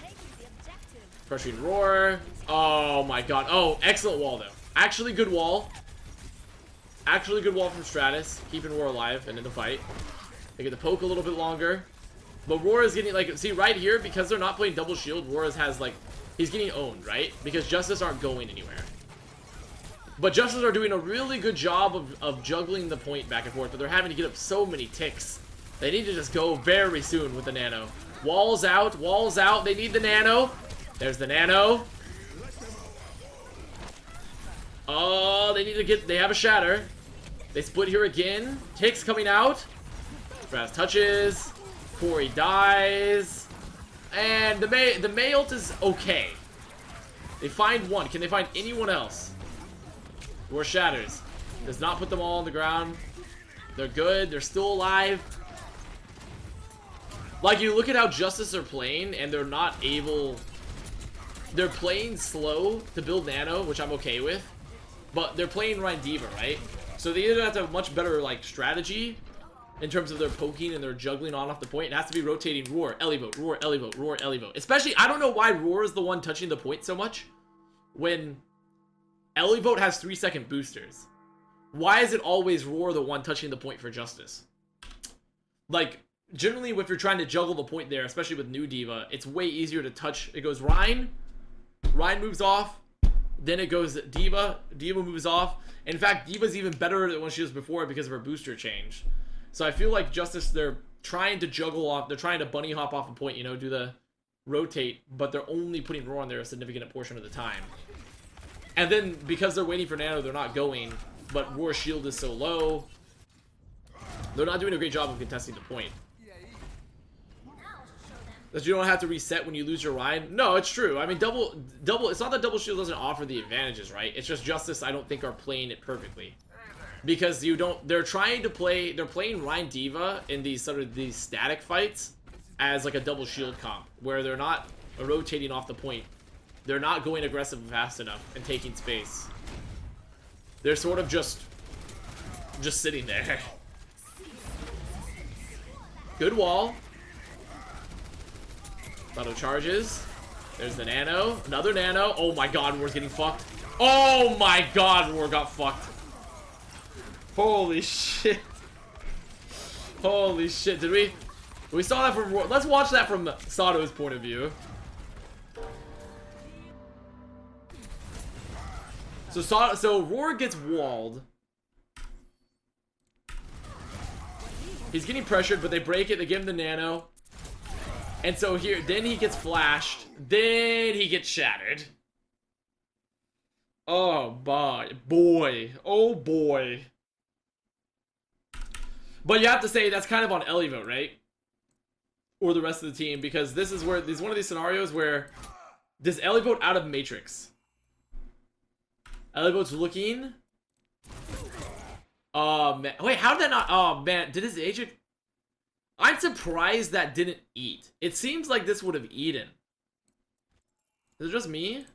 Pressuring Roar. Oh my god. Oh, excellent wall though. Actually good wall. Actually good wall from Stratus. Keeping Roar alive and in the fight. They get the poke a little bit longer. But Roar is getting, like, see right here, because they're not playing double shield, Roar has, like, he's getting owned, right? Because Justice aren't going anywhere. But Justice are doing a really good job of juggling the point back and forth, but they're having to get up so many ticks. They need to just go very soon with the nano. Walls out, they need the nano. There's the nano. Oh, they have a shatter. They split here again. Ticks coming out. Stratus touches. Corey dies. And the Mei ult is okay. They find one. Can they find anyone else? Roar shatters. Does not put them all on the ground. They're good. They're still alive. Like, you look at how Justice are playing, and they're not able... They're playing slow to build nano, which I'm okay with. But they're playing Ryan Diva, right? So they either have to have much better, like, strategy in terms of their poking and their juggling on off the point. It has to be rotating Roar, Elivote, Roar, Elivote, Roar, Elivote. Especially, I don't know why Roar is the one touching the point so much when Elivote has 3-second boosters. Why is it always Roar the one touching the point for Justice? Like, generally, if you're trying to juggle the point there, especially with new Diva, it's way easier to touch. It goes Ryan moves off, then it goes Diva moves off. In fact, Diva's even better than when she was before because of her booster change. So I feel like Justice, they're trying to juggle off, they're trying to bunny hop off a point, you know, do the rotate, but they're only putting Roar on there a significant portion of the time. And then, because they're waiting for Nano, they're not going, but Roar's shield is so low. They're not doing a great job of contesting the point. That you don't have to reset when you lose your Ryan. No, it's true. I mean, double. It's not that double shield doesn't offer the advantages, right? It's just Justice, I don't think, are playing it perfectly. Because you don't. They're trying to play. They're playing Ryan Diva in these sort of these static fights as like a double shield comp, where they're not rotating off the point. They're not going aggressive fast enough and taking space. They're sort of just sitting there. Good wall. Auto charges. There's the Nano. Another Nano. Oh my god, Roar's getting fucked. Oh my god, Roar got fucked. Holy shit. Holy shit. Did we saw that from Roar. Let's watch that from Sato's point of view. So Roar gets walled. He's getting pressured, but they break it. They give him the Nano. And so here, then he gets flashed. Then he gets shattered. Oh, boy. Oh, boy. But you have to say that's kind of on Elivote, right? Or the rest of the team, because this is one of these scenarios where does Elivote out of Matrix? Elivote's looking. Oh, man. Wait, how did that not... Oh, man. Did his agent... I'm surprised that didn't eat. It seems like this would have eaten. Is it just me?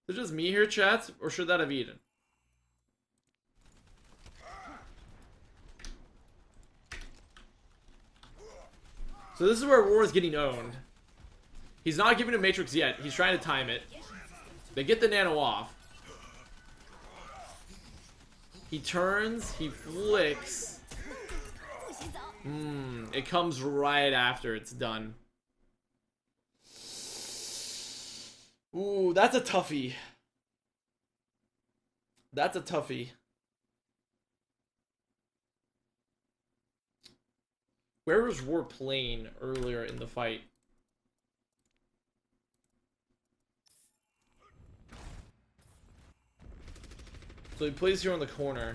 Is it just me here, chat? Or should that have eaten? So this is where Roar is getting owned. He's not giving a Matrix yet. He's trying to time it. They get the Nano off. He turns. He flicks. It comes right after it's done. Ooh, that's a toughie. That's a toughie. Where was Roar playing earlier in the fight? So he plays here on the corner.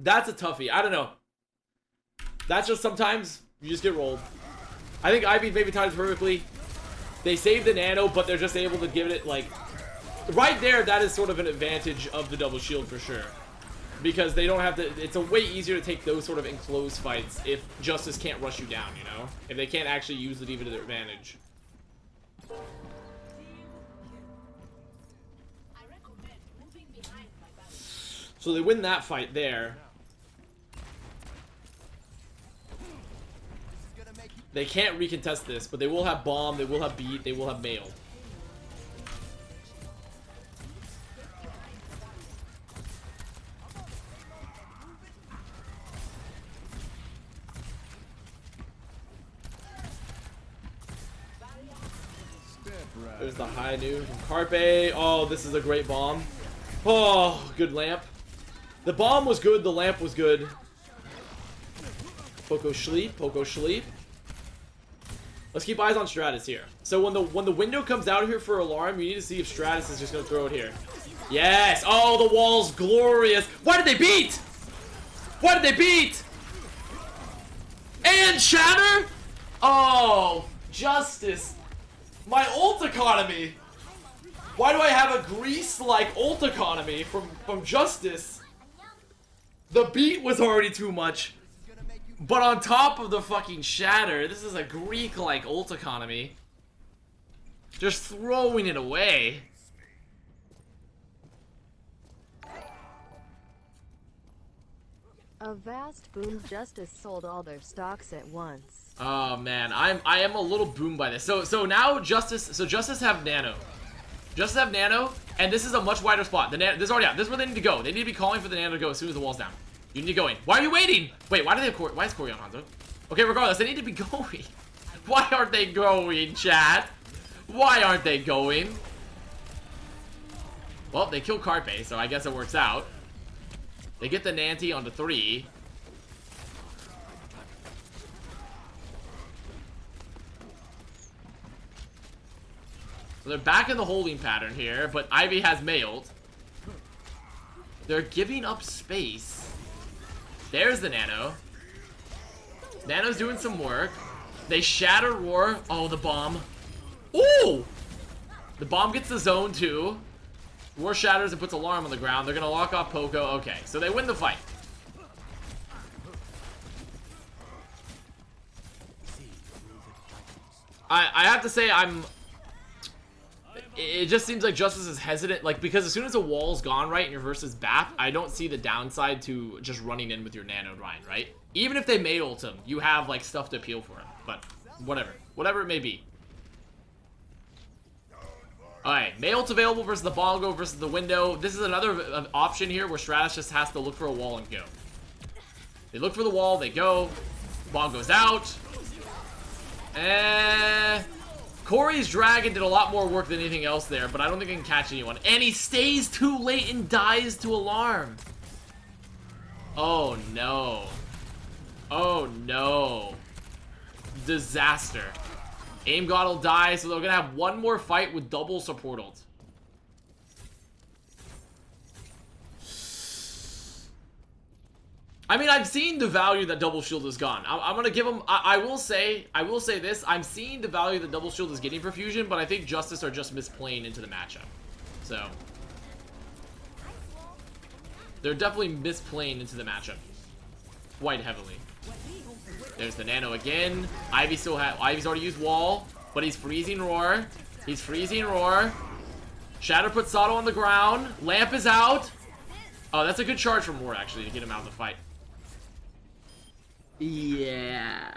That's a toughie. I don't know. That's just sometimes you just get rolled. I think Ivy maybe times perfectly. They save the Nano, but they're just able to give it like right there. That is sort of an advantage of the double shield for sure, because they don't have to. It's a way easier to take those sort of enclosed fights if Justice can't rush you down. You know, if they can't actually use the Diva to their advantage. So they win that fight there. They can't recontest this, but they will have Bomb, they will have Beat, they will have Mail. There's the high new from Carpe. Oh, this is a great bomb. Oh, good lamp. The bomb was good, the lamp was good. Poco sleep, Poco sleep. Let's keep eyes on Stratus here. So when the window comes out here for alarm, you need to see if Stratus is just gonna throw it here. Yes! Oh, the wall's glorious! Why did they beat? Why did they beat? And Shatter? Oh, Justice. My ult economy. Why do I have a Grease-like ult economy from Justice? The beat was already too much. But on top of the fucking Shatter, this is a Greek-like ult economy. Just throwing it away. Avast boom Justice sold all their stocks at once. Oh man, I am a little boomed by this. So now Justice have Nano. Justice have Nano, and this is a much wider spot. This is already out. This is where they need to go. They need to be calling for the Nano to go as soon as the wall's down. You need to go in. Why are you waiting? Wait, why do they have Corey? Why is Corey on Hanzo? Okay, regardless, they need to be going. Why aren't they going, chat? Why aren't they going? Well, they kill Carpe, so I guess it works out. They get the Nanti onto 3. So they're back in the holding pattern here, but Ivy has mailed. They're giving up space. There's the Nano. Nano's doing some work. They shatter Roar. Oh, the bomb. Ooh! The bomb gets the zone too. Roar shatters and puts alarm on the ground. They're gonna lock off Poco. Okay, so they win the fight. I have to say it just seems like Justice is hesitant, like, because as soon as the wall's gone, right, and you're versus BAP, I don't see the downside to just running in with your Nano Ryan, right? Even if they May ult him, you have, like, stuff to appeal for him, but whatever it may be. Alright, May ult's available versus the Bongo versus the Window. This is another option here where Stratus just has to look for a wall and go. They look for the wall, they go, Bongo's out. Corey's Dragon did a lot more work than anything else there, but I don't think he can catch anyone. And he stays too late and dies to alarm. Oh no. Oh no. Disaster. Aim God will die, so they're gonna have one more fight with double support ult. I mean, I've seen the value that double shield has gone. I'm gonna give him. I will say this. I'm seeing the value that double shield is getting for Fusion, but I think Justice are just misplaying into the matchup. So they're definitely misplaying into the matchup quite heavily. There's the Nano again. Ivy's already used Wall, but he's freezing Roar. He's freezing Roar. Shatter puts Sato on the ground. Lamp is out. Oh, that's a good charge from Roar actually to get him out of the fight. Yeah.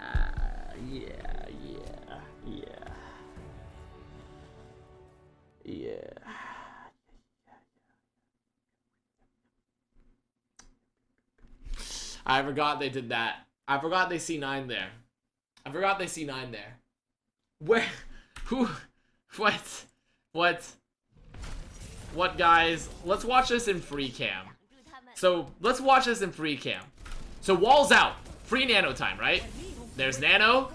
I forgot they did that. I forgot they C9 there. Where? Who? What, guys? Let's watch this in free cam. So, So, Wall's out. Free Nano time, right? There's Nano.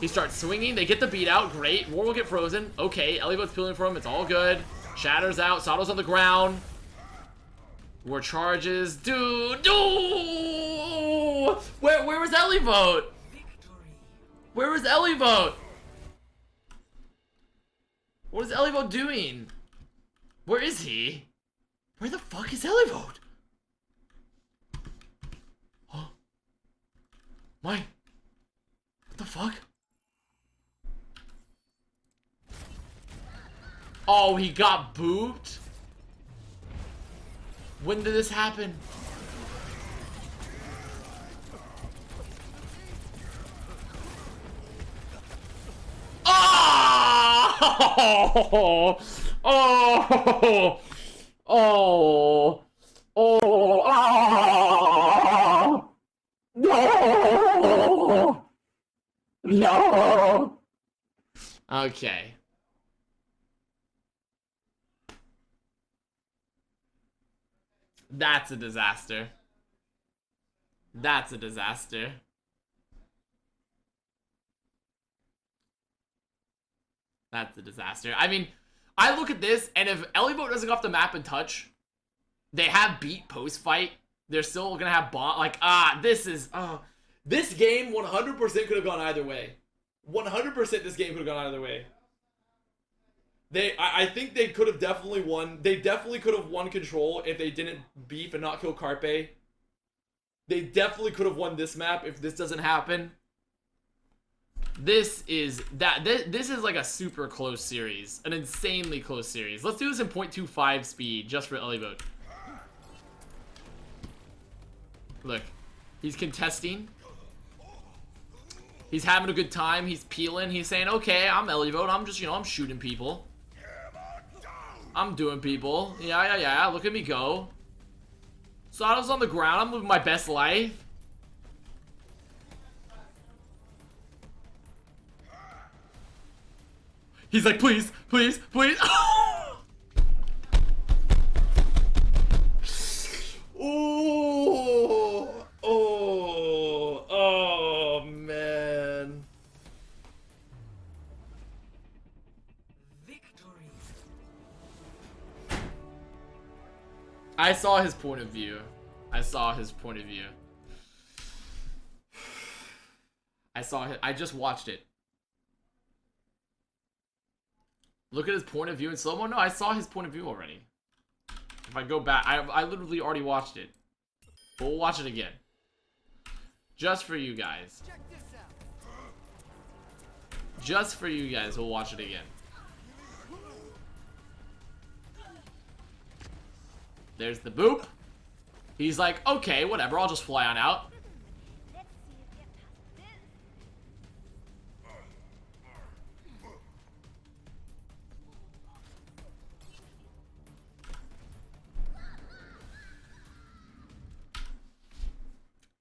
He starts swinging. They get the beat out. Great. War will get frozen. Okay, Elivo's peeling for him. It's all good. Shatter's out. Sato's on the ground. War charges. Dude. Where was Elivote? Where was Elivote? What is Elivote doing? Where is he? Where the fuck is Elivote? Oh. What the fuck? Oh, he got booped? When did this happen? Oh! Oh! Oh! Oh! No! No! Okay. That's a disaster. That's a disaster. That's a disaster. I mean, I look at this, and if Elivote doesn't go off the map and touch, they have beat post-fight. They're still gonna have bomb. Like, this game 100% could have gone either way. 100% this game could have gone either way. I think they could have definitely won. They definitely could have won control if they didn't beef and not kill Carpe. They definitely could have won this map if this doesn't happen. This is like a super close series. An insanely close series. Let's do this in 0.25 speed just for Elivote. Look. He's contesting. He's having a good time. He's peeling. He's saying, okay, I'm Elivote. I'm just, I'm shooting people. I'm doing people. Yeah. Look at me go. Sato's on the ground. I'm living my best life. He's like, please. I saw his point of view. I saw his point of view. I just watched it. Look at his point of view in slow-mo. No, I saw his point of view already. If I go back, I literally already watched it. But we'll watch it again. Just for you guys. Just for you guys, we'll watch it again. There's the boop. He's like, okay, whatever, I'll just fly on out.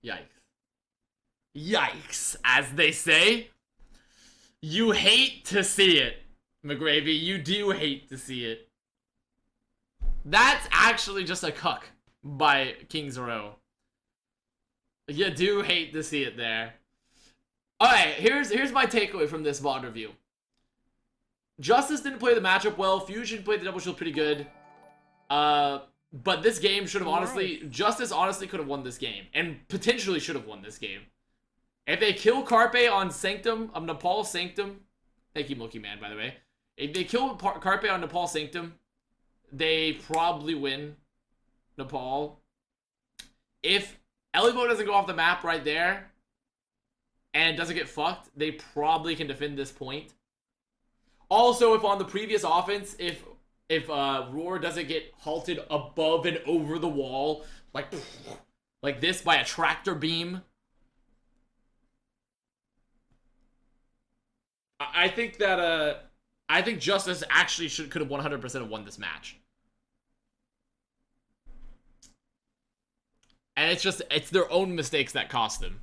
Yikes. Yikes, as they say. You hate to see it, McGravy. You do hate to see it. That's actually just a cuck by King's Row. You do hate to see it there. Alright, here's my takeaway from this VOD review. Justice didn't play the matchup well. Fusion played the double shield pretty good. But this game should have honestly... Justice honestly could have won this game. And potentially should have won this game. If they kill Carpe on Sanctum, Nepal Sanctum... Thank you, Milky Man, by the way. If they kill Carpe on Nepal Sanctum, they probably win Nepal. If Elibo doesn't go off the map right there, and doesn't get fucked, they probably can defend this point. Also, if on the previous offense, if Roar doesn't get halted above and over the wall, like this by a tractor beam, I think that I think Justice actually could have 100% have won this match. And it's their own mistakes that cost them.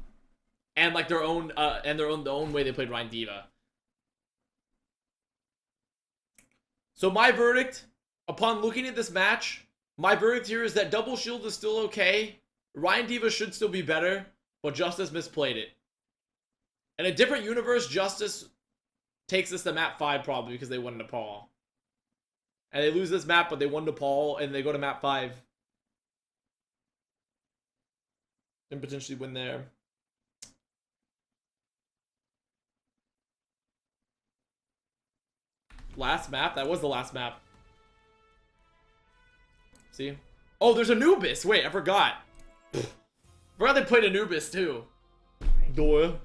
And like their own the own way they played Ryan Diva. So my verdict, upon looking at this match, my verdict here is that Double Shield is still okay. Ryan Diva should still be better, but Justice misplayed it. In a different universe, Justice takes this to map 5 probably because they won Nepal. And they lose this map, but they won Nepal, and they go to map 5. And potentially win there. Last map? That was the last map. See? Oh, there's Anubis! Wait, I forgot. Forgot they played Anubis too. Doyle.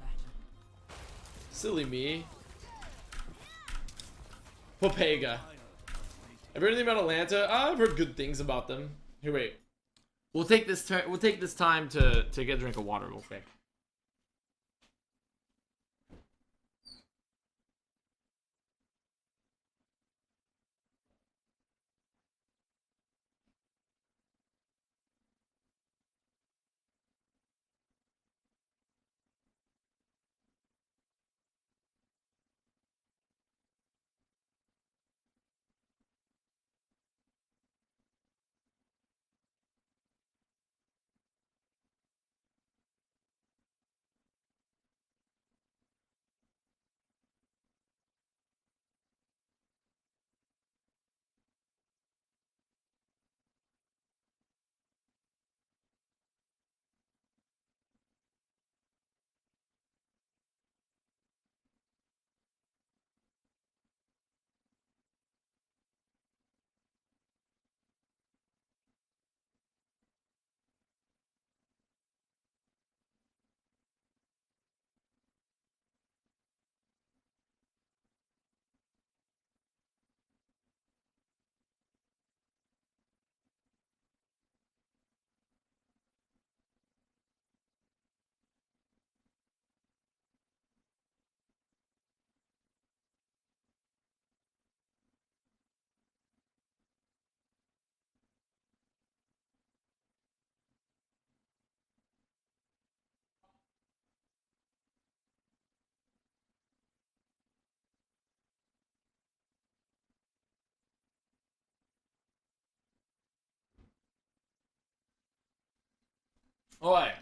Silly me. Popega. Have you heard anything about Atlanta? I've heard good things about them. Here, wait. We'll take this time to get a drink of water real quick. Alright.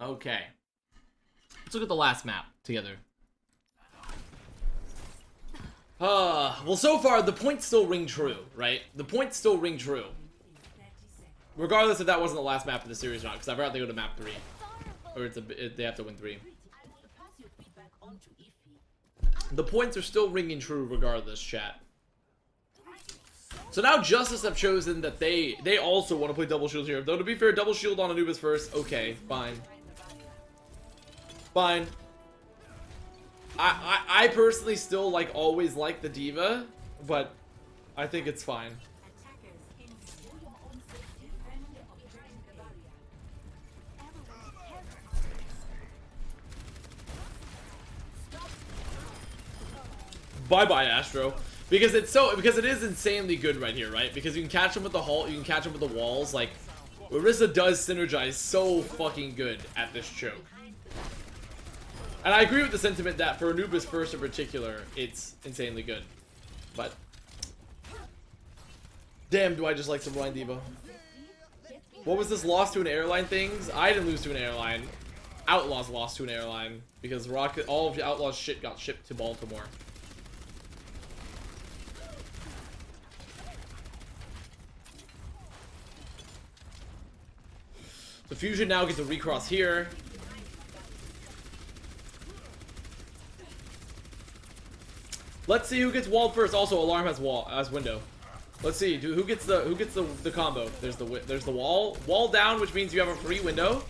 Okay. Let's look at the last map together. Well, so far, the points still ring true, right? The points still ring true. Regardless if that wasn't the last map of the series or not, because I forgot they go to map 3. Or they have to win 3. The points are still ringing true regardless, chat. So now Justice have chosen that they also want to play double shield here. Though to be fair, double shield on Anubis first. Okay, fine. Fine. I personally still always like the D.Va, but I think it's fine. Bye-bye, Astro. Because it is insanely good right here, right? Because you can catch him with the halt, you can catch him with the walls. Like, Orisa does synergize so fucking good at this choke. And I agree with the sentiment that for Anubis first in particular, it's insanely good. But damn, do I just like some blind D.Va. What was this loss to an airline things? I didn't lose to an airline. Outlaws lost to an airline because all of the Outlaws shit got shipped to Baltimore. The Fusion now gets a recross here. Let's see who gets walled first. Also, Alarm has window. Let's see, who gets the combo? There's the wall down, which means you have a free window.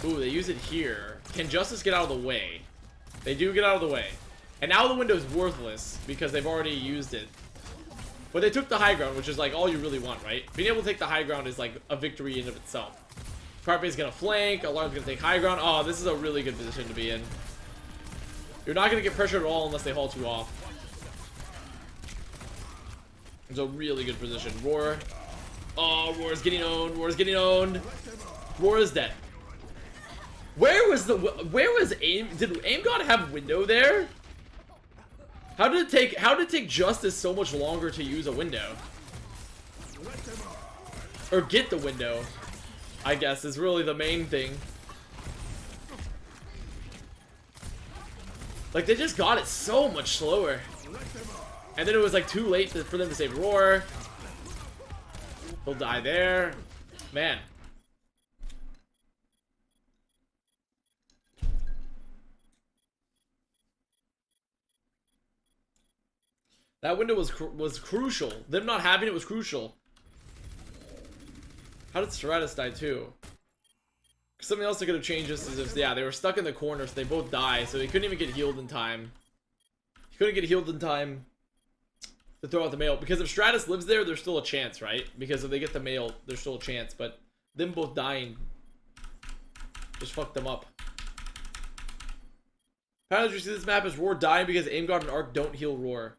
Ooh, they use it here. Can Justice get out of the way? They do get out of the way, and now the window's worthless because they've already used it. But they took the high ground, which is all you really want, right? Being able to take the high ground is a victory in of itself. Carpe's gonna flank, Alarm's gonna take high ground. Oh, this is a really good position to be in. You're not gonna get pressured at all unless they halt you off. It's a really good position. Roar. Oh, Roar's getting owned. Roar's getting owned. Roar is dead. Where was Aim? Did Aim God have window there? How did it take Justice so much longer to use a window? Or get the window, I guess, is really the main thing. They just got it so much slower. And then it was too late for them to save Roar. He'll die there. Man. That window was crucial. Them not having it was crucial. How did Stratus die too? Something else that could have changed this is if, yeah, they were stuck in the corner, so they both die, so they couldn't even get healed in time. He couldn't get healed in time to throw out the mail. Because if Stratus lives there, there's still a chance, right? Because if they get the mail, there's still a chance. But them both dying just fucked them up. How did you see this map as Roar dying because Aim God and Arc don't heal Roar?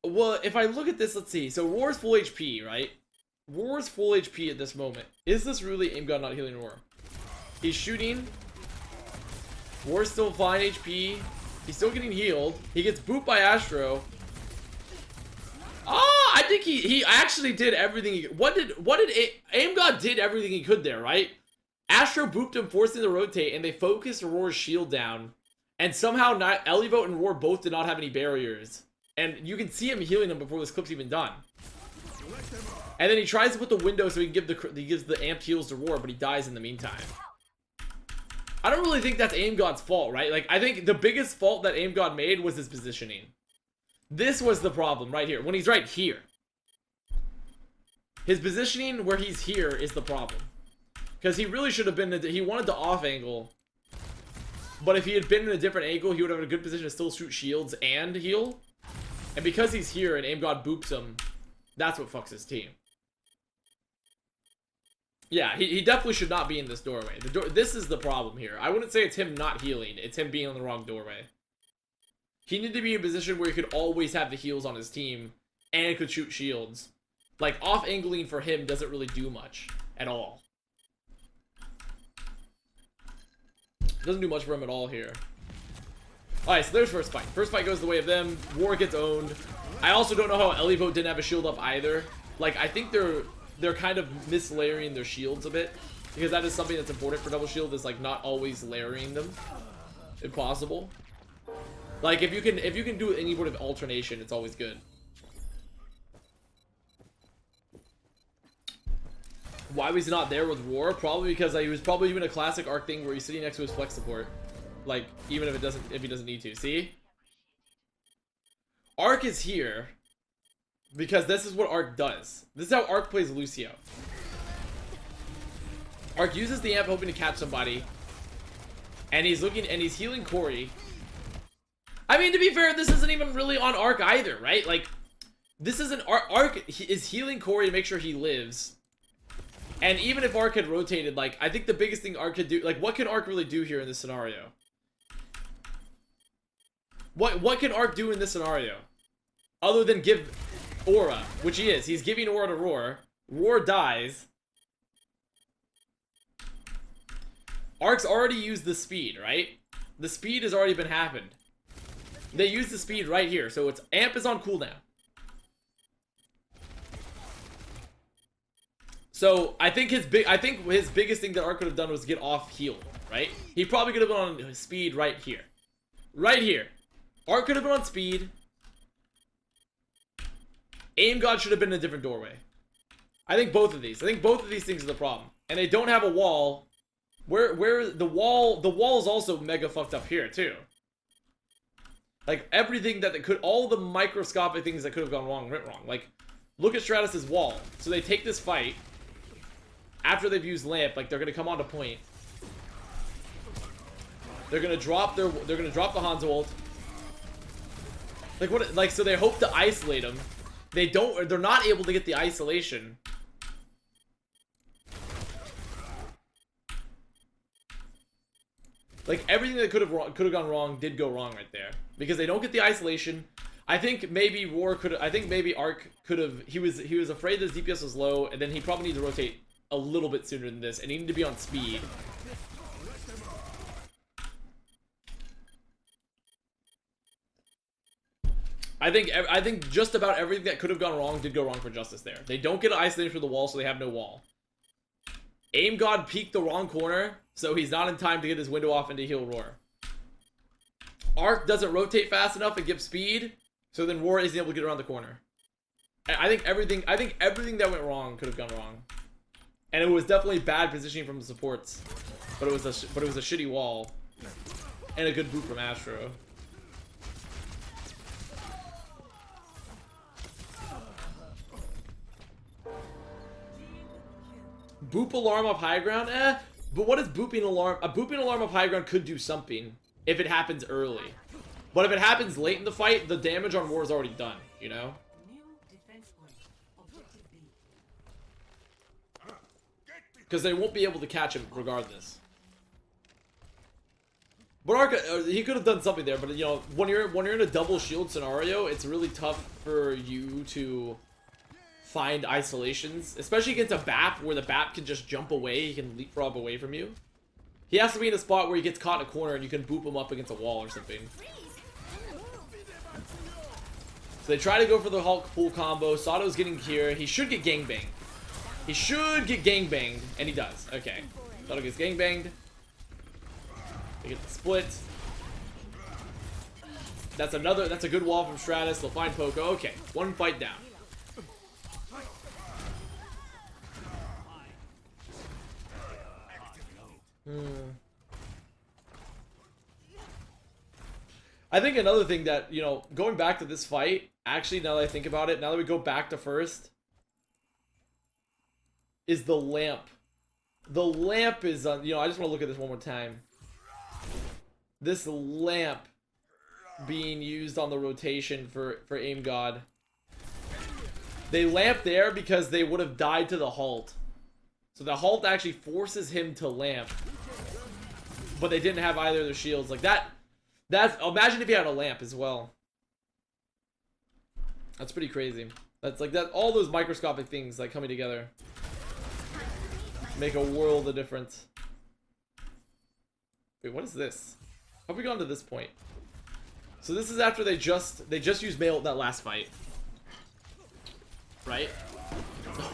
Well, if I look at this, let's see. So Roar's full HP, right? Roar's full HP at this moment. Is this really Aim God not healing Roar? He's shooting. Roar's still fine HP. He's still getting healed. He gets booped by Astro. Oh, I think he actually did everything he... What did Aim God did everything he could there, right? Astro booped him, forcing to rotate, and they focused Roar's shield down. And somehow Elivote and Roar both did not have any barriers. And you can see him healing him before this clip's even done. And then he tries to put the window so he gives the amped heals to Roar, but he dies in the meantime. I don't really think that's Aim God's fault, right? I think the biggest fault that Aim God made was his positioning. This was the problem right here, when he's right here. His positioning where he's here is the problem. Because he really should have been, he wanted to off angle. But if he had been in a different angle, he would have a good position to still shoot shields and heal. And because he's here and Aim God boops him, that's what fucks his team. Yeah, he definitely should not be in this doorway. This is the problem here. I wouldn't say it's him not healing. It's him being on the wrong doorway. He needed to be in a position where he could always have the heals on his team and could shoot shields. Off-angling for him doesn't really do much at all. Doesn't do much for him at all here. Alright, so there's first fight. First fight goes the way of them. War gets owned. I also don't know how Elivote didn't have a shield up either. I think they're kind of mislayering their shields a bit. Because that is something that's important for double shield, is not always layering them. If possible. Like if you can do any sort of alternation, it's always good. Why was he not there with Roar? Probably because he was probably doing a classic Arc thing where he's sitting next to his flex support. Like, even if he doesn't need to. See? Arc is here because this is what Arc does. This is how Arc plays Lucio. Arc uses the amp hoping to catch somebody. And he's healing Corey. I mean, to be fair, this isn't even really on Arc either, right? Like, this isn't Arc is healing Corey to make sure he lives. And even if Arc had rotated, like, I think the biggest thing Arc could do, like, what can Arc really do here in this scenario? What can Arc do in this scenario? Other than give Aura, which he is. He's giving Aura to Roar. Roar dies. Arc's already used the speed, right? The speed has already been happened. They use the speed right here, so its amp is on cooldown. So I think his biggest thing that Arc could have done was get off heal, right? He probably could have been on speed right here. Right here. Arc could have been on speed. Aim God should have been in a different doorway. I think both of these things are the problem. And they don't have a wall. Where the wall is also mega fucked up here too. Like everything that all the microscopic things that could have gone wrong went wrong. Like look at Stratus's wall. So they take this fight. After they've used Lamp, like they're gonna come onto point. They're gonna drop the Hanzo ult. Like what? Like so they hope to isolate him. They're not able to get the isolation. Like everything that could have gone wrong did go wrong right there because they don't get the isolation. I think maybe Arc could have. He was afraid that his DPS was low, and then he probably needed to rotate a little bit sooner than this, and he needed to be on speed. I think just about everything that could have gone wrong did go wrong for Justice there. They don't get an isolation for the wall, so they have no wall. Aim God peeked the wrong corner, so he's not in time to get his window off and to heal Roar. Arc doesn't rotate fast enough and give speed, so then Roar isn't able to get around the corner. I think everything that went wrong could have gone wrong. And it was definitely bad positioning from the supports. But it was a shitty wall. And a good boot from Astro. Boop alarm up high ground? But what is booping alarm? A booping alarm up high ground could do something if it happens early. But if it happens late in the fight, the damage on War is already done, you know? Because they won't be able to catch him regardless. But Arc, he could have done something there, but you know, when you're in a double shield scenario, it's really tough for you to find isolations, especially against a BAP where the BAP can just jump away, he can leapfrog away from you. He has to be in a spot where he gets caught in a corner and you can boop him up against a wall or something. So they try to go for the Hulk pool combo. Sato's getting here. He should get gangbanged. He should get gangbanged, and he does. Okay. Sato gets gangbanged. They get the split. That's a good wall from Stratus. They'll find Poco. Okay, one fight down. I think another thing that, you know, going back to this fight, actually, now that I think about it, now that we go back to first, is the lamp. The lamp is on, you know, I just want to look at this one more time. This lamp being used on the rotation for Aim God. They lamp there because they would have died to the halt. So the halt actually forces him to lamp. But they didn't have either of their shields. Like that's imagine if he had a lamp as well. That's pretty crazy. That's like that, all those microscopic things like coming together make a world of difference. Wait, what is this? How have we gone to this point? So this is after they just used Mail in that last fight. Right?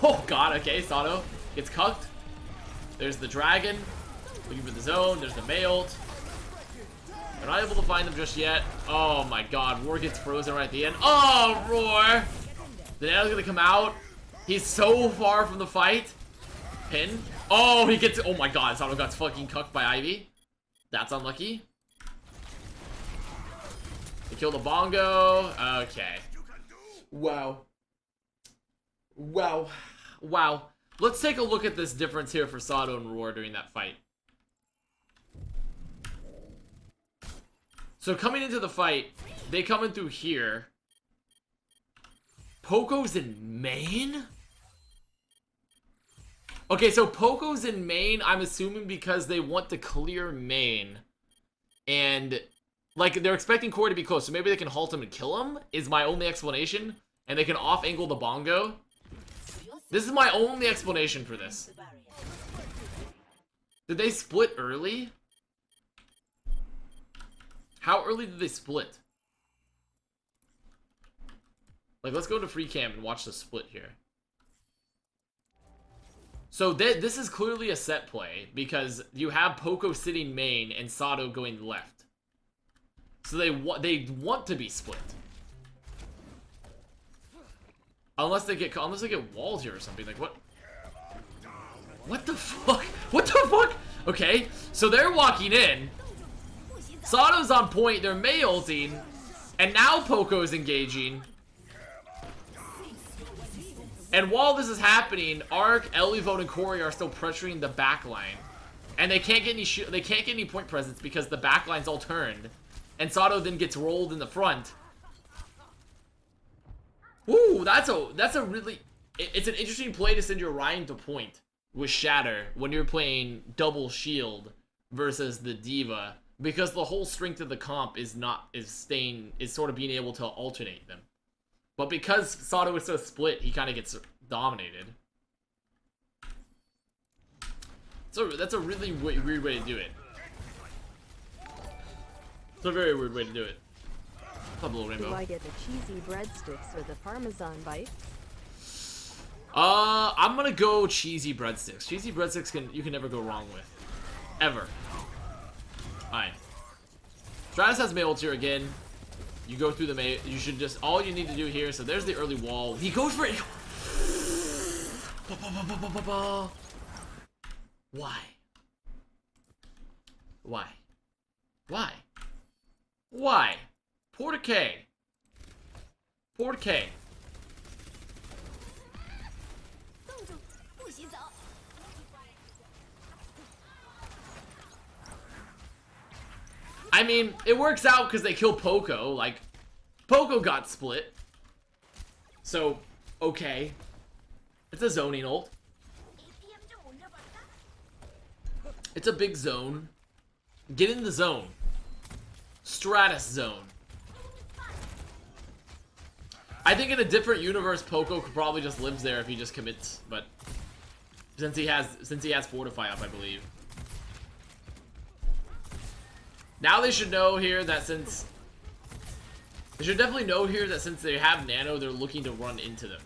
Oh god, okay, Sato gets cucked. There's the dragon. Looking for the zone. There's the Mail. We're not able to find them just yet. Oh my god, Roar gets frozen right at the end. Oh, Roar! The Nano's gonna come out. He's so far from the fight. Pin. Oh, he gets. Oh my god, Sato got fucking cucked by Ivy. That's unlucky. They kill the bongo. Okay. Wow. Wow. Wow. Let's take a look at this difference here for Sato and Roar during that fight. So coming into the fight, they come in through here. Poco's in main? Okay, so Poco's in main, I'm assuming because they want to clear main. And, like, they're expecting Corey to be close, so maybe they can halt him and kill him, is my only explanation. And they can off-angle the bongo. This is my only explanation for this. Did they split early? How early did they split? Like, let's go to free cam and watch the split here. So this is clearly a set play because you have Poco sitting main and Sato going left. So they want to be split. Unless they get walls here or something. Like, what? What the fuck? What the fuck? Okay, so they're walking in. Sato's on point, they're Mei ulting, and now Poco's engaging. And while this is happening, Arc, Elivone, and Corey are still pressuring the backline. And they can't get any point presence because the backline's all turned. And Sato then gets rolled in the front. Ooh, that's a really... It's an interesting play to send your Ryan to point with Shatter when you're playing double shield versus the Diva. Because the whole strength of the comp is sort of being able to alternate them. But because Sato is so split, he kind of gets dominated. So that's a really weird way to do it. It's a very weird way to do it. Blue Rainbow. Do I get the cheesy breadsticks or the Parmesan bites? I'm gonna go cheesy breadsticks. Cheesy breadsticks you can never go wrong with. Ever. Alright. Stratus has Mei here again. You go through the Mei. You should just... All you need to do here... So there's the early wall. He goes for it. Why? Why? Why? Why? Por qué? Por qué? I mean, it works out because they kill Poco. Like, Poco got split. So, okay. It's a zoning ult. It's a big zone. Get in the zone. Stratus zone. I think in a different universe, Poco could probably just lives there if he just commits, but since he has Fortify up, I believe. Now they should know here that since they have Nano, they're looking to run into them.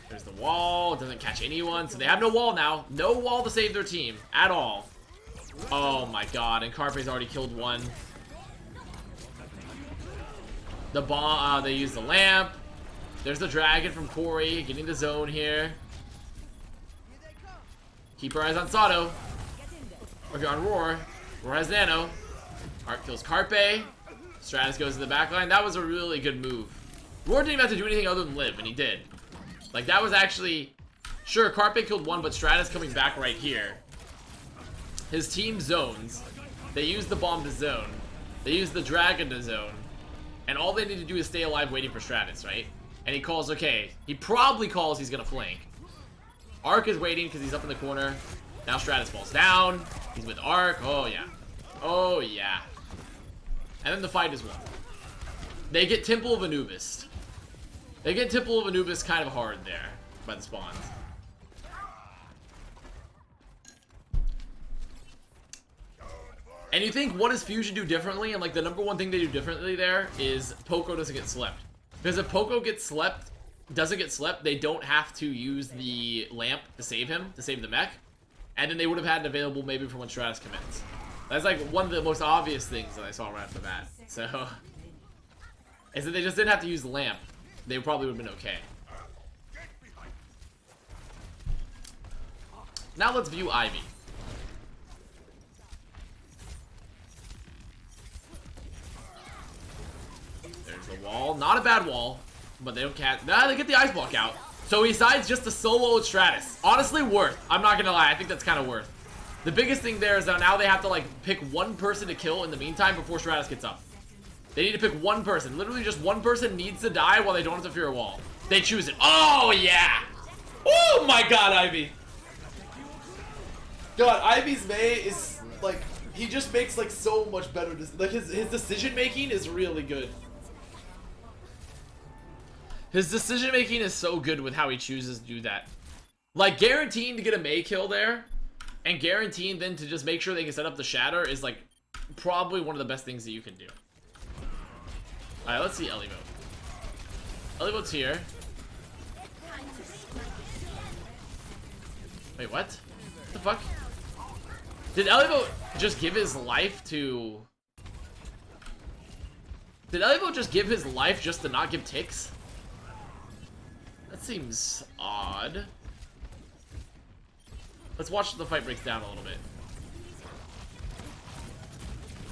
There's the wall. It doesn't catch anyone, so they have no wall now. No wall to save their team at all. Oh my god, and Carpe's already killed one. The bomb, they use the lamp. There's the dragon from Corey getting the zone here. Keep your eyes on Sato. Or if you're on Roar. Roar has Nano. Art kills Carpe. Stratus goes to the backline. That was a really good move. Roar didn't even have to do anything other than live, and he did. Like, that was actually... Sure, Carpe killed one, but Stratus coming back right here. His team zones. They use the bomb to zone. They use the dragon to zone. And all they need to do is stay alive waiting for Stratus, right? And he calls, okay. He probably calls he's gonna flank. Arc is waiting because he's up in the corner. Now Stratus falls down. He's with Arc. Oh, yeah. Oh, yeah. And then the fight is won. They get Temple of Anubis. They get Temple of Anubis kind of hard there by the spawns. And you think, what does Fusion do differently? And like the number one thing they do differently there is Poco doesn't get slept. Because if Poco doesn't get slept, they don't have to use the lamp to save him, to save the mech. And then they would have had it available maybe for when Stratus commits. That's like one of the most obvious things that I saw right off the bat. So, is that they just didn't have to use the lamp. They probably would have been okay. Now let's view Ivy. There's the wall. Not a bad wall, but they don't catch. Nah, they get the ice block out. So he decides just to solo Stratus. Honestly, worth. I'm not gonna lie. I think that's kind of worth. The biggest thing there is that now they have to like pick one person to kill in the meantime before Stratus gets up. They need to pick one person. Literally just one person needs to die while they don't have to fear a wall. They choose it. Oh, yeah. Oh, my God, Ivy. God, Ivy's May is, like, he just makes, like, so much better. Like, his decision-making is really good. His decision-making is so good with how he chooses to do that. Like, guaranteeing to get a May kill there, and guaranteeing then to just make sure they can set up the Shatter is, like, probably one of the best things that you can do. Alright, let's see Elivo. Elivo's here. Wait, what? What the fuck? Did Elivo just give his life to... Did Elivo just give his life just to not give ticks? That seems odd. Let's watch the fight breaks down a little bit.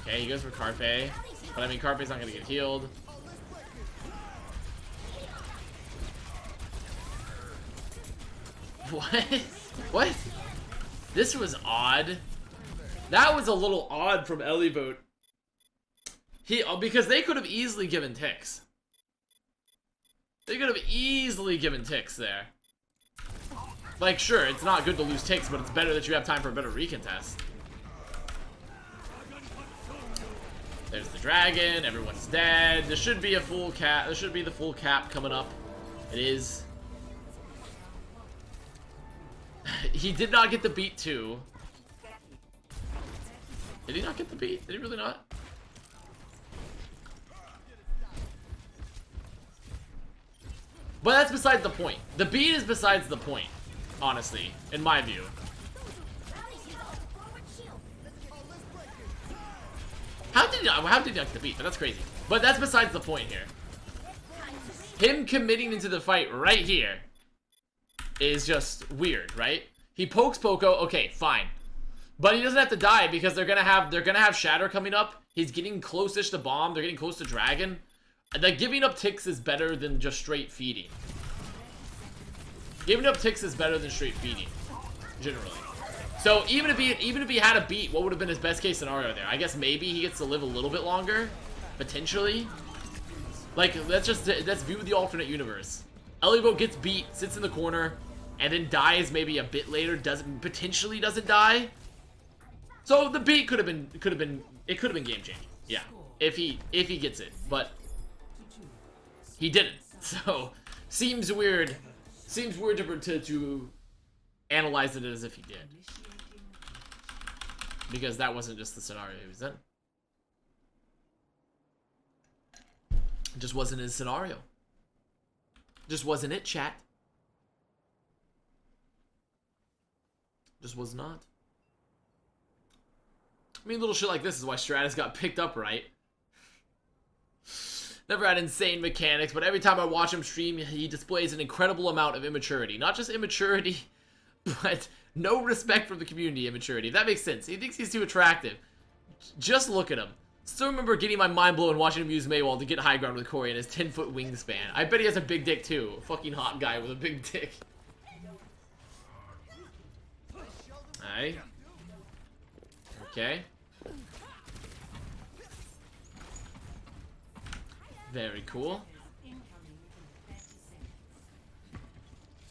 Okay, he goes for Carpe. But I mean, Carpe's not gonna get healed. What? What? This was odd. That was a little odd from Elivote. Because they could have easily given ticks. They could have easily given ticks there. Like, sure, it's not good to lose ticks, but it's better that you have time for a better recontest. There's the dragon. Everyone's dead. There should be a full cap. There should be the full cap coming up. It is. He did not get the beat too. Did he not get the beat? Did he really not? But that's besides the point. The beat is besides the point, honestly, in my view. How did he not get the beat? But that's crazy. But that's besides the point here. Him committing into the fight right here is just weird, right? He pokes Poco, okay, fine. But he doesn't have to die because they're gonna have Shatter coming up. He's getting close-ish to bomb, they're getting close to dragon. Like, giving up ticks is better than just straight feeding. Giving up ticks is better than straight feeding, generally. So even if he had a beat, what would have been his best case scenario there? I guess maybe he gets to live a little bit longer, potentially. Like, let's view the alternate universe. Elivo gets beat, sits in the corner, and then dies maybe a bit later. Potentially doesn't die. So the beat could have been game changing. Yeah, if he gets it, but he didn't. So seems weird. Seems weird to analyze it as if he did, because that wasn't just the scenario he was in. It just wasn't his scenario. Just wasn't it, chat. Just was not. I mean, little shit like this is why Stratus got picked up, right? Never had insane mechanics, but every time I watch him stream, he displays an incredible amount of immaturity. Not just immaturity, but no respect for the community immaturity, if that makes sense. He thinks he's too attractive. Just look at him. Still remember getting my mind blown watching him use Maywall to get high ground with Corey and his 10-foot wingspan. I bet he has a big dick too. A fucking hot guy with a big dick. Alright. Okay. Very cool.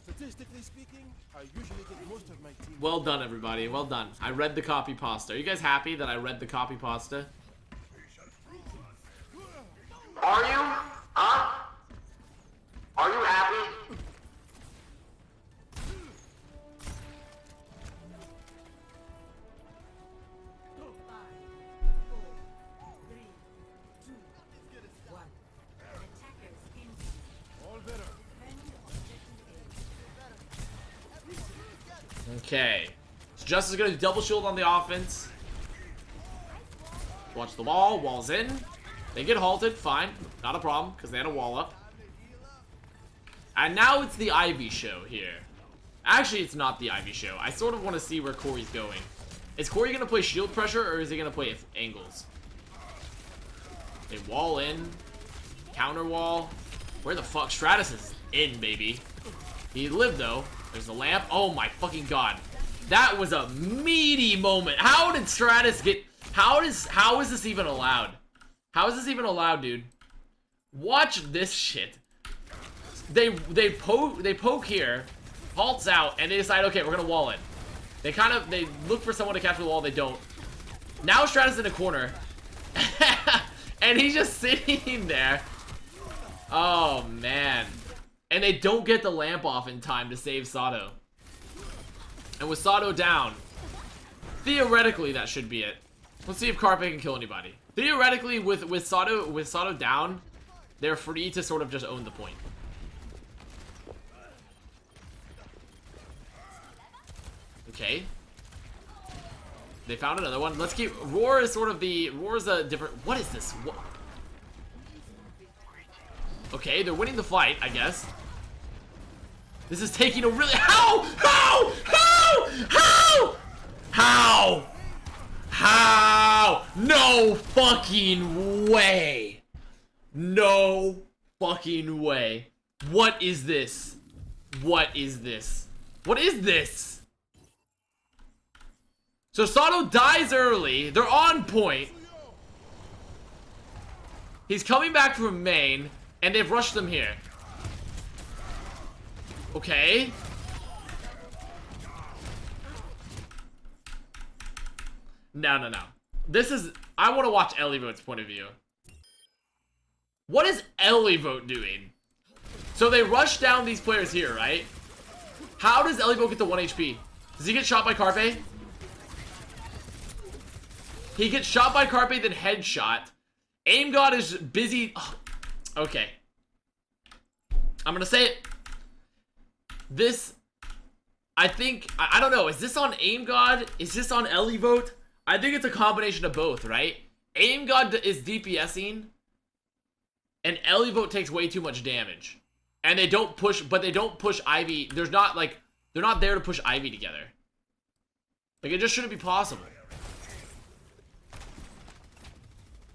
Statistically speaking, I usually get most of my team. Well done, everybody. Well done. I read the copy pasta. Are you guys happy that I read the copy pasta? Are you? Huh? Are you happy? Okay. So Justice is going to double shield on the offense. Watch the wall. Wall's in. They get halted. Fine. Not a problem, because they had a wall up. And now it's the Ivy show here. Actually, it's not the Ivy show. I sort of want to see where Corey's going. Is Corey going to play shield pressure, or is he going to play angles? They wall in. Counter wall. Where the fuck? Stratus is in, baby. He lived, though. There's the lamp. Oh, my fucking god. That was a meaty moment. How did Stratus get... How is this even allowed? How is this even allowed, dude? Watch this shit. They poke here, halts out, and they decide, okay, we're gonna wall in. They look for someone to capture the wall, they don't. Now Stratus in a corner. And he's just sitting there. Oh, man. And they don't get the lamp off in time to save Sato. And with Sato down, theoretically that should be it. Let's see if Carpe can kill anybody. Theoretically, with Sato down, they're free to sort of just own the point. Okay. They found another one. Let's keep... Roar is sort of the... Roar's a different... What is this? What? Okay, they're winning the fight, I guess. This is taking a really... How? How? How? How? How? How? No fucking way. No fucking way. What is this? What is this? What is this? So Sato dies early. They're on point. He's coming back from main, and they've rushed them here. Okay. No. This is... I want to watch Elivote's point of view. What is Elivote doing? So they rush down these players here, right? How does Elivote get to 1 HP? Does he get shot by Carpe? He gets shot by Carpe, then headshot. Aim God is busy... Ugh. Okay. I'm gonna say it. This... I think... I don't know. Is this on Aim God? Is this on Elivote? I think it's a combination of both, right? Aim God is DPSing, and Elivote takes way too much damage. And they don't push, but they don't push Ivy. There's not, like, they're not there to push Ivy together. Like, it just shouldn't be possible.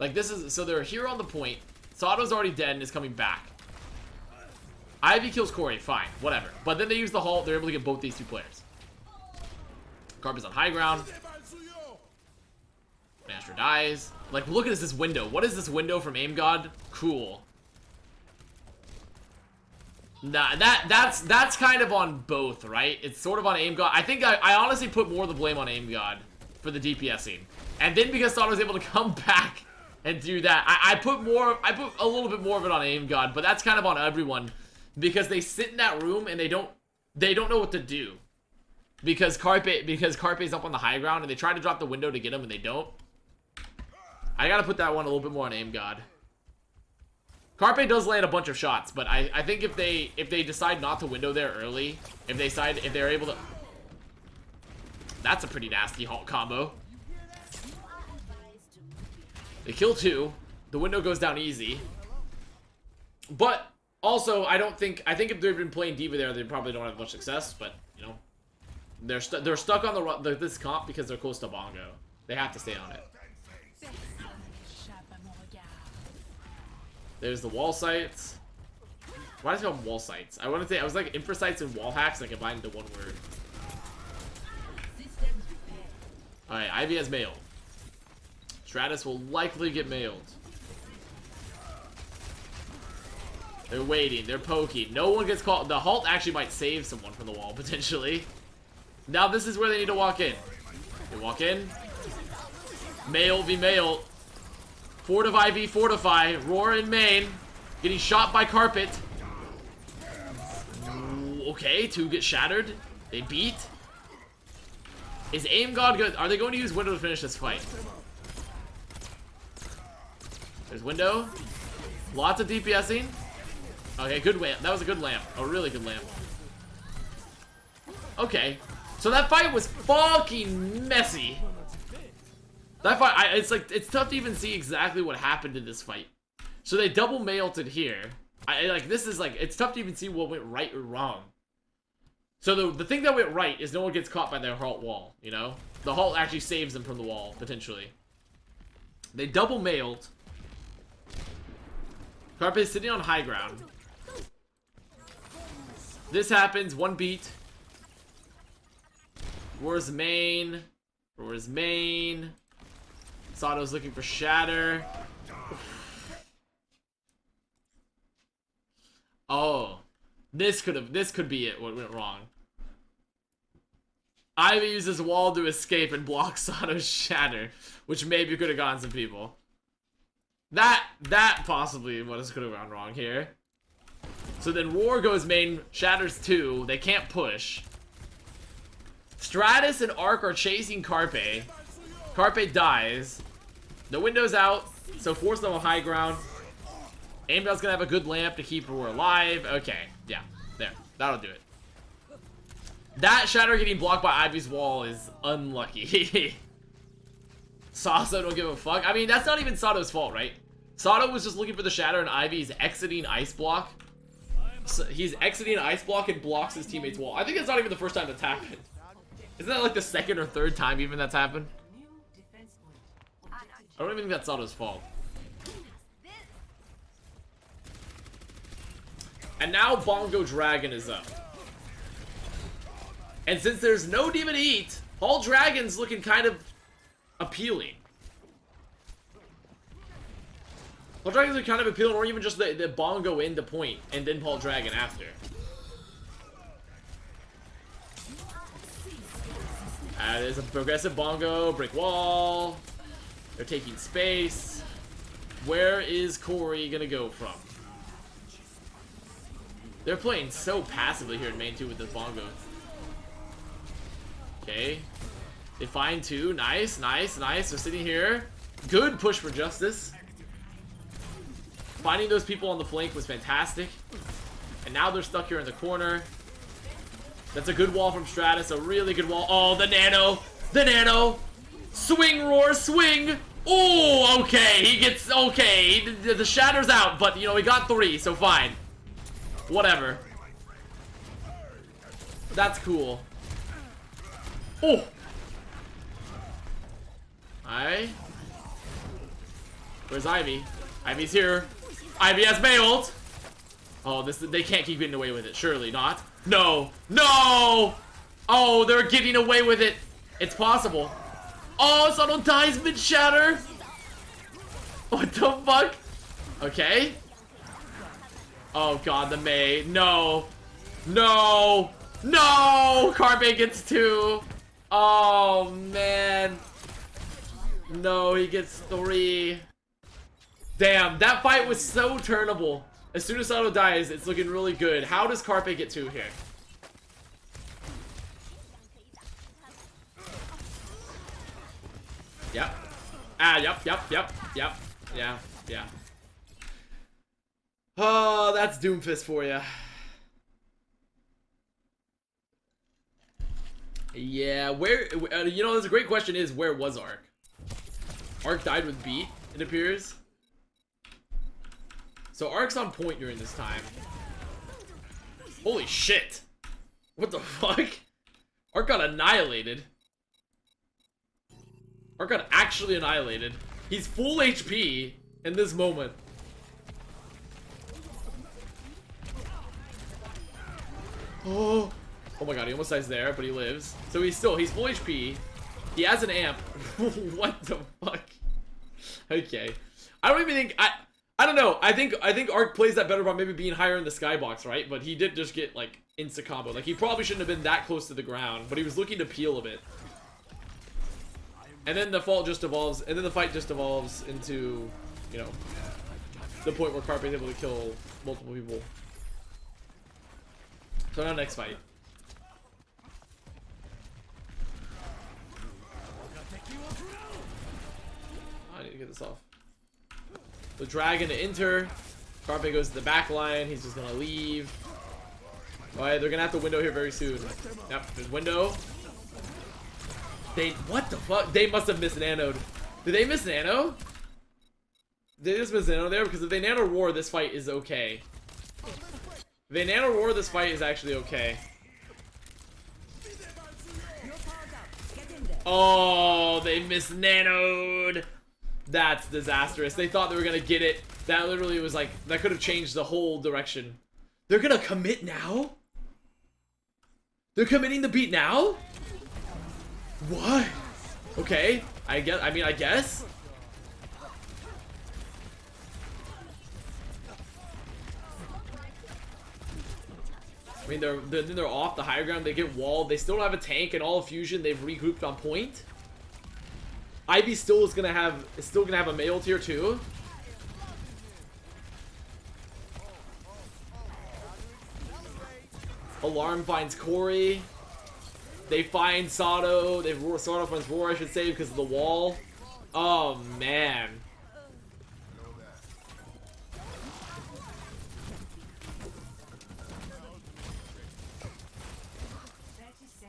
Like, this is, so they're here on the point. Sato's already dead and is coming back. Ivy kills Corey, fine, whatever. But then they use the halt, they're able to get both these two players. Carp is on high ground. Master dies. Like, look at this window. What is this window from Aim God? Cool. Nah, that's kind of on both, right? It's sort of on Aim God. I think I honestly put more of the blame on Aim God for the DPSing. And then because Sato was able to come back and do that, I put a little bit more of it on Aim God, but that's kind of on everyone because they sit in that room and they don't know what to do. Because Carpe's up on the high ground and they try to drop the window to get him and they don't. I gotta put that one a little bit more on Aim God. Carpe does land a bunch of shots, but I think if they decide not to window there early, if they're able to... That's a pretty nasty halt combo. They kill two. The window goes down easy. But also, I think if they've been playing D.Va there, they probably don't have much success, but, you know. They're stuck on this comp because they're close to Bongo. They have to stay on it. There's the wall sites. Why is it called wall sites? I want to say I was like infra sites and wall hacks and combined into one word. Alright, Ivy has mailed. Stratus will likely get mailed. They're waiting, they're poking. No one gets called. The halt actually might save someone from the wall, potentially. Now this is where they need to walk in. They walk in. Mail v mail. Fortify v fortify. Roar in main. Getting shot by Carpet. Okay, two get shattered. They beat. Is Aim God good? Are they going to use Window to finish this fight? There's Window. Lots of DPSing. Okay, good lamp. That was a good lamp. A really good lamp. Okay. So that fight was fucking messy. That fight, it's like, it's tough to even see exactly what happened in this fight. So they double mailed here. Like, this is like, it's tough to even see what went right or wrong. So the thing that went right is no one gets caught by their halt wall, you know? The halt actually saves them from the wall, potentially. They double mailed. Carpe is sitting on high ground. This happens, one beat. Where's main? Where's main? Sato's looking for shatter. Oh, this could be it. What went wrong? Ivy uses wall to escape and blocks Sato's shatter, which maybe could have gotten some people. That possibly what could have gone wrong here. So then Roar goes main, shatters 2. They can't push. Stratus and Arc are chasing Carpe. Carpe dies. The window's out, so force them on high ground. Aimdale's gonna have a good lamp to keep Roar alive. Okay, yeah, there. That'll do it. That shatter getting blocked by Ivy's wall is unlucky. Sato don't give a fuck. I mean, that's not even Sato's fault, right? Sato was just looking for the shatter and Ivy's exiting ice block. So he's exiting ice block and blocks his teammate's wall. I think it's not even the first time that's happened. Isn't that like the second or third time even that's happened? I don't even think that's Sato's fault. And now Bongo Dragon is up. And since there's no demon to eat, Paul Dragon's looking kind of appealing. Paul Dragon's looking kind of appealing, or even just the Bongo into point, and then Paul Dragon after. There's a progressive Bongo, brick wall. They're taking space. Where is Corey gonna go from? They're playing so passively here in main 2 with this Bongo. Okay. They find 2. Nice, nice, nice. They're sitting here. Good push for Justice. Finding those people on the flank was fantastic. And now they're stuck here in the corner. That's a good wall from Stratus. A really good wall. Oh, the nano. The nano. Swing, Roar, swing. Oh, okay. He gets... Okay. The shatter's out, but, you know, he got 3, so fine. Whatever. That's cool. Oh. Alright. Where's Ivy? Ivy's here. Ivy has mailed. Oh, they can't keep getting away with it. Surely not. No. No! Oh, they're getting away with it. It's possible. Oh, Sato dies mid-shatter. What the fuck? Okay. Oh god, the May. No. No. No! Carpe gets 2. Oh, man. No, he gets 3. Damn, that fight was so turnable. As soon as Sato dies, it's looking really good. How does Carpe get 2 here? Yep. Yep. Yeah. Oh, that's Doomfist for you. Yeah, where, you know, there's a great question is, where was Arc? Arc died with beat, it appears. So Arc's on point during this time. Holy shit. What the fuck? Arc got annihilated. Arc got actually annihilated. He's full HP in this moment. Oh my god, he almost dies there, but he lives. So he's full HP. He has an amp. What the fuck? Okay. I don't even think I don't know. I think Arc plays that better by maybe being higher in the skybox, right? But he did just get like insta combo. Like he probably shouldn't have been that close to the ground, but he was looking to peel a bit. And then the fight just evolves into, you know, the point where Carpe is able to kill multiple people. So now next fight. I need to get this off. The dragon to enter. Carpe goes to the back line. He's just gonna leave. Alright, they're gonna have to window here very soon. Yep, there's window. What the fuck? They must have missed an anode. Did they miss Nano? Did they just miss Nano there? Because if they Nano Roar, this fight is okay. If they Nano Roar, this fight is actually okay. Oh, they miss Nano'd. That's disastrous. They thought they were gonna get it. That literally was like, that could have changed the whole direction. They're gonna commit now? They're committing the beat now? What? Okay, I guess. I mean, they're off the higher ground. They get walled. They still don't have a tank, and all of Fusion they've regrouped on point. Ivy still is gonna have a male tier 2. Alarm finds Corey. They find Sato. Sato finds Roar, I should say, because of the wall. Oh man.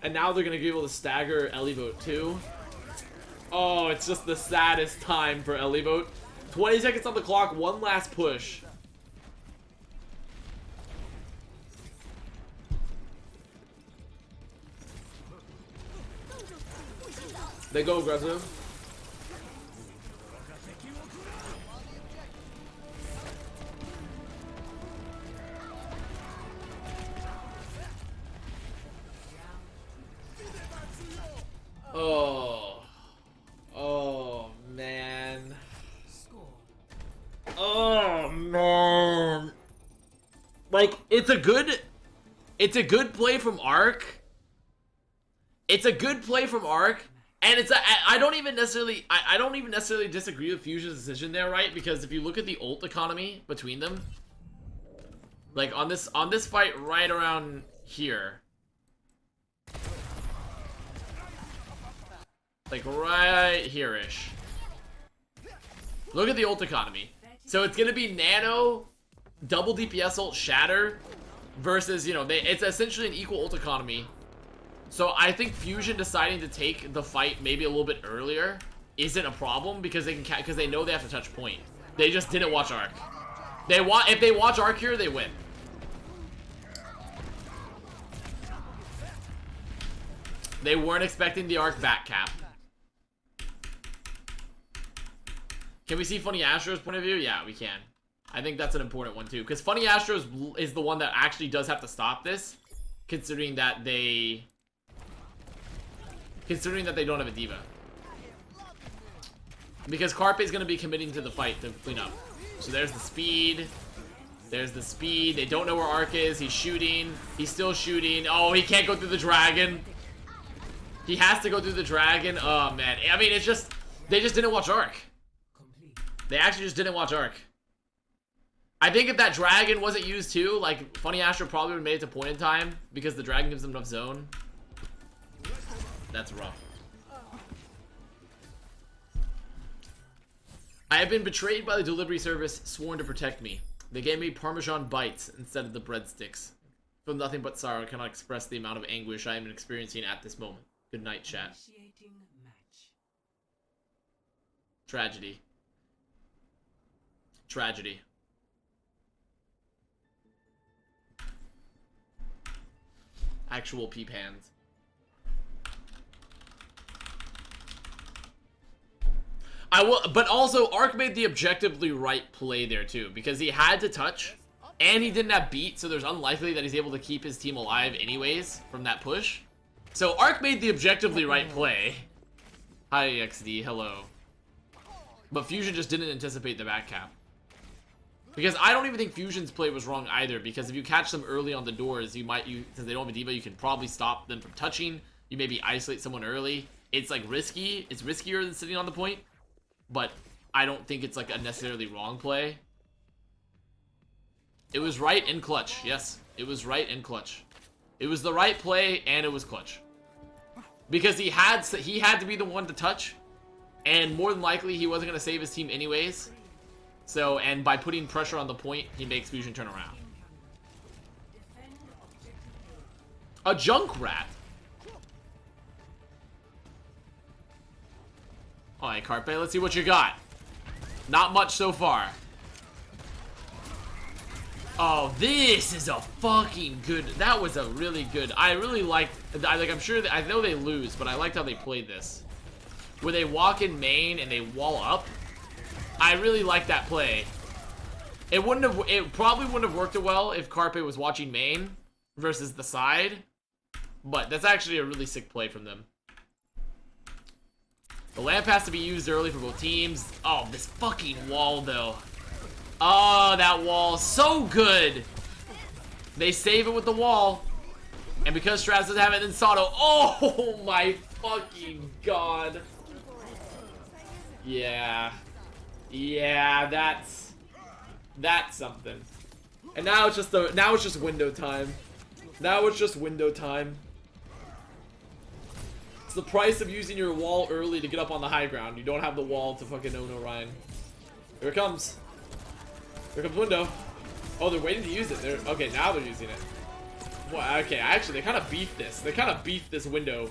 And now they're gonna be able to stagger Elivote too. Oh, it's just the saddest time for Elivote. 20 seconds on the clock, one last push. They go aggressive. Oh. Oh, man. Oh, man. Like, it's a good play from Arc. It's a good play from Arc. And I don't even necessarily disagree with Fusion's decision there, right? Because if you look at the ult economy between them, like on this fight right around here, like right here-ish. Look at the ult economy. So it's gonna be Nano, double DPS ult, Shatter, versus, you know, it's essentially an equal ult economy. So I think Fusion deciding to take the fight maybe a little bit earlier isn't a problem because they know they have to touch point. They just didn't watch Arc. If they watch Arc here, they win. They weren't expecting the Arc back cap. Can we see Funny Astro's point of view? Yeah, we can. I think that's an important one too, because Funny Astro's is the one that actually does have to stop this, considering that they don't have a diva. Because Carpe is going to be committing to the fight to clean up. So there's the speed. There's the speed. They don't know where Arc is. He's shooting. He's still shooting. Oh, he can't go through the dragon. He has to go through the dragon. Oh, man. I mean, it's just... They just didn't watch Arc. They actually just didn't watch Arc. I think if that dragon wasn't used too, like, Funny Astro probably would have made it to point in time because the dragon gives them enough zone. That's rough. I have been betrayed by the delivery service sworn to protect me. They gave me Parmesan bites instead of the breadsticks. Feel nothing but sorrow. I cannot express the amount of anguish I am experiencing at this moment. Good night, chat. Tragedy. Tragedy. Actual peep hands. But also, Arc made the objectively right play there too, because he had to touch, and he didn't have beat, so there's unlikely that he's able to keep his team alive anyways from that push. So Arc made the objectively right play. Hi XD, hello. But Fusion just didn't anticipate the back cap. Because I don't even think Fusion's play was wrong either, because if you catch them early on the doors, since they don't have a diva, you can probably stop them from touching. You maybe isolate someone early. It's like risky. It's riskier than sitting on the point. But I don't think it's like a necessarily wrong play. It was right and clutch. Yes, it was right and clutch. It was the right play and it was clutch. Because he had to be the one to touch, and more than likely he wasn't going to save his team anyways. So, and by putting pressure on the point, he makes Fusion turn around. A junk rat. Alright, Carpe, let's see what you got. Not much so far. Oh, this is a fucking good. That was a really good. I really liked. I'm sure that I know they lose, but I liked how they played this. Where they walk in main and they wall up. I really like that play. It probably wouldn't have worked well if Carpe was watching main versus the side. But that's actually a really sick play from them. The lamp has to be used early for both teams. Oh, this fucking wall though. Oh, that wall, so good. They save it with the wall. And because Stratus doesn't have it, then Sato. Oh my fucking god. Yeah. Yeah, that's something. And now it's just window time. Now it's just window time. It's the price of using your wall early to get up on the high ground. You don't have the wall to fucking own Orion. Here it comes. Here comes window. Oh, they're waiting to use it. Okay, now they're using it. Well, okay, actually, they kind of beefed this. They kind of beefed this window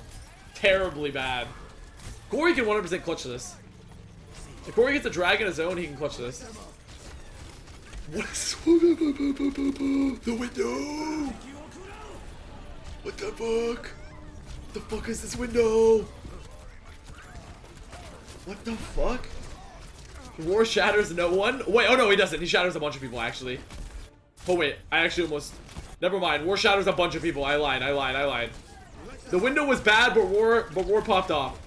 terribly bad. Corey can 100% clutch this. If Corey gets a drag in his own, he can clutch this. What is the window? What the fuck? What the fuck is this window? What the fuck? War shatters no one? Wait, oh no, he doesn't. He shatters a bunch of people, actually. Oh wait, I actually almost... Never mind. War shatters a bunch of people. I lied. The window was bad, but War popped off.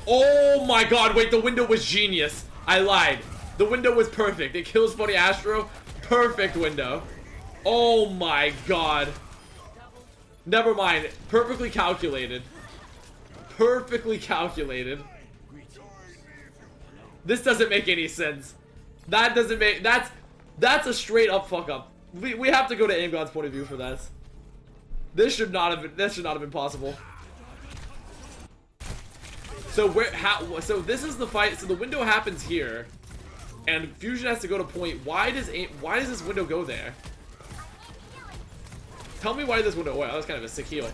Oh my god, wait, the window was genius. I lied. The window was perfect. It kills Funny Astro. Perfect window. Oh my god. Never mind. Perfectly calculated. Perfectly calculated. This doesn't make any sense. That doesn't make... That's a straight up fuck up. We have to go to Aim God's point of view for this. This should not have been possible. So so this is the fight. So the window happens here, and Fusion has to go to point. Why does this window go there? Tell me why this window. Wow, that's kind of a sick heal.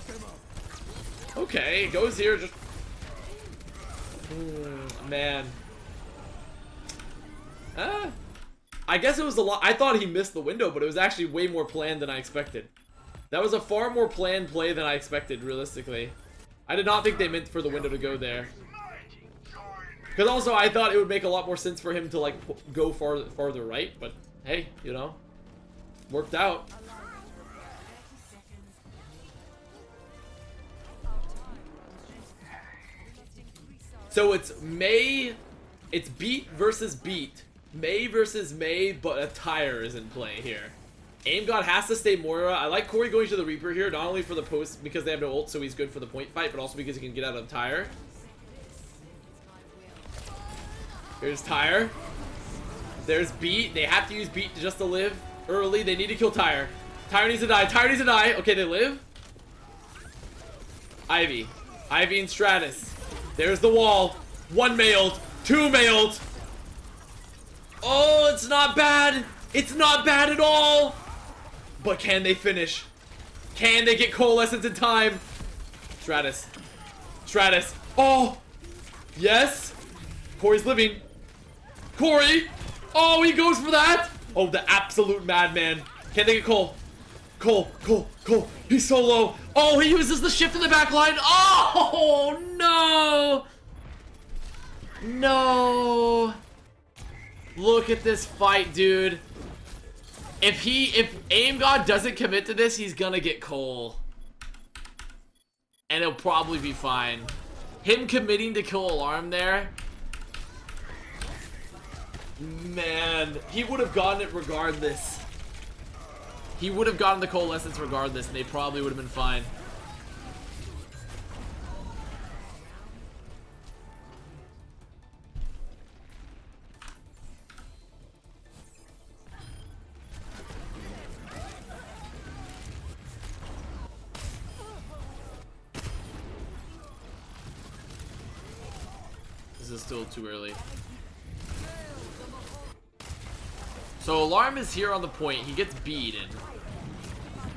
Okay, it goes here. Just man. I guess it was a lot. I thought he missed the window, but it was actually way more planned than I expected. That was a far more planned play than I expected, realistically. I did not think they meant for the window to go there. Because also, I thought it would make a lot more sense for him to, like, go farther right. But, hey, you know. Worked out. So it's May. It's beat versus beat. May versus May, but a tire is in play here. Aim God has to stay Moira. I like Corey going to the Reaper here, not only for the post because they have no ult, so he's good for the point fight, but also because he can get out of tire. Here's tire. There's beat. They have to use beat just to live early. They need to kill tire. Tire needs to die. Tire needs to die. Okay, they live. Ivy. Ivy and Stratus. There's the wall. One mailed. Two mailed. Oh, it's not bad. It's not bad at all. But can they finish? Can they get coalescence in time? Stratus. Stratus. Oh. Yes. Corey's living. Corey. Oh, he goes for that. Oh, the absolute madman. Can they get Cole? Cole. He's so low. Oh, he uses the shift in the back line. Oh, no. No. Look at this fight, dude. If Aim God doesn't commit to this, he's gonna get Cole. And it'll probably be fine. Him committing to kill Alarm there. Man, he would have gotten it regardless. He would have gotten the coalescence regardless, and they probably would have been fine. This is still too early. So Alarm is here on the point. He gets beaten.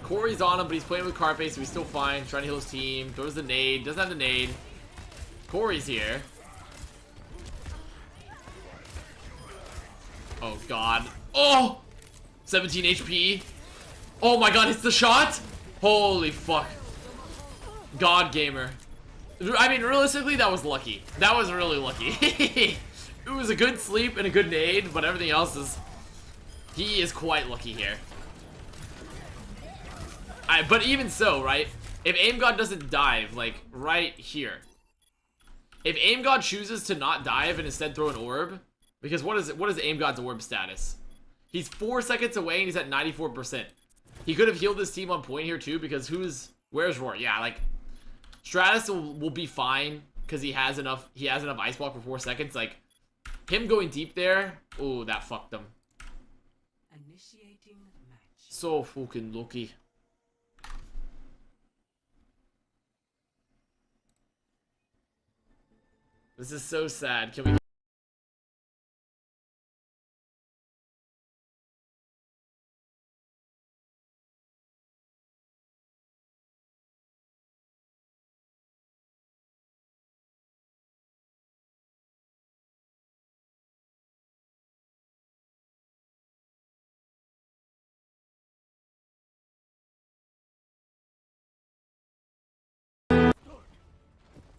Corey's on him, but he's playing with Carpe, so he's still fine. Trying to heal his team. Throws the nade. Doesn't have the nade. Corey's here. Oh god. Oh! 17 HP. Oh my god, hits the shot? Holy fuck. God gamer. I mean, realistically, that was lucky. That was really lucky. It was a good sleep and a good nade, but everything else is... He is quite lucky here. But even so, right? If Aim God doesn't dive, like, right here. If Aim God chooses to not dive and instead throw an orb... Because what is Aim God's orb status? He's 4 seconds away and he's at 94%. He could have healed his team on point here too, because where's Roar? Yeah, like, Stratus will be fine because he has enough ice block for 4 seconds. Like, him going deep there, oh, that fucked him. Initiating match. So fucking lucky. This is so sad. Can we...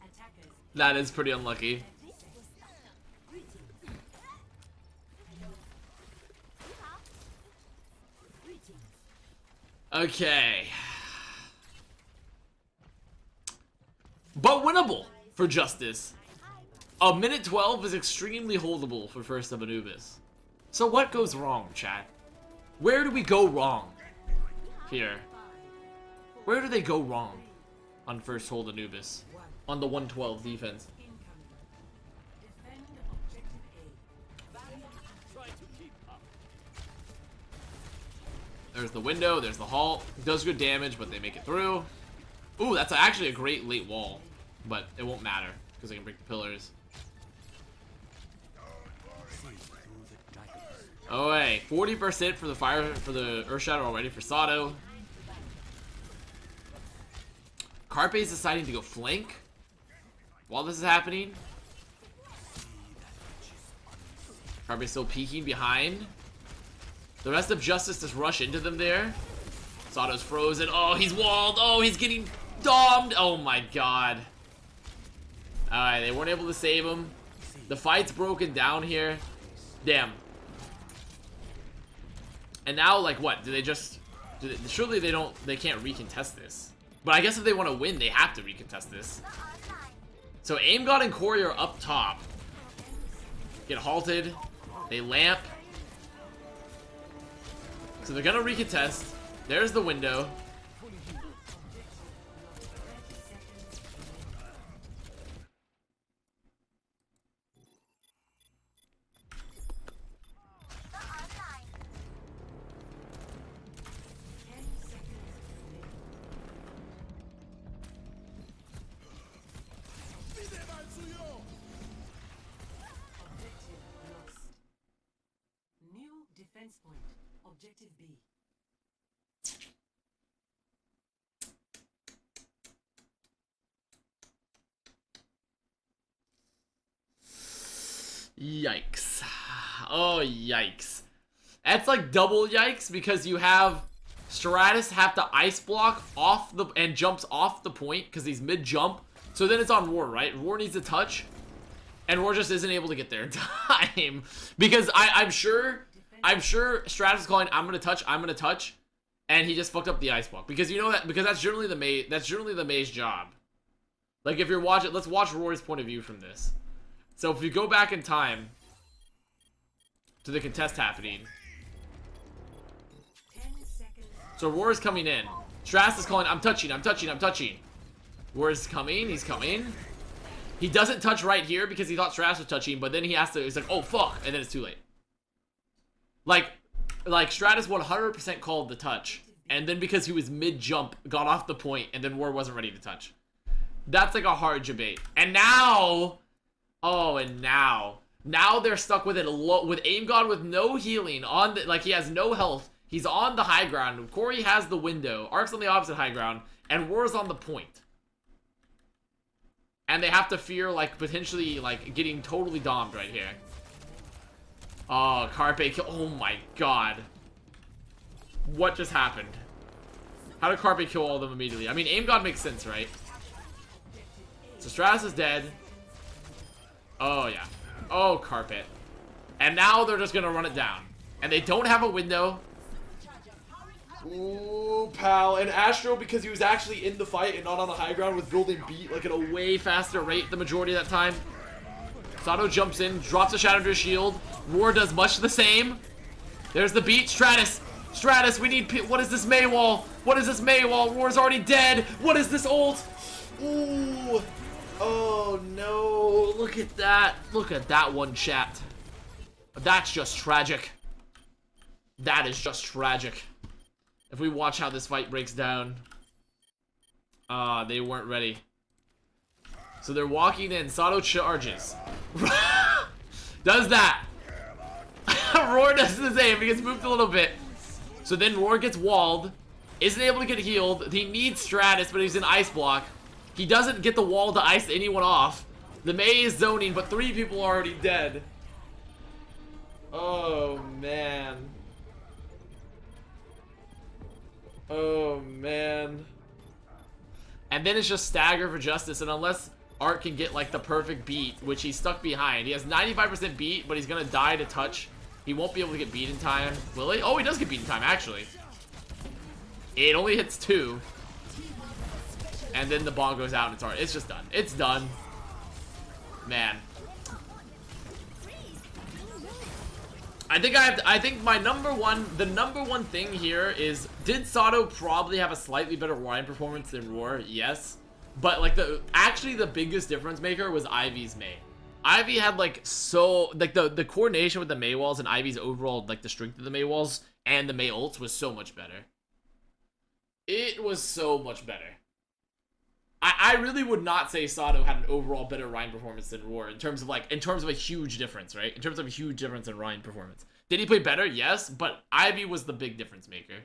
Attackers. That is pretty unlucky. Okay. But winnable for Justice. A minute 12 is extremely holdable for first of Anubis. So what goes wrong, chat? Where do we go wrong? Here. Where do they go wrong on first hold Anubis? On the 112 defense. Incoming. Defend objective A. There's the window, there's the halt. It does good damage, but they make it through. Ooh, that's actually a great late wall. But it won't matter, because they can break the pillars. Oh, hey, 40% for the Earth Shatter already for Sato. Carpe's deciding to go flank while this is happening. Carpe's still peeking behind. The rest of Justice just rush into them there. Sato's frozen. Oh, he's walled. Oh, he's getting domed. Oh my god. Alright, they weren't able to save him. The fight's broken down here. Damn. And now, like, what? Surely they can't recontest this. But I guess if they want to win, they have to recontest this. So Aim God and Corey are up top. Get halted. They lamp. So they're gonna recontest. There's the window. New defense point. Objective B. Yikes. Oh, yikes. That's like double yikes because you have Stratus have to ice block off the and jumps off the point because he's mid-jump. So then it's on Roar, right? Roar needs a touch. And Roar just isn't able to get there in time. Because I'm sure Stratus is calling, I'm gonna touch, and he just fucked up the ice block. Because you know that because that's generally the Mei's job. Like if you're watching, let's watch Roar's point of view from this. So if you go back in time to the contest happening. 10 seconds. So Roar is coming in. Stratus is calling, I'm touching. Roar is coming, he's coming. He doesn't touch right here because he thought Stratus was touching, but then he's like, oh fuck, and then it's too late. Like Stratus 100% called the touch, and then because he was mid-jump, got off the point, and then Roar wasn't ready to touch. That's like a hard debate. And now, now they're stuck with it with Aim God with no healing on the, like he has no health. He's on the high ground. Corey has the window. Ark's on the opposite high ground, and Roar's on the point. And they have to fear, like, potentially, like, getting totally domed right here. Oh, Carpe kill. Oh my god. What just happened? How did Carpe kill all of them immediately? I mean, Aim God makes sense, right? So Stratus is dead. Oh, yeah. Oh, Carpet. And now they're just gonna run it down. And they don't have a window. Ooh, pal. And Astro, because he was actually in the fight and not on the high ground, was building beat like at a way faster rate the majority of that time. Sato jumps in, drops a shadow to his shield. Roar does much the same. There's the beat. Stratus. Stratus, we need... What is this Mei wall? What is this Mei wall? Roar's already dead. What is this ult? Ooh. Oh, no. Look at that. Look at that one, chat. That's just tragic. That is just tragic. If we watch how this fight breaks down. They weren't ready. So they're walking in. Sato charges. Does that. Roar does the same. He gets moved a little bit. So then Roar gets walled. Isn't able to get healed. He needs Stratus, but he's in ice block. He doesn't get the wall to ice anyone off. The Mei is zoning, but 3 people are already dead. Oh, man. Oh, man. And then it's just stagger for Justice, and unless Art can get, like, the perfect beat, which he's stuck behind. He has 95% beat, but he's gonna die to touch. He won't be able to get beat in time. Will he? Oh, he does get beat in time, actually. It only hits 2. And then the bomb goes out and it's hard. It's just done. It's done. Man. I think my the number one thing here is, did Sato probably have a slightly better line performance than Roar? Yes. But like actually the biggest difference maker was Ivy's Mei. Ivy had like the coordination with the Mei walls and Ivy's overall like the strength of the Mei walls and the Mei ults was so much better. It was so much better. I really would not say Sato had an overall better Ryan performance than Roar in terms of a huge difference, right? In terms of a huge difference in Ryan performance. Did he play better? Yes, but Ivy was the big difference maker.